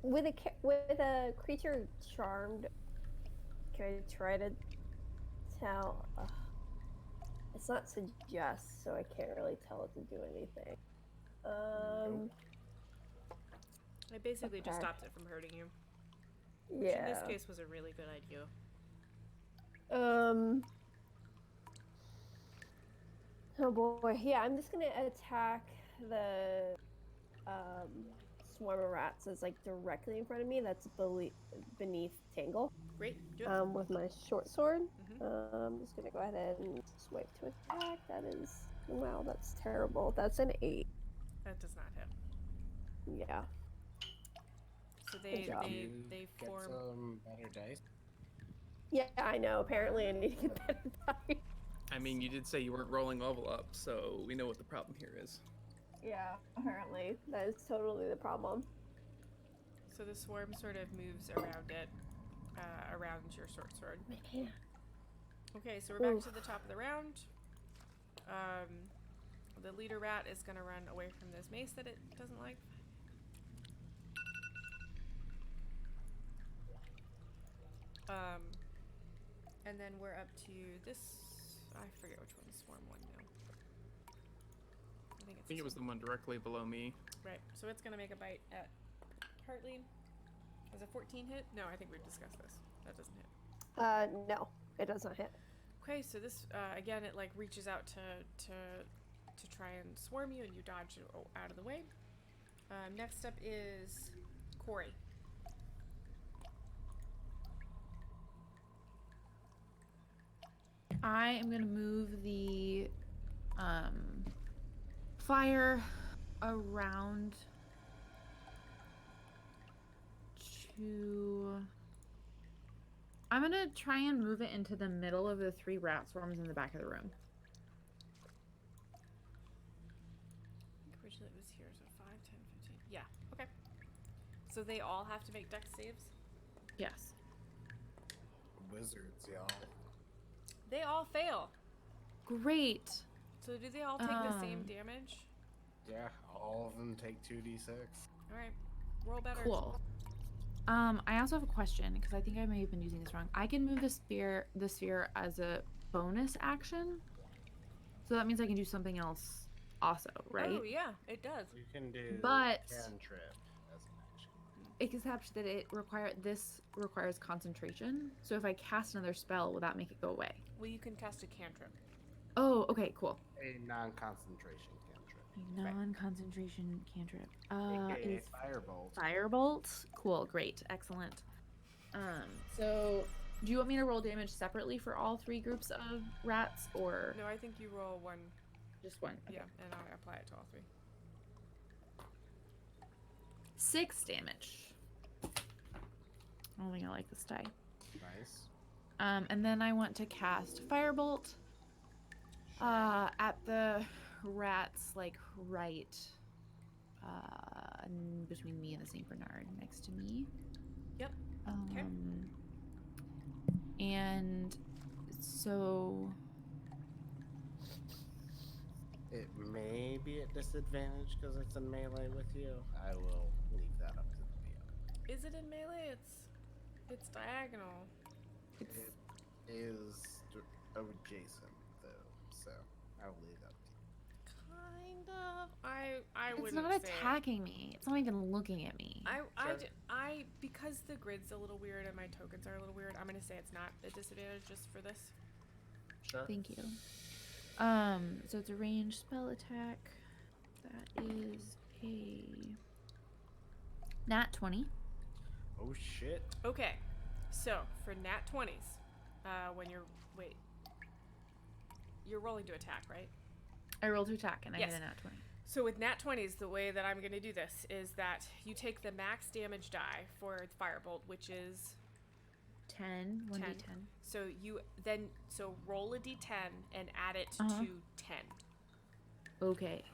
With a creature charmed, can I try to tell? It's not suggest, so I can't really tell it to do anything. I basically just Okay. stopped it from hurting you. Which Yeah. in this case was a really good idea. Oh boy. Yeah, I'm just gonna attack the swarm of rats that's like directly in front of me. That's beneath Tangle. Great, do it. With my short sword. Mhm. I'm just gonna go ahead and swipe to attack. That is, wow, that's terrible. That's an 8. That does not hit. Yeah. So Good they job. they Get form. some better dice. Yeah, I know. Apparently, I need to get better dice. I mean, you did say you weren't rolling level up, so we know what the problem here is. Yeah, apparently that is totally the problem. So the swarm sort of moves around it, around your short sword. Man. Okay, so we're back to the top of the round. The leader rat is gonna run away from this mace that it doesn't like. And then we're up to this. I forget which one's swarm 1 now. I think I think it was the one directly below me. right. So it's gonna make a bite at Hartley. Is a 14 hit? No, I think we've discussed this. That doesn't hit. No, it does not hit. Okay, so this again, it like reaches out to try and swarm you, and you dodge it out of the way. Next up is Corey. I am gonna move the fire around to. I'm gonna try and move it into the middle of the 3 rat swarms in the back of the room. I think originally it was here, so 5, 10, 15. Yeah, okay. So they all have to make dex saves? Yes. Wizards, y'all. They all fail. Great. So do they all take the same damage? Yeah, all of them take 2d6. Alright. Roll better. Cool. I also have a question because I think I may have been using this wrong. I can move the sphere as a bonus action, so that means I can do something else also, right? Oh yeah, it does. You can do But- cantrip as an action. Except that this requires concentration. So if I cast another spell, will that make it go away? Well, you can cast a cantrip. Oh, okay, cool. A non-concentration cantrip. Non-concentration cantrip. AKA Is firebolt. Firebolt. Cool, great, excellent. So do you want me to roll damage separately for all 3 groups of rats, or No, I think you roll one. just one? Okay. Yeah, and I apply it to all 3. 6 damage. I don't think I like this die. Nice. And then I want to cast Firebolt at the rats, like right between me and the Saint Bernard next to me. Yep. And so It may be at disadvantage because it's in melee with you. I will leave that up to the DM. Is it in melee? It's diagonal. it's It is adjacent though, so I'll leave that up to you. Kind of. I it's wouldn't not say attacking me. It's not even looking at me. I because the grid's a little weird and my tokens are a little weird. I'm gonna say it's not a disadvantage just for this. Sure. Thank you. So it's a ranged spell attack. That is a nat 20. Oh shit. Okay, so for nat 20s, when you're rolling to attack, right? I roll to attack and I Yes. hit a nat 20. So with nat 20s, the way that I'm going to do this is that you take the max damage die for Firebolt, which is 10, 1d10. so roll a d10 and add it Uh-huh. to 10. Okay.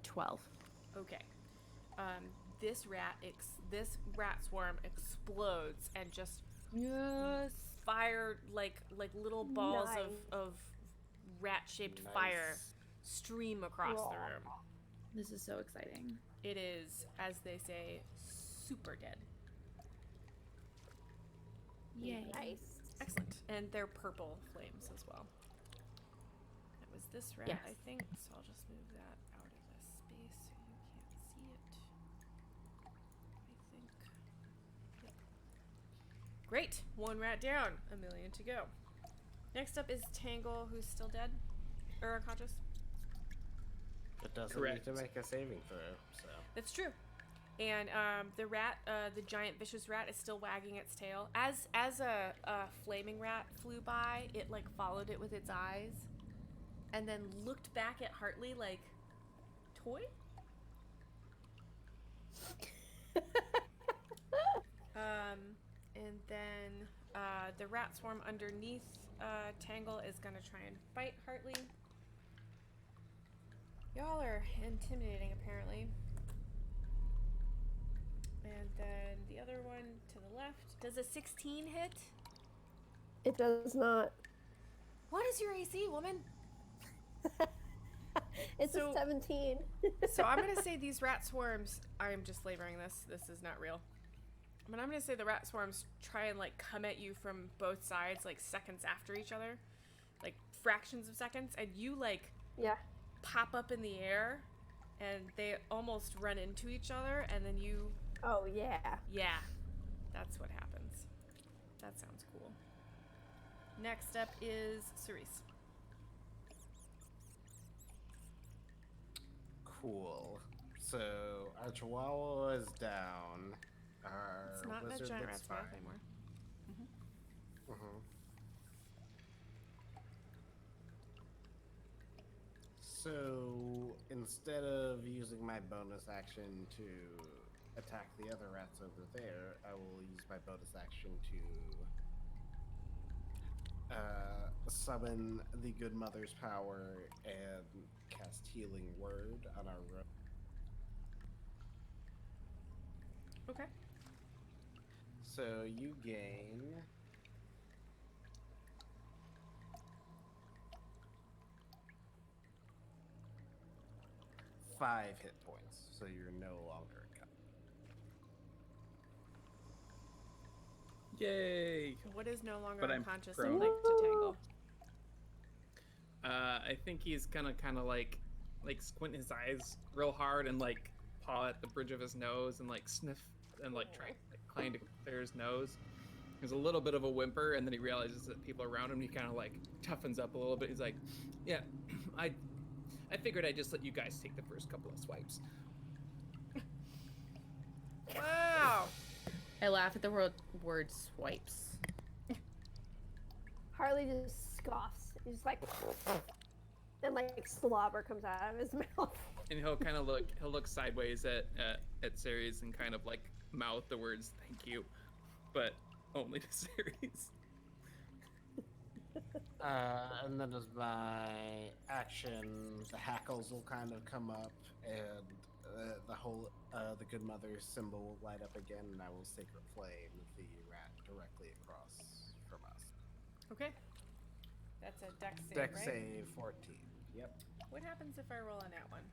12. Okay. This rat swarm explodes and just fire like little balls Nice. of rat-shaped Nice. fire stream across the Raw. room. This is so exciting. It is, as they say, super dead. Yay. Nice. Excellent. And they're purple flames as well. That was this rat, Yes. I think, so I'll just move that out of this space so you can't see it. I think. Yep. Great. One rat down. A million to go. Next up is Tangle, who's still dead. Or unconscious. It doesn't Correct. need to make a saving throw, so. That's true. And the rat, the giant vicious rat, is still wagging its tail. As a flaming rat flew by, it like followed it with its eyes, and then looked back at Hartley like, toy. And then the rat swarm underneath Tangle is gonna try and bite Hartley. Y'all are intimidating, apparently. And then the other one to the left. Does a 16 hit? It does not. What is your AC, woman? It's So- a 17. So I'm gonna say these rat swarms. I'm just flavoring this. This is not real. But I'm gonna say the rat swarms try and like come at you from both sides, like seconds after each other, like fractions of seconds, and you like Yeah. pop up in the air, and they almost run into each other, and then you. Oh, yeah. Yeah, that's what happens. That sounds cool. Next up is Cerise. Cool. So our chihuahua is down. Our It's not in a wizard giant looks rat's mouth fine. anymore. Mhm. So instead of using my bonus action to attack the other rats over there, I will use my bonus action to summon the Good Mother's power and cast Healing Word on our road. Okay. So you gain 5 hit points, so you're no longer a Yay! What is no longer But I'm unconscious prone. and like to Tangle? I think he's gonna kind of like squint his eyes real hard and like paw at the bridge of his nose and like sniff and like try trying to clear his nose. There's a little bit of a whimper, and then he realizes that people around him. He kind of like toughens up a little bit. He's like, "Yeah, I figured I'd just let you guys take the first couple of swipes." Wow. I laugh at the word swipes. Harley just scoffs. He's just like, and like slobber comes out of his mouth. And he'll look sideways at Ceres and kind of like mouth the words "thank you," but only to Ceres. And then as my action, the hackles will kind of come up, and the good mother symbol will light up again, and I will sacred flame the rat directly across from us. Okay. That's a dex save, Dex right? save 14. Yep. What happens if I roll on that one?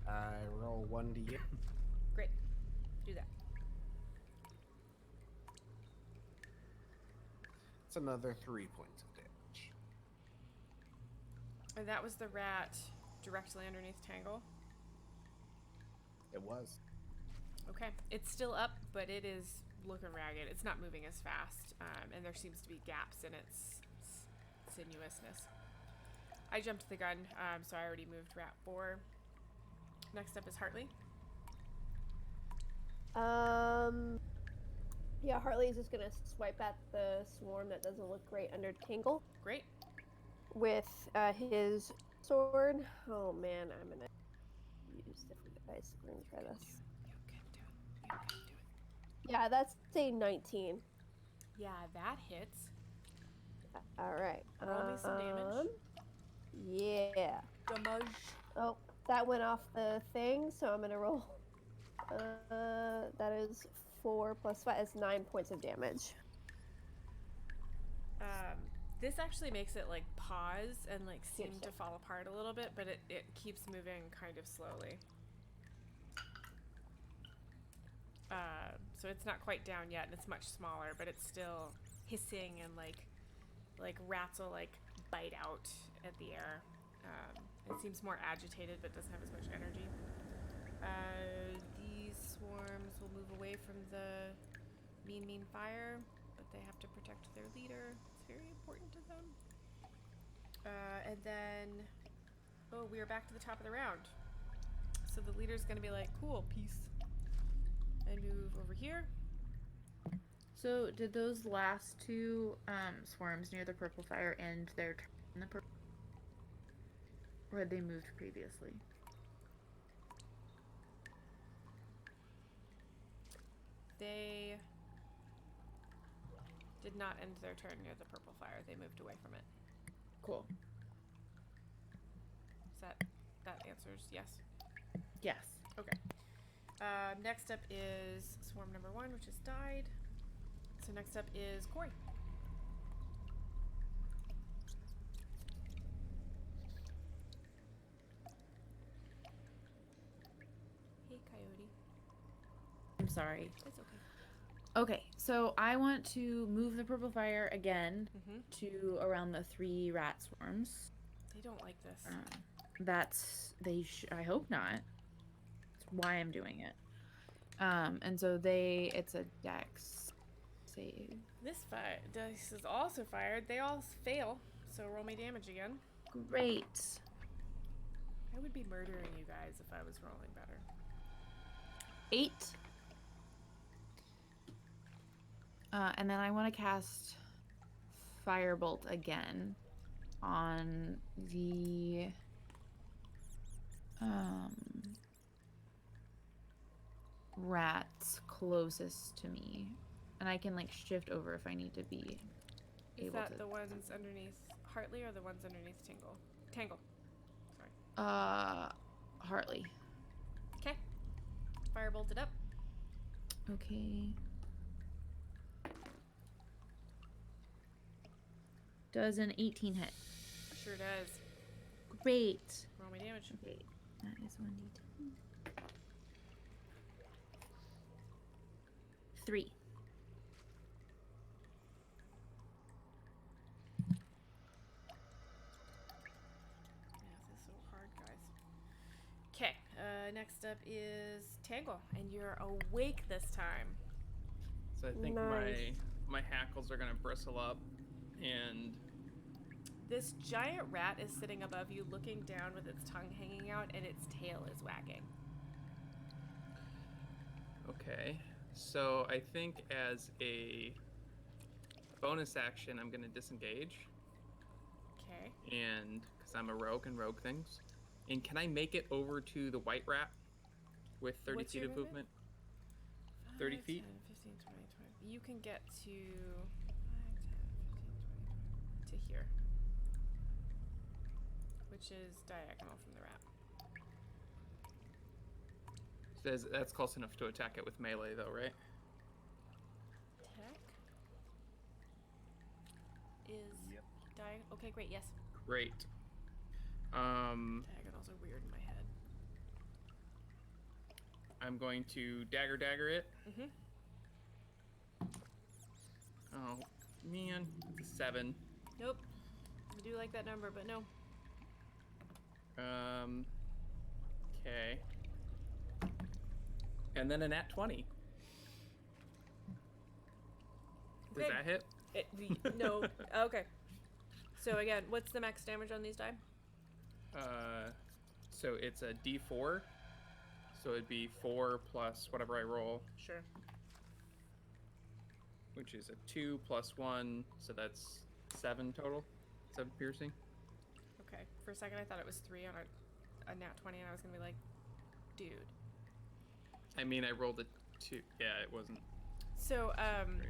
I roll 1d8. Great. Do that. It's another 3 points of damage. And that was the rat directly underneath Tangle. It was. Okay. It's still up, but it is looking ragged. It's not moving as fast, and there seems to be gaps in its sinuousness. I jumped the gun, so I already moved rat 4. Next up is Hartley. Yeah, Hartley's just gonna swipe at the swarm that doesn't look great under Tingle Great. with his sword. Oh man, I'm gonna use different dice. We're gonna try this. You can do it. You can do it. Yeah, that's a 19. Yeah, that hits. All right. Roll me some damage. Yeah. Damage. Oh, that went off the thing, so I'm gonna roll. That is 4 plus 5 is 9 points of damage. This actually makes it like pause and like seem Yes, to sir. fall apart a little bit, but it keeps moving kind of slowly. So it's not quite down yet, and it's much smaller, but it's still hissing and like rats will like bite out at the air. It seems more agitated, but doesn't have as much energy. These swarms will move away from the mean fire, but they have to protect their leader. It's very important to them. And then, oh, we are back to the top of the round. So the leader's gonna be like, cool, peace. And move over here. So did those last two swarms near the purple fire end their turn in the purple? Or had they moved previously? They did not end their turn near the purple fire. They moved away from it. Cool. Is that answers yes? Yes. Okay. Next up is swarm number 1, which has died. So next up is Corey. Hey, Coyote. I'm sorry. It's okay. Okay, so I want to move the purple fire again Mm-hmm. to around the 3 rat swarms. They don't like this. I hope not. That's why I'm doing it. And so it's a dex save. This dice is also fired. They all fail. So roll me damage again. Great. I would be murdering you guys if I was rolling better. 8. And then I want to cast Firebolt again on the rats closest to me. And I can like shift over if I need to be Is able that to. the ones underneath Hartley or the ones underneath Tangle? Sorry. Hartley. Okay. Firebolt it up. Okay. Does an 18 hit? Sure does. Great. Roll me damage. Okay, that is 1d10. 3. Yeah, this is so hard, guys. Okay, next up is Tangle, and you're awake this time. So I think Nice. my hackles are gonna bristle up, and This giant rat is sitting above you, looking down with its tongue hanging out, and its tail is wagging. okay. So I think as a bonus action, I'm gonna disengage, Okay. and because I'm a rogue and rogue things, and can I make it over to the white rat with 30 What's feet your of movement? movement? 30 5, feet? 10, 15, 20, 20. You can get to 5, 10, 15, 20, to here, which is diagonal from the rat. Says that's close enough to attack it with melee, though, right? Tech is Yep. diagonal. Okay, great. Yes. Great. Diagonals are weird in my head. I'm going to dagger it. Mm-hmm. Oh man, it's a 7. Nope. I do like that number, but no. Okay. And then a nat 20. Does Okay. that hit? No. Okay. So again, what's the max damage on these die? So it's a D4. So it'd be 4 plus whatever I roll, Sure. which is a 2 plus 1, so that's 7 total. 7 piercing. Okay. For a second, I thought it was 3 on a nat 20, and I was gonna be like, dude. I mean, I rolled a 2. Yeah, it wasn't. So, Great.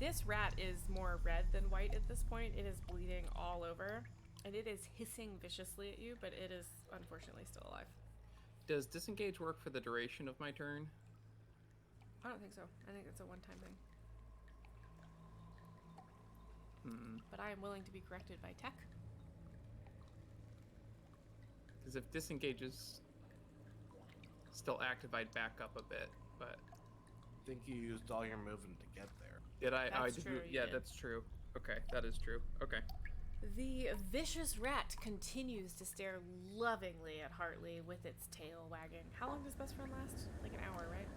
this rat is more red than white at this point. It is bleeding all over, and it is hissing viciously at you, but it is unfortunately still alive. Does disengage work for the duration of my turn? I don't think so. I think it's a one-time thing. But I am willing to be corrected by tech. Because if disengage is still active, I'd back up a bit, but... I think you used all your movement to get there. Did I? Oh, I That's did. true, you Yeah, did. that's true. Okay, that is true. Okay. The vicious rat continues to stare lovingly at Hartley with its tail wagging. How long does best friend last? Like an hour, right?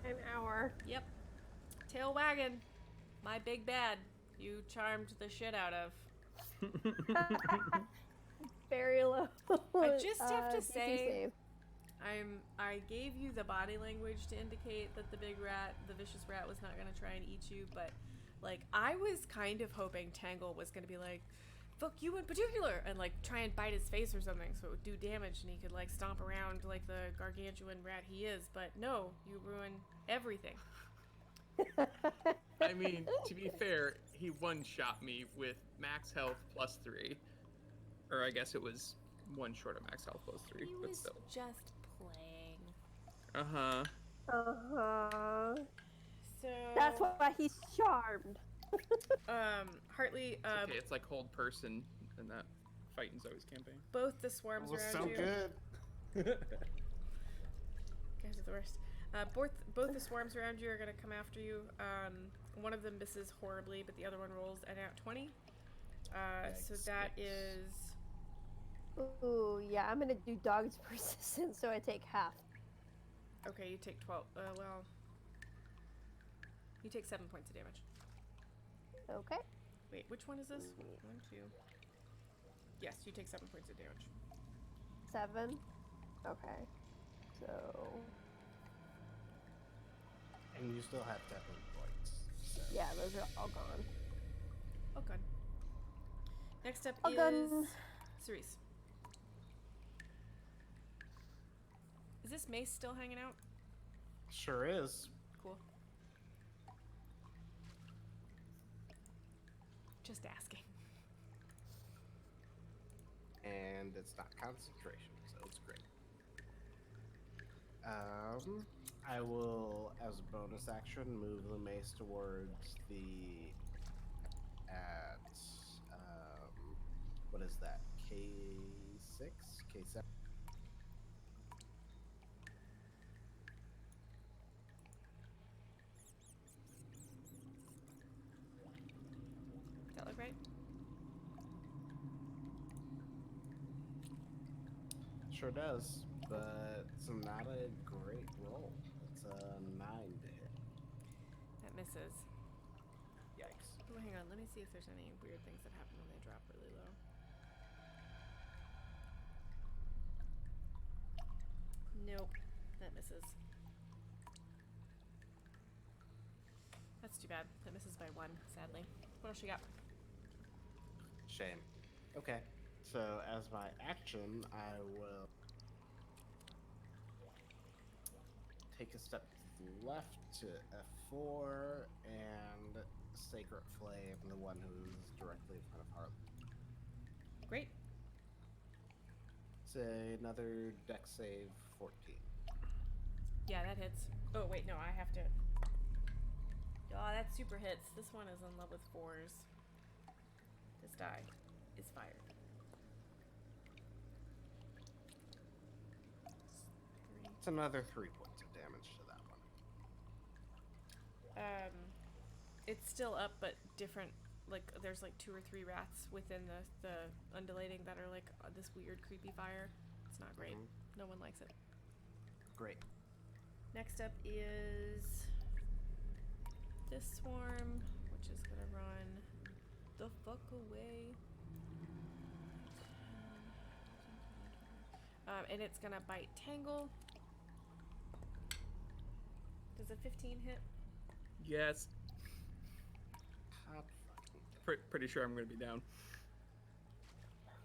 An hour. Yep. Tail wagging. My big bad. You charmed the shit out of. Very low. I just have to DC say- save. I gave you the body language to indicate that the big rat, the vicious rat, was not gonna try and eat you, but like I was kind of hoping Tangle was gonna be like, fuck you in particular, and like try and bite his face or something so it would do damage and he could like stomp around like the gargantuan rat he is, but no, you ruin everything. I mean, to be fair, he one-shot me with max health plus 3. Or I guess it was 1 short of max health plus 3, He but was still. just playing. Uh-huh. So That's why he's charmed. Hartley, It's okay, it's like hold person, and that fighting's always campaign. both the swarms That was around so you. good. Guys are the worst. Both the swarms around you are gonna come after you. One of them misses horribly, but the other one rolls a nat 20. So Yikes, that yikes. is Ooh, yeah, I'm gonna do dog's persistence, so I take half. okay. You take 12. Well, you take 7 points of damage. Okay. Wait, which one is this? 1, 2. Yes, you take 7 points of damage. 7. Okay. So And you still have 10 points. So. yeah, those are all gone. Oh, good. Next up All is gone. Cerise. Is this mace still hanging out? Sure is. Cool. Just asking. And it's not concentration, so it's great. I will, as a bonus action, move the mace towards the what is that? K6? K7? Does that look right? Sure does, but it's not a great roll. It's a 9 to hit. That misses. Yikes. Oh, hang on. Let me see if there's any weird things that happen when they drop really low. Nope. That misses. That's too bad. That misses by 1, sadly. What else you got? Shame. Okay, so as my action, I will take a step to the left to F4 and Sacred Flame, the one who's directly in front of Harley. Great. It's another dex save 14. Yeah, that hits. Oh, wait, no, I have to. Oh, that super hits. This one is in love with 4s. This die is fired. It's another 3 points of damage to that one. It's still up, but different. Like, there's like 2 or 3 rats within the undulating that are like this weird, creepy fire. It's not great. Mhm. No one likes it. Great. Next up is this swarm, which is gonna run the fuck away. And it's gonna bite Tangle. Does a 15 hit? Yes. God fucking Pretty sure I'm going to be down.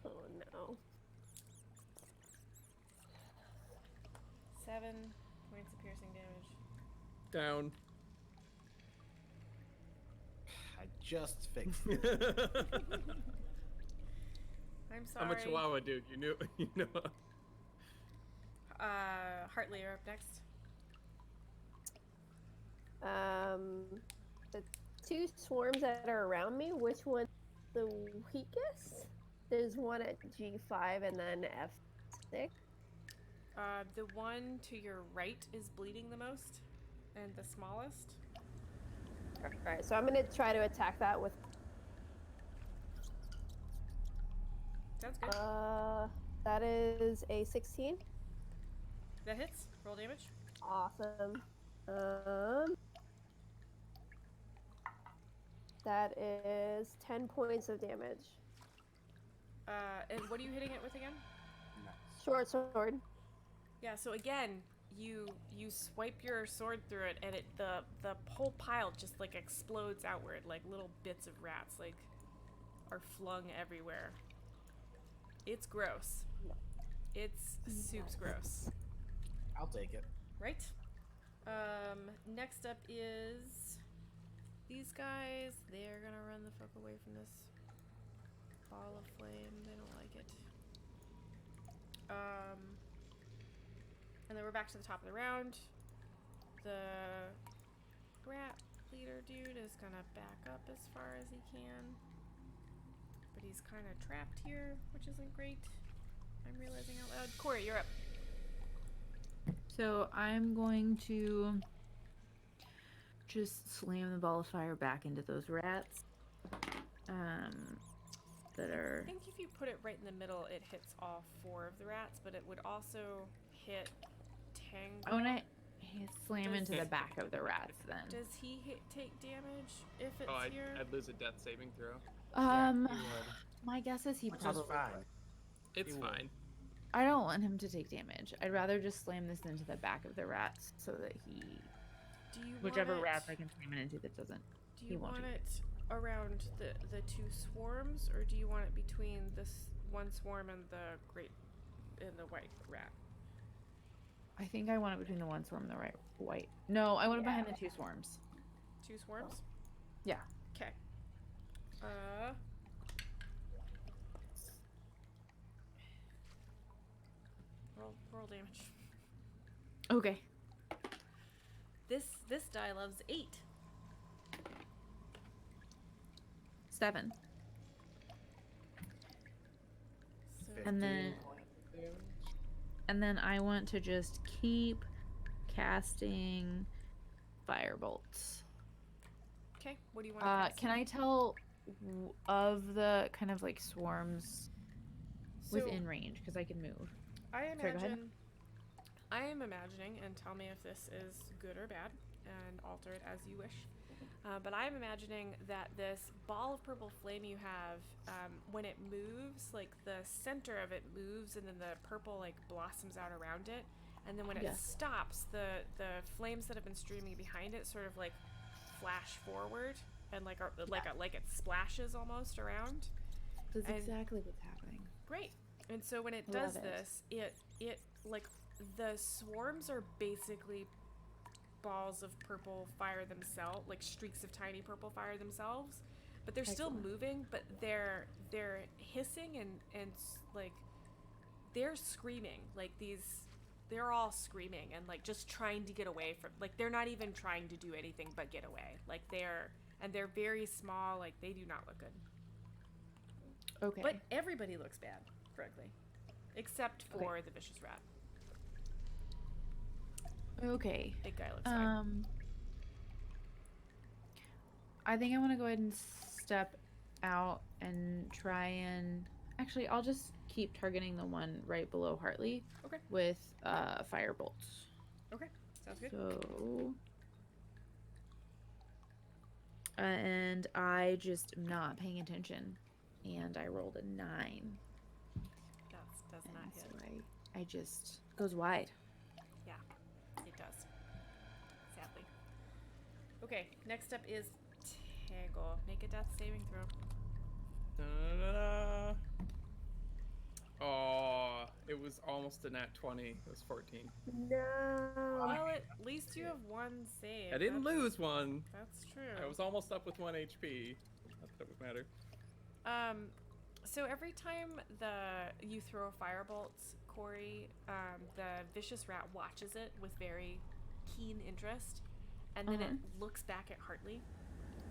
Oh no. 7 points of piercing damage. Down. I just fixed it. I'm sorry. I'm a Chihuahua, dude. You knew. You know. Hartley, you're up next. The 2 swarms that are around me, which one's the weakest? There's one at G5 and then F6. The one to your right is bleeding the most, and the smallest. Alright, so I'm gonna try to attack that with Sounds good. that is a 16. That hits. Roll damage. Awesome. That is 10 points of damage. And what are you hitting it with again? Nice. Short sword. Yeah. So again, you swipe your sword through it, and the whole pile just like explodes outward, like little bits of rats like are flung everywhere. It's gross. It's soup's gross. I'll take it. Right? Next up is these guys. They're gonna run the fuck away from this ball of flame. They don't like it. And then we're back to the top of the round. The rat leader dude is gonna back up as far as he can. But he's kind of trapped here, which isn't great. I'm realizing out loud. Corey, you're up. So I'm going to just slam the ball of fire back into those rats. That are. I think if you put it right in the middle, it hits all 4 of the rats, but it would also hit Tango. I want to slam Does- into the back of the rats then. Does he take damage if it's Oh, here? I'd lose a death saving throw. Yeah, you would. My guess is he Which is probably. fine. It's You would. fine. I don't want him to take damage. I'd rather just slam this into the back of the rats so that he, Do you whichever want rats it, I can slam it into that doesn't. Do he you won't want do it around the 2 swarms, or do you want it between this one swarm and the white rat? I think I want it between the one swarm and the right white. No, I want it behind the 2 swarms. 2 swarms? Yeah. Okay. Roll damage. Okay. This die loves 8. 7. So 15 And then- points of damage. And then I want to just keep casting fire bolts. okay, what do you want to cast? Can I tell of the kind of like swarms within range? Because I can move. I Sorry, go ahead. am imagining, and tell me if this is good or bad, and alter it as you wish. But I'm imagining that this ball of purple flame you have, when it moves, like the center of it moves, and then the purple like blossoms out around it, and then when it Yes. stops, the flames that have been streaming behind it sort of like flash forward, and like it splashes almost around. That's And- exactly what's happening. Great. And so when it Love does it. this, it like the swarms are basically balls of purple fire themselves, like streaks of tiny purple fire themselves, but they're still Excellent. moving, but they're hissing and like they're screaming, like they're all screaming and like just trying to get away from, like they're not even trying to do anything but get away. Like they're very small, like they do not look good. Okay. But everybody looks bad, frankly. Except for Okay. the vicious rat. Okay. Big guy looks fine. I think I want to go ahead and step out and try and actually I'll just keep targeting the one right below Hartley. Okay. With fire bolts. Okay, sounds good. So and I just am not paying attention, and I rolled a 9. That does not And hit. so I just goes wide. Yeah, it does. Sadly. Okay, next up is Tangle. Make a death saving throw. Da-da-da-da. Oh, it was almost a nat 20. It was 14. No. Well, at least you have one save. I didn't lose one. That's true. I was almost up with 1 HP. Not that it would matter. So every time you throw a firebolt, Corey, the vicious rat watches it with very keen interest, and then it looks back at Hartley,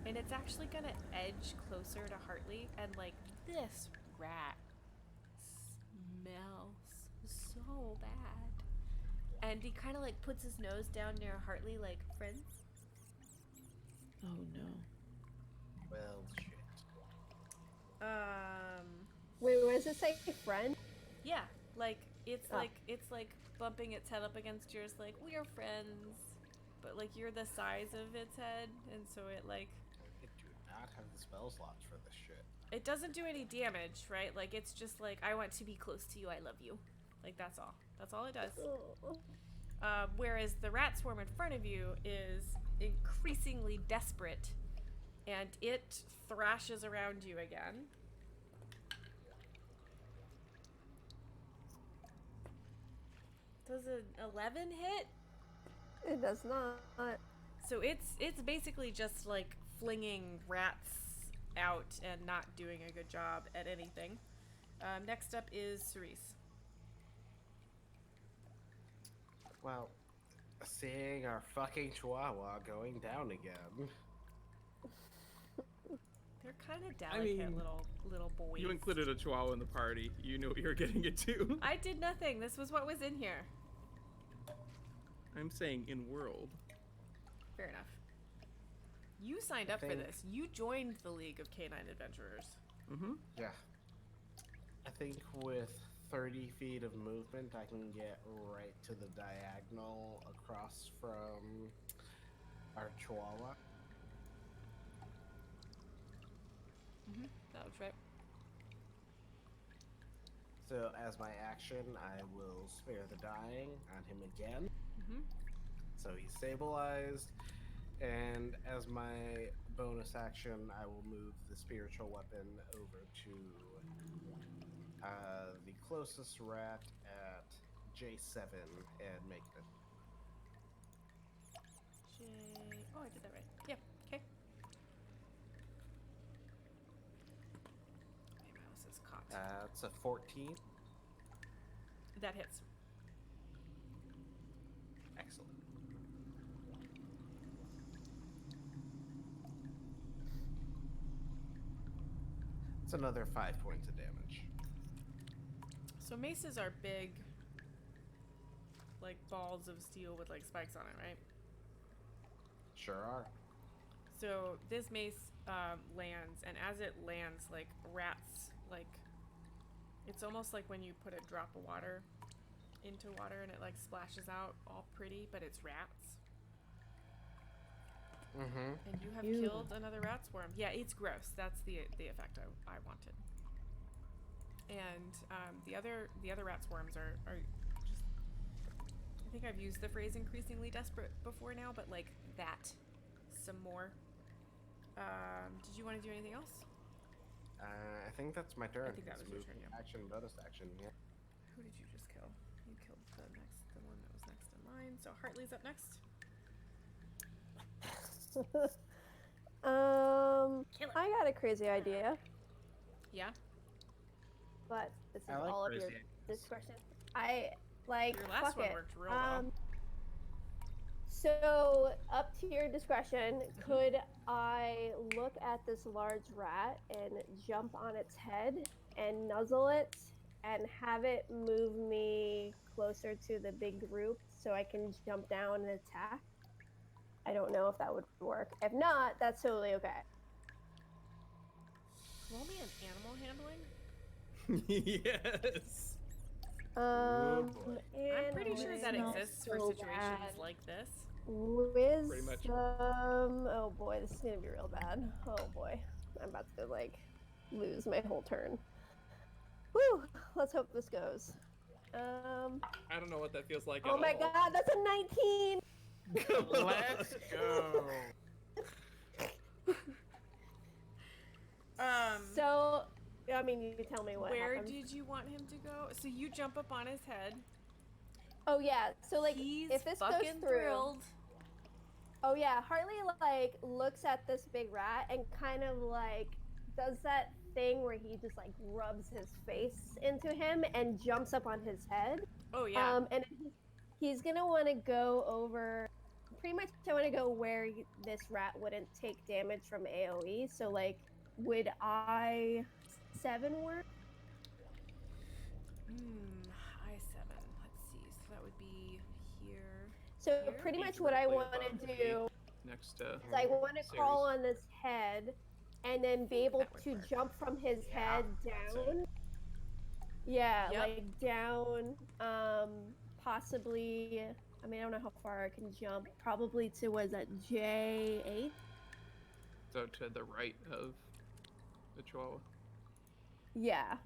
and it's actually gonna edge closer to Hartley, and like, this rat smells so bad, and he kind of like puts his nose down near Hartley, like, friends. Oh no. Well, shit. Wait, what does it say? Friend? Yeah, like it's Oh. like bumping its head up against yours, like, we are friends, but like you're the size of its head, and so it like I do not have the spell slots for this shit. it doesn't do any damage, right? Like it's just like, I want to be close to you, I love you, like that's all it does. Whereas the rat swarm in front of you is increasingly desperate, and it thrashes around you again. Does an 11 hit? It does not. So it's basically just like flinging rats out and not doing a good job at anything. Next up is Cerise. Well, seeing our fucking chihuahua going down again. They're kind of delicate little boys. You included a chihuahua in the party. You knew what you were getting into. I did nothing. This was what was in here. I'm saying in world. Fair enough. You signed up for this. You joined the League of Canine Adventurers. Mm-hmm. Yeah. I think with 30 feet of movement, I can get right to the diagonal across from our chihuahua. That looks right. So as my action, I will spare the dying on him again. So he's stabilized. And as my bonus action, I will move the spiritual weapon over to the closest rat at J7 and make it. Oh, I did that right. Yeah. Okay. My mouse is caught. It's a 14. That hits. Excellent. It's another 5 points of damage. So maces are big, like balls of steel with like spikes on it, right? Sure are. So this mace lands, and as it lands, like rats, like it's almost like when you put a drop of water into water and it like splashes out all pretty, but it's rats. Mm-hmm. And you have Ew. killed another rat swarm. Yeah, it's gross. That's the effect I wanted. And the other rat swarms are just, I think I've used the phrase increasingly desperate before now, but like that, some more. Did you want to do anything else? I think that's my turn. I think that It's was your move, turn, yeah. Action, bonus action, yeah. Who did you just kill? You killed the one that was next in line. So Hartley's up next. Kill it. I got a crazy idea, Yeah. but this is I like all of your crazy ideas. discretion. I like Your last fuck one it. worked real well. So up to your discretion, could I look at this large rat and jump on its head and nuzzle it and have it move me closer to the big group so I can jump down and attack? I don't know if that would work. If not, that's totally okay. Roll me an animal handling. Yes. boy. I'm pretty sure that Not exists for so situations bad. like this. Wisdom. much. Oh boy, this is gonna be real bad. Oh boy, I'm about to like lose my whole turn. Whew. Let's hope this goes. I don't know what that feels like Oh at my all. god, that's a 19. Let's go. So, I mean, you tell me what Where happens. did you want him to go? So you jump up on his head. Oh yeah, so like He's if this goes fucking through. thrilled. Oh yeah, Hartley like looks at this big rat and kind of like does that thing where he just like rubs his face into him and jumps up on his head. Oh yeah. And he's gonna want to go over. Pretty much, I want to go where this rat wouldn't take damage from AOE. So like, would I 7 work? I7. Let's see. So that would be here. So Here? pretty Be much what I directly want above to the do next is I want to crawl series. on this head, and then be able that would to work. jump from his Yeah, head that's down. Yeah, Yep. like down. Possibly. I mean, I don't know how far I can jump. Probably to was that J8? So to the right of the Chihuahua. Yeah,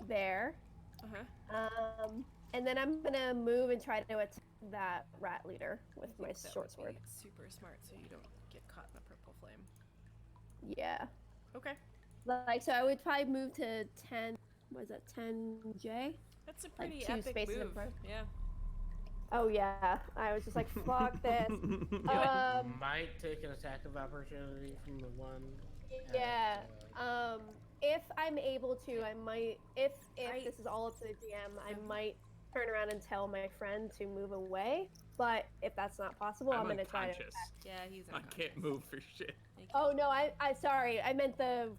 there. Uh-huh. And then I'm gonna move and try to attack that rat leader with I my think that short would sword. be super smart so you don't get caught in a purple flame. Yeah. Okay. Like, so I would probably move to 10. Was that 10J? That's a Like pretty 2 epic spaces in move. front. Yeah. Oh yeah. I was just like, fuck this. Might take an attack of opportunity from the one. Yeah. at, If I'm able to, I might. If I- this is all up to the DM, I Yeah. might turn around and tell my friend to move away. But if that's not possible, I'm gonna try to. unconscious. Yeah, he's I unconscious. can't move for shit. Thank you. Oh no, I sorry. I meant the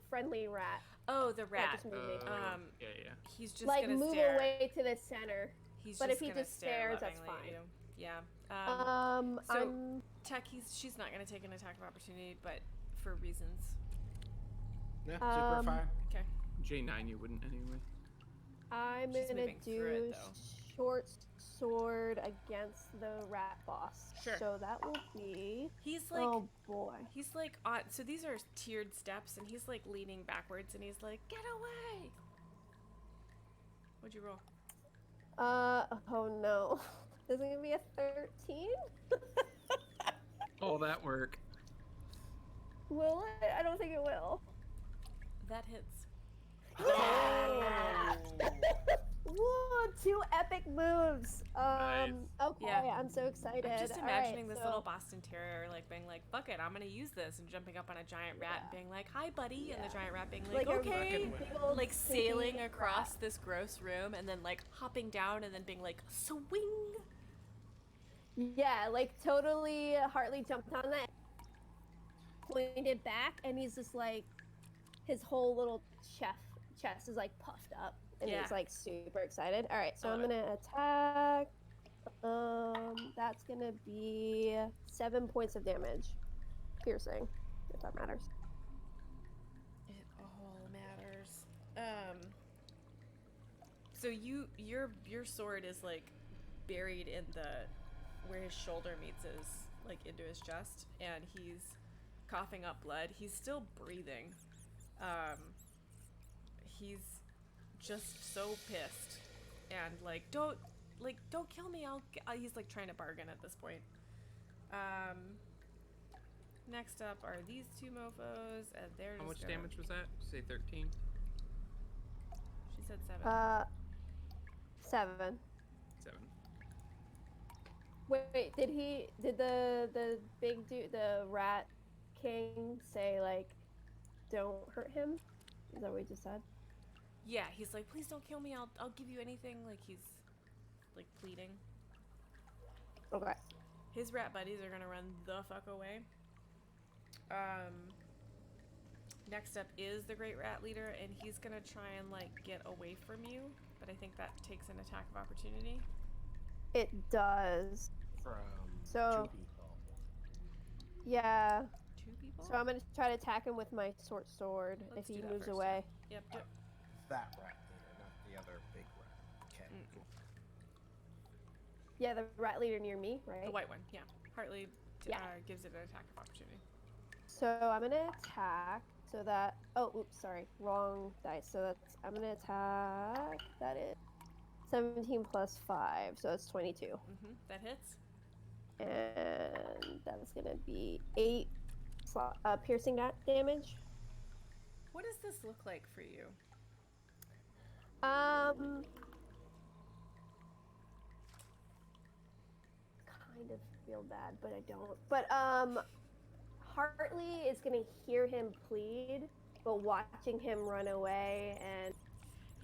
friendly rat. Oh, the that rat. just moved me. Yeah, yeah. He's just Like gonna move stare. away to the center. He's But just if he gonna just stare stares, that's lovingly at fine. you. Yeah. So- I'm Tech, she's not gonna take an attack of opportunity, but for reasons. yeah, super Um, fine. Okay. J9 you wouldn't anyway. I'm She's gonna moving through do it, though. short sword against the rat boss. Sure. So that will be. He's like Oh boy. he's like on so these are tiered steps and he's like leaning backwards and he's like, "Get away." What'd you roll? Oh no. Is it gonna be a 13? All that work. Will it? I don't think it will. That hits. Oh. Whoa, 2 epic moves. Nice. Okay, Yeah. I'm so excited. I'm just All imagining right, this so- little Boston Terrier like being like, "Fuck it, I'm gonna use this," and jumping up on a giant rat and Yeah. being like, "Hi, buddy," and the Yeah. giant rat being Like like, a "Okay." fucking big old Like sticky sailing rat. across this gross room and then like hopping down and then being like, "Swing." Yeah, like totally Hartley jumped on that, pointed back, and he's just like, his whole little chest is like puffed up, and Yeah. he's like super excited. All right, so I'm Love it. gonna attack. That's gonna be 7 points of damage, piercing, if that matters. It all matters. So your sword is like buried in the where his shoulder meets his like into his chest, and he's coughing up blood. He's still breathing. He's just so pissed, and like don't kill me. He's like trying to bargain at this point. Next up are these two mofos, and they're How just much gonna- damage was that? Say 13. She said 7. 7. 7. Wait, did the big dude, the rat king, say like, don't hurt him? Is that what we just said? Yeah, he's like, please don't kill me. I'll give you anything. Like he's like pleading. Okay. His rat buddies are gonna run the fuck away. Next up is the Great Rat Leader, and he's gonna try and like get away from you, but I think that takes an attack of opportunity. It does. From So- 2 people. Yeah. 2 people? So I'm gonna try to attack him with my short sword Let's if he do that moves first, away. Yep. Do it. That rat leader, not the other big rat. Okay. Yeah, the rat leader near me, right? The white one, yeah. Hartley Yeah. gives it an attack of opportunity. So I'm gonna attack. So that. Oh, oops, sorry, wrong dice. So that's. I'm gonna attack. That is 17 plus 5, so that's 22, That hits. and that's gonna be 8 piercing damage. What does this look like for you? Kind of feel bad, but I don't. But Hartley is gonna hear him plead, but watching him run away and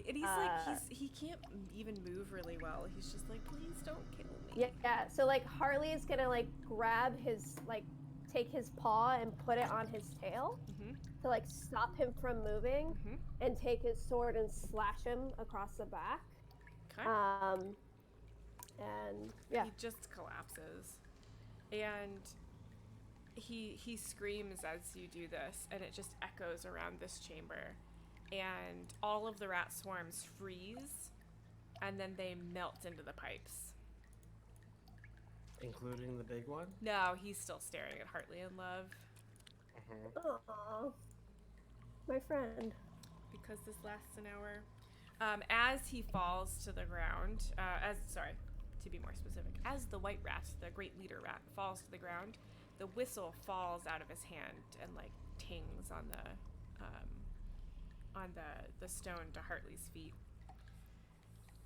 And he's like, he can't even move really well. He's just like, please don't kill me. yeah. So like Hartley is gonna like grab his take his paw and put it on his tail to like stop him from moving, and take his sword and slash him across the back. Okay. And yeah. He just collapses. And he screams as you do this, and it just echoes around this chamber. And all of the rat swarms freeze, and then they melt into the pipes. Including the big one? No, he's still staring at Hartley in love. Aww. My friend. Because this lasts an hour. As he falls to the ground, to be more specific, as the white rat, the great leader rat, falls to the ground, the whistle falls out of his hand and like tings on the stone to Hartley's feet.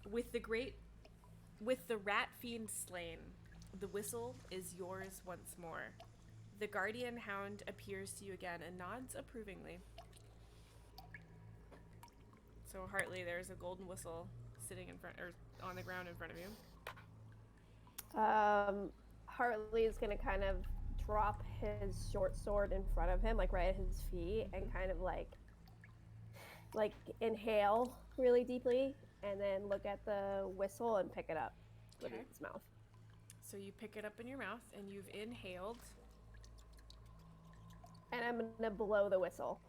With the rat fiend slain, the whistle is yours once more. The guardian hound appears to you again and nods approvingly. So Hartley, there's a golden whistle sitting in front, or on the ground in front of you. Hartley is gonna kind of drop his short sword in front of him, like right at his feet, and kind of like inhale really deeply, and then look at the whistle and pick it up with Okay. his mouth. So you pick it up in your mouth, and you've inhaled. And I'm gonna blow the whistle.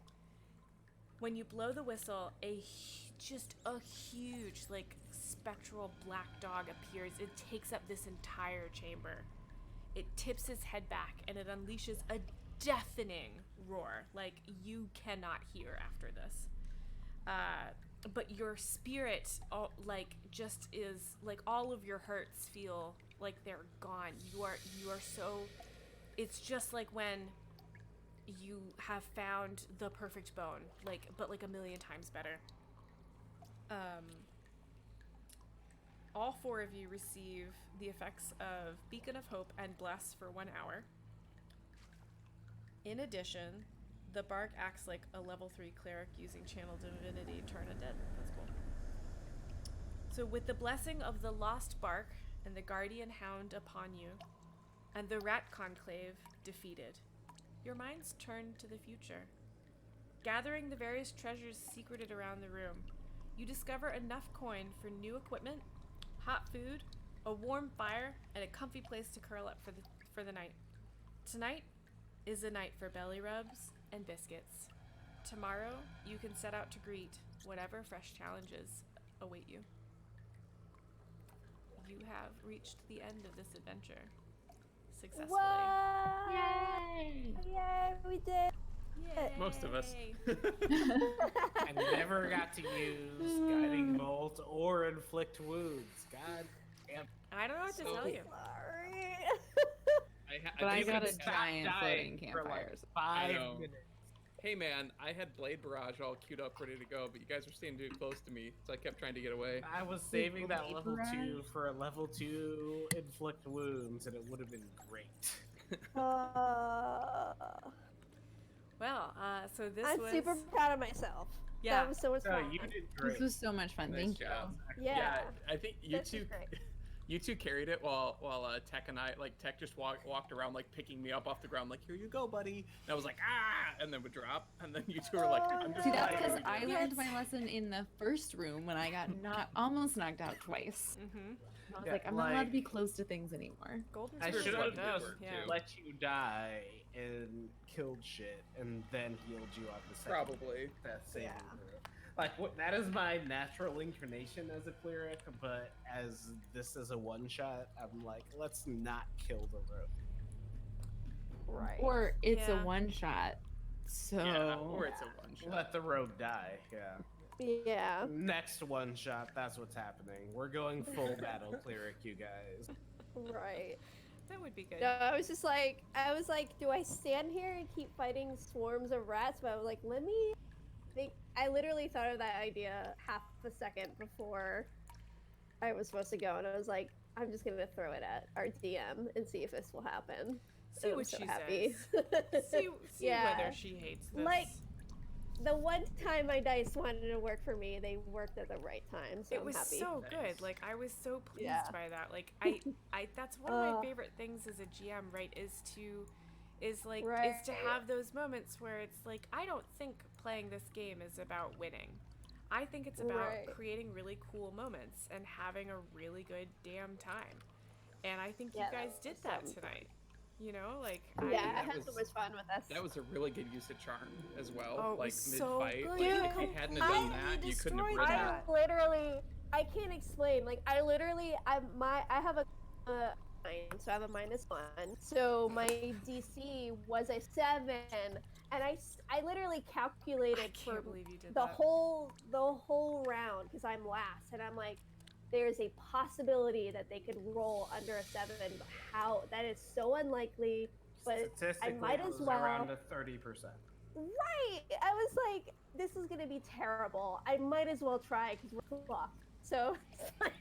When you blow the whistle, just a huge, like, spectral black dog appears. It takes up this entire chamber. It tips its head back, and it unleashes a deafening roar, like you cannot hear after this. But your spirit, just is like all of your hurts feel like they're gone. You are so. It's just like when you have found the perfect bone, but a million times better. All 4 of you receive the effects of Beacon of Hope and Bless for 1 hour. In addition, the Bark acts like a level 3 cleric using Channel Divinity Turn Undead. That's cool. So with the blessing of the Lost Bark and the Guardian Hound upon you, and the Rat Conclave defeated, your minds turn to the future. Gathering the various treasures secreted around the room, you discover enough coin for new equipment, hot food, a warm fire, and a comfy place to curl up for the night. Tonight is a night for belly rubs and biscuits. Tomorrow, you can set out to greet whatever fresh challenges await you. You have reached the end of this adventure successfully. Whoa! Yay! Yay, we did! Yay! Most of us. I never got to use Guiding Bolt or Inflict Wounds. God damn. I don't know what to tell you. Sorry. But I think got we a stopped giant dying floating for like campfires. 5 know. minutes. hey man, I had Blade Barrage all queued up, ready to go, but you guys were staying too close to me, so I kept trying to get away. I was saving that Blade level 2 Barrage? for a level 2 inflict wounds, and it would have been great. Uh, Well, so this I'm was super proud of myself. yeah. That was so much No, fun. you did great. This was so much fun. Nice Thank job. you. Yeah. I think you This is two, great. you two carried it while Tech and I, like Tech just walked around like picking me up off the ground, like here you go, buddy. And I was like and then would drop, and then you two were like, Oh, I'm just See, that's fighting because again. I learned my lesson in the first room when I got almost knocked out twice. Mm-hmm. I was Yeah, like, I'm not allowed to like- be close to things anymore. Golden I Spear should was have good, just yeah. too. let you die and killed shit, and then healed you on the second. Probably. That same Yeah. room. Like that is my natural inclination as a cleric, but as this is a one shot, I'm like, let's not kill the room. Right. Or it's Yeah. a one shot. So Yeah, or it's a one shot. Let the rogue die. Yeah. Yeah. Next one shot, that's what's happening. We're going full battle cleric, you guys. Right. That would be good. No, I was like, do I stand here and keep fighting swarms of rats? But I was like, let me think. I literally thought of that idea half a second before I was supposed to go, and I was like, I'm just gonna throw it at our DM and see if this will happen. See And I'm what so she happy. says. See Yeah. whether she hates this. Like, the one time my dice wanted to work for me, they worked at the right time, so it I'm was happy. so Nice. good. Like I was so pleased Yeah. by that. Like I that's one of my Ugh. favorite things as a GM, right? Is to Right. have those moments where it's like I don't think playing this game is about winning. I think it's about Right. creating really cool moments and having a really good damn time. And I think Yeah, you guys that did was that so tonight. You know, like Yeah, I that had so was- much fun with this. That was a really good use of charm as well. Oh, it like was mid so fight. good. Like, You if you hadn't have done that, you couldn't have destroyed ridden that. it. I literally, I can't explain. Like, I have a so I have a -1. So my DC was a 7, and I literally I calculated for can't believe you did the that. whole round because I'm last, and I'm like, there's a possibility that they could roll under a 7. But how? That is so unlikely. But Statistically, might it as was well. around a 30%. Right. I was like, this is gonna be terrible. I might as well try because we're fucked. So it's like,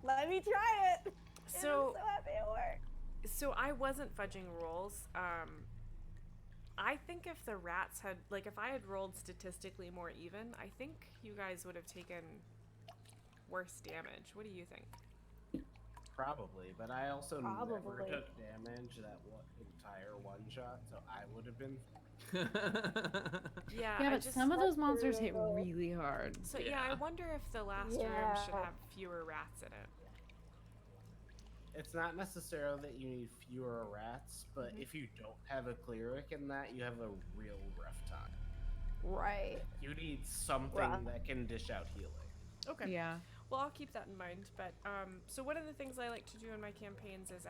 let me try it. And So I'm so happy it worked. So I wasn't fudging rolls. I think if the rats had, like, if I had rolled statistically more even, I think you guys would have taken worse damage. What do you think? Probably, but I also never Probably. took damage that entire one shot, so I would have been. Yeah, yeah, I but just, some of those That's monsters hit brutal. really hard. so yeah, I Yeah. wonder if the last room should Yeah. have fewer rats in it. It's not necessarily that you need fewer rats, but Mhm. if you don't have a cleric in that, you have a real rough time. Right. You need something Rough. that can dish out healing. Okay. Yeah. Well, I'll keep that in mind. But so one of the things I like to do in my campaigns is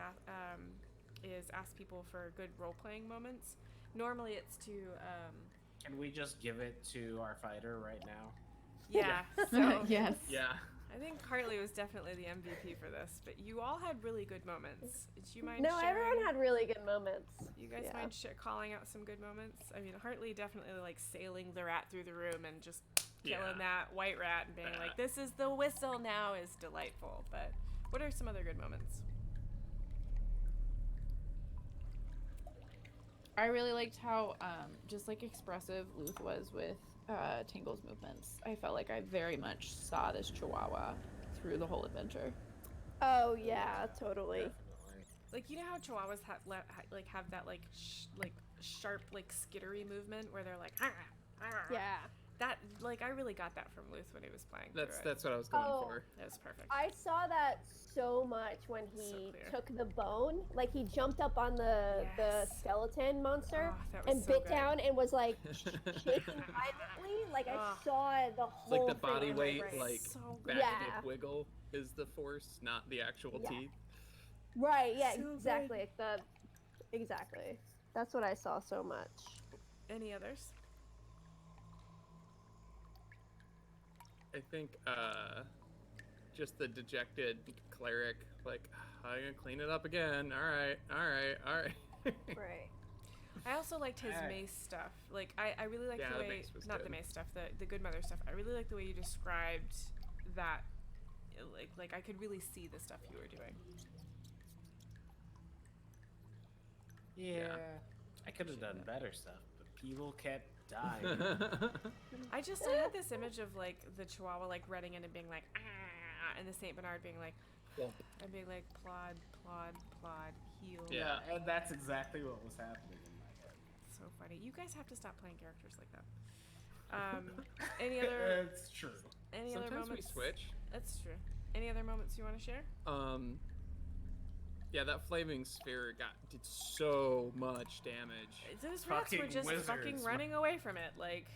ask people for good role playing moments. Normally, it's to Can we just give it to our fighter right now? yeah. So Yes. Yeah. I think Hartley was definitely the MVP for this. But you all had really good moments. Do you mind? No, sharing? everyone had really good moments. You guys Yeah. mind calling out some good moments? I mean, Hartley definitely like sailing the rat through the room and just killing that white rat and being like, "This is the whistle now," is delightful. But what are some other good moments? I really liked how just like expressive Luth was with Tangle's movements. I felt like I very much saw this Chihuahua through the whole adventure. Oh yeah, totally. Definitely. Like, you know how Chihuahuas have that like sharp like skittery movement where they're like, "Ah, ah." Yeah. That, like, I really got that from Luth when he was playing. That's through it. that's what I was going Oh. for. That was perfect. I saw that so much when So he clear. took the bone. Like he jumped up on the Yes. skeleton monster Oh, that was and so bit good. down and was like shaking violently. Like I Ugh. saw the It's whole like the thing body in my weight, brain. like So back good. Yeah. hip wiggle is the force, not the actual Yeah. teeth. Right, yeah, So good. exactly. Exactly. That's what I saw so much. Any others? I think just the dejected cleric, like, I'm gonna clean it up again. All right. Right. I also liked his mace stuff. Like I really liked the the way mace was not the good. mace stuff, the good mother stuff. I really liked the way you described that. Like I could really see the stuff you were doing. Yeah, I could have done better stuff, but people kept dying. I had this image of like the Chihuahua like running in and being like ah, and the Saint Bernard being like and being like plod, plod, plod, heal. Yeah. And that's exactly what was happening in my head. So funny. You guys have to stop playing characters like that. Any other? It's true. Any other Sometimes we moments? switch. That's true. Any other moments you want to share? Yeah, that flaming sphere did so much damage. Those rats were Fucking just fucking wizards. running away from it. Like,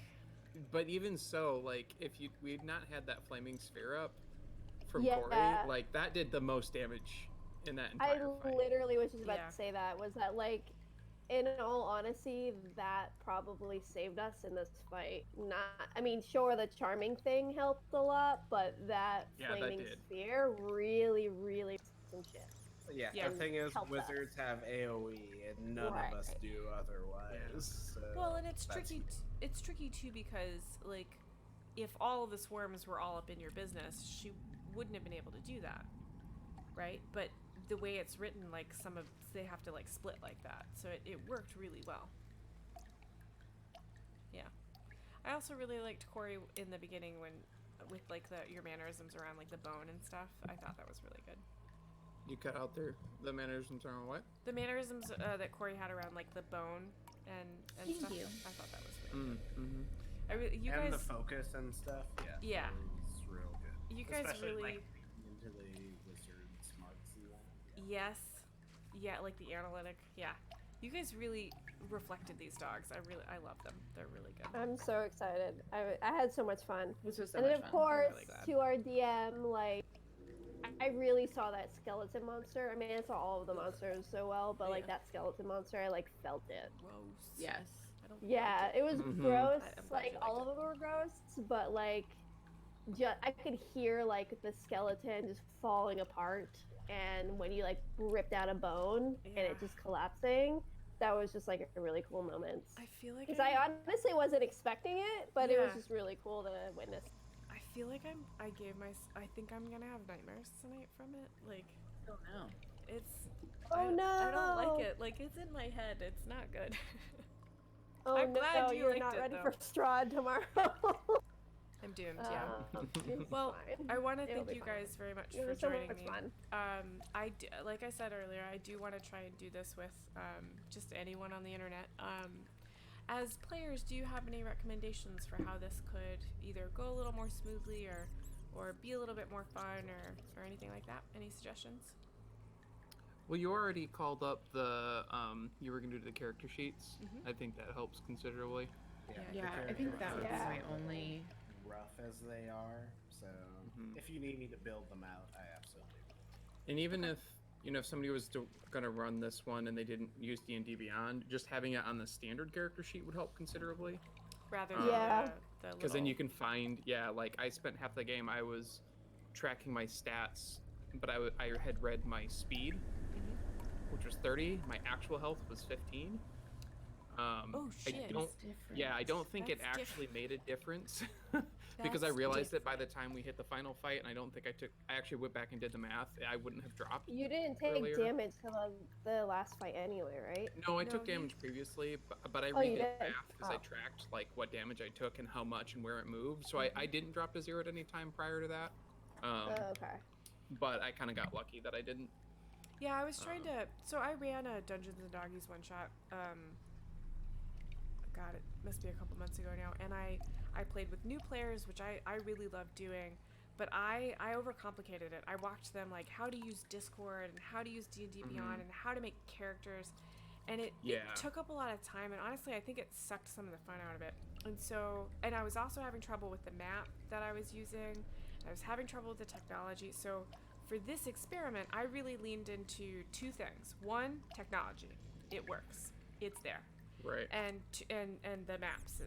But even so, like if we'd not had that flaming sphere up from Yeah. Corey, like that did the most damage in that I entire fight. literally was just about Yeah. to say that. Was that like, in all honesty, that probably saved us in this fight. I mean, sure, the charming thing helped a lot, but that Yeah, that flaming did. sphere really, really some shit. Yeah, Yeah. the thing is, Help us. wizards have AoE, and none Right. of us do otherwise. So well, and it's that's- tricky. It's tricky too because like, if all of the swarms were all up in your business, she wouldn't have been able to do that, right? But the way it's written, like they have to like split like that, so it worked really well. Yeah, I also really liked Corey in the beginning with like your mannerisms around like the bone and stuff. I thought that was really good. You cut out the mannerisms around what? The mannerisms that Corey had around like the bone and Thank stuff. you. I thought that was really good. Mm-hmm. You and guys, the focus and stuff. Yeah. It's real good. you guys Especially really, like into the wizard smarts and that. yes, yeah, like the analytic, yeah. You guys really reflected these dogs. I love them. They're really good. I'm so excited. I had so much fun. This was so And then, much of fun. course, really glad. to our DM, like, I really saw that skeleton monster. I mean, I saw all of the monsters so well, but like Yeah. that skeleton monster, I like felt it. Gross. Yes. I don't Yeah, like it was Mhm. gross. I'm glad Like you all liked of them were gross, but like, I could hear like the skeleton just falling apart, and when you like ripped out a bone and Yeah. it just collapsing, that was just like a really cool moment. I feel like Because I honestly wasn't expecting it, but it was Yeah. just really cool to witness. I feel like I think I'm gonna have nightmares tonight from it. Like, Oh no. it's. Oh no! I don't like it. Like, it's in my head. It's not good. Oh I'm no, glad you you're liked not it, ready though. for Strahd tomorrow. I'm doomed. Yeah. It's Well, fine. I want to It'll thank be you fine. guys very much It for was so joining much me. fun. Like I said earlier, I do want to try and do this with just anyone on the internet. As players, do you have any recommendations for how this could either go a little more smoothly or be a little bit more fun or anything like that? Any suggestions? Well, you already called up the you were gonna do the character sheets. Mhm. I think that helps considerably. Yeah, I think that was Yeah. my only. Rough as they are, so Mhm. if you need me to build them out, I absolutely will. And even if if somebody was gonna run this one and they didn't use D&D Beyond, just having it on the standard character sheet would help considerably. Rather Yeah. than the Because then you little- can find, like I spent half the game I was tracking my stats, but I had read my speed, Mhm. which was 30. My actual health was 15. Oh, shit. I don't. Yeah, I don't think it That's actually made a difference because I That's realized that by the time we hit the final fight, and I don't think I actually went back and did the math. I wouldn't have dropped. You didn't take earlier. damage till the last fight anyway, right? No, I No, took you- damage previously, but I Oh, you redid did? math because I Oh. tracked like what damage I took and how much and where it moved. So I didn't drop to 0 at any time prior to that. Okay. But I kind of got lucky that I didn't. Yeah, I was trying to. So I ran a Dungeons and Doggies one shot. God, it must be a couple months ago now, and I played with new players, which I really love doing, but I overcomplicated it. I watched them like how to use Discord and how to use D&D Beyond and how to make characters, and it Yeah. took up a lot of time. And honestly, I think it sucked some of the fun out of it. And I was also having trouble with the map that I was using. I was having trouble with the technology. So for this experiment, I really leaned into two things. One, technology. It works. It's there. Right. And the maps.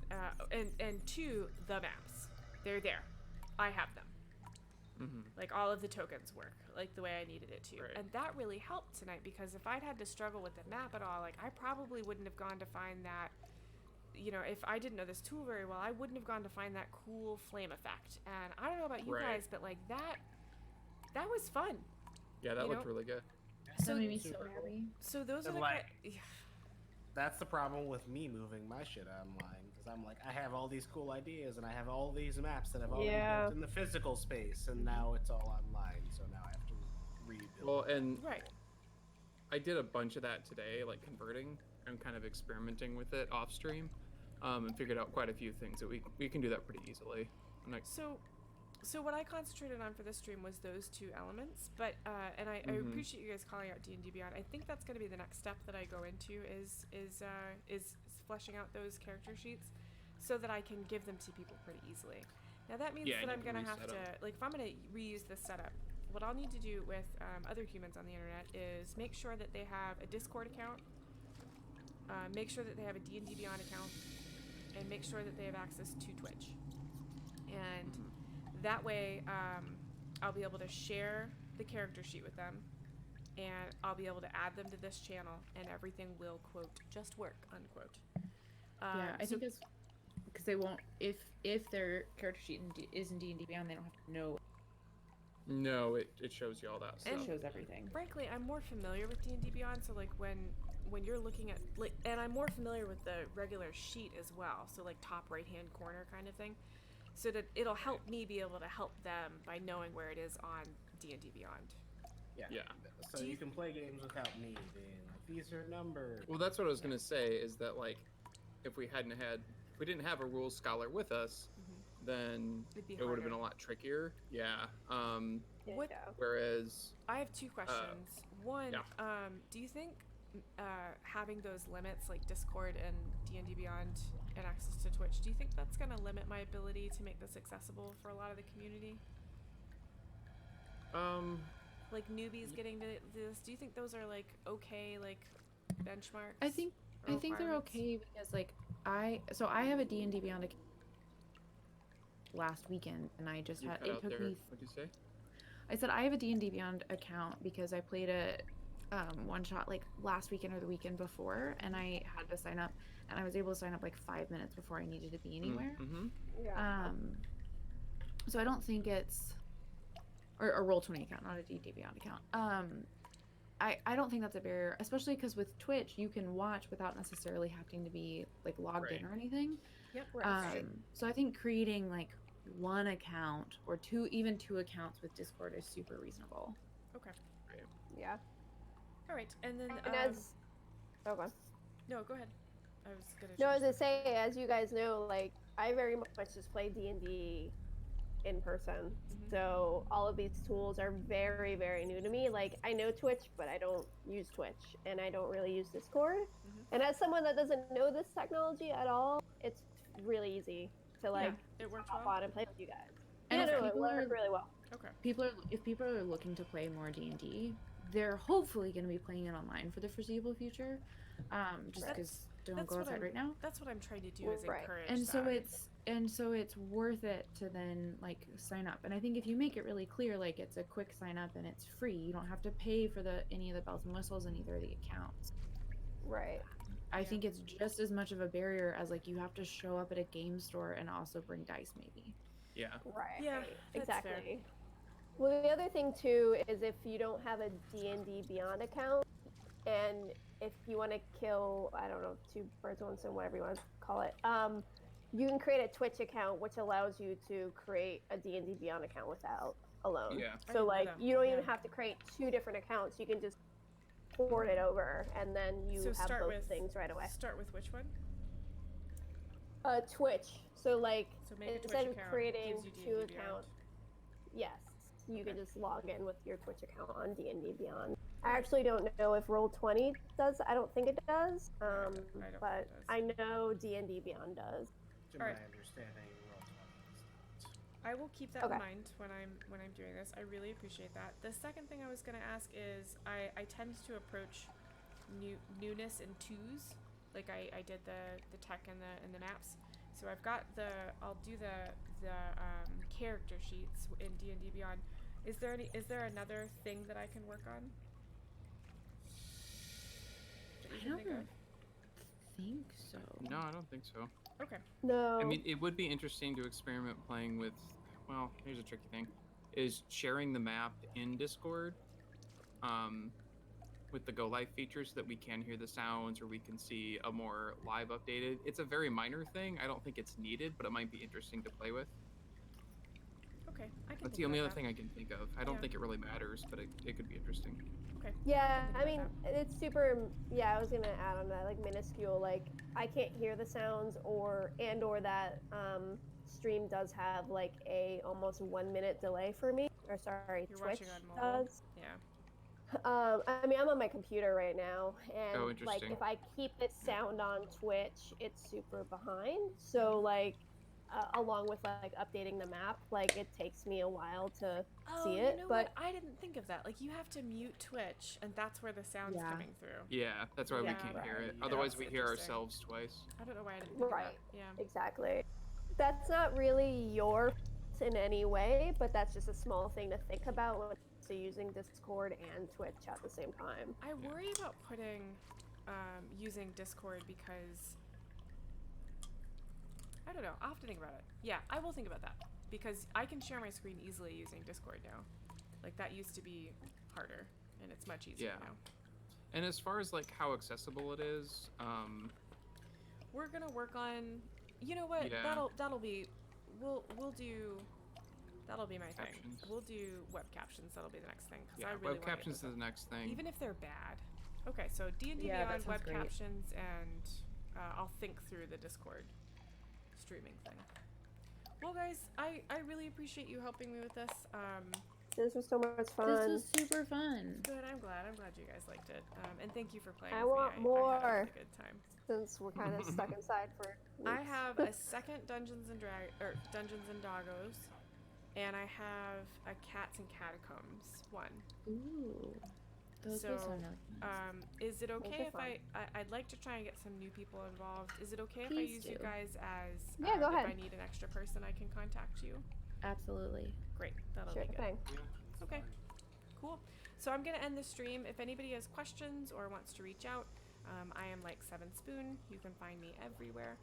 And two, the maps. They're there. I have them. Like all of the tokens work like the way I needed it to. Right. And that really helped tonight, because if I'd had to struggle with the map at all, like I probably wouldn't have gone to find that, you know, if I didn't know this tool very well, I wouldn't have gone to find that cool flame effect. And I don't know about you Right. guys, but like that was fun. Yeah, that You looked know? really good. That made me so Super cool. happy. So those are And the like, kind. that's the problem with me moving my shit online, because I'm like, I have all these cool ideas and I have all these maps that I've already Yeah. built in the physical space, and now it's all online, so now I have to rebuild. Well, and Right. I did a bunch of that today, like converting and kind of experimenting with it off stream, and figured out quite a few things that we can do that pretty easily. And like, So what I concentrated on for this stream was those two elements, but and I appreciate you guys calling out D&D Beyond. I think that's going to be the next step that I go into is fleshing out those character sheets so that I can give them to people pretty easily. Now that means Yeah, that and I'm you can going to have reset 'em. to, like, if I'm going to reuse this setup, what I'll need to do with other humans on the internet is make sure that they have a Discord account, make sure that they have a D&D Beyond account, and make sure that they have access to Twitch. And that way, I'll be able to share the character sheet with them, and I'll be able to add them to this channel, and everything will, quote, just work, unquote. Yeah, I so- think it's because they won't, if their character sheet is in D&D Beyond, they don't have to know. no, it shows you all that It stuff. shows everything. Frankly, I'm more familiar with D&D Beyond, so like when you're looking at, like, and I'm more familiar with the regular sheet as well, so like top right hand corner kind of thing, so that it'll help me be able to help them by knowing where it is on D&D Beyond. Yeah. So Do you you- can play games without me being like, these are numbered. Well, that's what I was gonna say. Is that like, if we didn't have a rules scholar with us, then It'd be it would have been harder. a lot trickier. Yeah. What- Yeah. Whereas, I have two questions. One, yeah. do you think having those limits like Discord and D&D Beyond and access to Twitch, do you think that's going to limit my ability to make this accessible for a lot of the community? Like newbies getting to this, do you think those are like okay, like benchmarks? I think or I think they're requirements? okay because like I have a D&D Beyond account last weekend, and I just you had cut it out took there. me. What'd you say? I said I have a D&D Beyond account because I played a one shot like last weekend or the weekend before, and I had to sign up, and I was able to sign up like 5 minutes before I needed to be anywhere. Mm-hmm. Yeah. So I don't think it's or a Roll20 account, not a D&D Beyond account. I don't think that's a barrier, especially because with Twitch you can watch without necessarily having to be like logged in Right. or anything. Yep. Right. So I think creating like one account or two accounts with Discord is super reasonable. Okay. Yeah. All right. And then And as oh, go on. no, go ahead. I was gonna. No, I was change gonna say, as you guys know, like I very much just play D&D in person, so all of these tools are very, very new to me. Like I know Twitch, but I don't use Twitch, and I don't really use Discord. And as someone that doesn't know this technology at all, it's really easy to like it worked hop well. on and play with you guys. And yeah, if no, it people are worked really well. Okay. if people are looking to play more D&D, they're hopefully going to be playing it online for the foreseeable future. Just That's- because don't that's go what outside I'm- right now. That's what I'm trying to do is Right. encourage And so that. it's worth it to then like sign up. And I think if you make it really clear, like it's a quick sign up and it's free, you don't have to pay for any of the bells and whistles in either of the accounts. Right. I think it's just as much of a barrier as like you have to show up at a game store and also bring dice maybe. Yeah. Right. Yeah, that's fair. Exactly. Well, the other thing too is if you don't have a D&D Beyond account, and if you want to kill, I don't know, two birds with one stone, whatever you want to call it, you can create a Twitch account, which allows you to create a D&D Beyond account without alone. Yeah. I So didn't like know that. you don't even Yeah. have to create two different accounts. You can just port it over, and then you So have start both with things right away. Start with which one? Twitch. So like So make a Twitch instead of account. creating gives you D&D two Beyond. accounts, yes, you can just log in with your Twitch account on D&D Beyond. I actually don't know if Roll20 does. I don't think it does. I don't think But it does. I know D&D Beyond does. To Alright. my understanding, Roll20 does not. I will keep that Okay. in mind when I'm doing this. I really appreciate that. The second thing I was going to ask is I tend to approach newness in twos, like I did the tech and the maps, So I've got I'll do the character sheets in D&D Beyond. Is there another thing that I can work on? That you I can think don't of? think so. No, I don't think so. Okay. No. I mean, it would be interesting to experiment playing with. Well, here's a tricky thing: is sharing the map in Discord, with the Go Live feature, so that we can hear the sounds or we can see a more live updated. It's a very minor thing. I don't think it's needed, but it might be interesting to play with. Okay. I can. That's think the only about other that. thing I can think of. I don't Yeah. think it really matters, but it could be interesting. Okay. Yeah, think I about mean, it's super. Yeah, I was gonna add on that, like minuscule. Like I can't hear the sounds, or that stream does have like a almost 1 minute delay for me. Or sorry, You're Twitch watching on mobile. does. Yeah. I mean, I'm on my computer right now, and Oh, like interesting. if I keep the sound on Twitch, it's super behind. So like, along with like updating the map, like it takes me a while to see You it. know But what? I didn't think of that. Like you have to mute Twitch, and that's where the sound's Yeah. coming through. Yeah, that's why we Yeah, can't hear it. right. Otherwise, That's we hear interesting. ourselves twice. I don't know why I didn't think of right, that. Yeah. exactly. That's not really your fault in any way, but that's just a small thing to think about when it's using Discord and Twitch at the same time. I worry about using Discord because I don't know. I'll have to think about it. Yeah, I will think about that because I can share my screen easily using Discord now. Like that used to be harder, and it's much easier Yeah. now. And as far as like how accessible it is, We're gonna work on. You know what? Yeah. That'll be. We'll do. That'll be my thing. Captions. We'll do web captions. That'll be the next thing. 'Cause yeah, I really web wanna get captions is this the next up. thing. Even if they're bad. Okay, so D&D Yeah, that Beyond sounds web great. captions, and I'll think through the Discord streaming thing. Well, guys, I really appreciate you helping me with this. This was so much fun. This was super fun. Good. I'm glad you guys liked it. And thank you for playing I with want me. I had a more. really good time. Since we're kind of stuck inside for weeks. I have a second Dungeons and Doggos, and I have a Cats and Catacombs one. Ooh. Those So, sound really nice. Is it okay are if I'd like to try and get some new people involved. Is it okay if I Please use you do. guys as Yeah, go if ahead. I need an extra person, I can contact you? Absolutely. Great, that'll Sure be good. thing. Okay, cool. So I'm gonna end the stream. If anybody has questions or wants to reach out, I am like 7 Spoon. You can find me everywhere,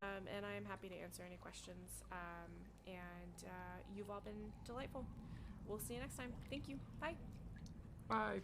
and I am happy to answer any questions. And you've all been delightful. We'll see you next time. Thank you. Bye. Bye.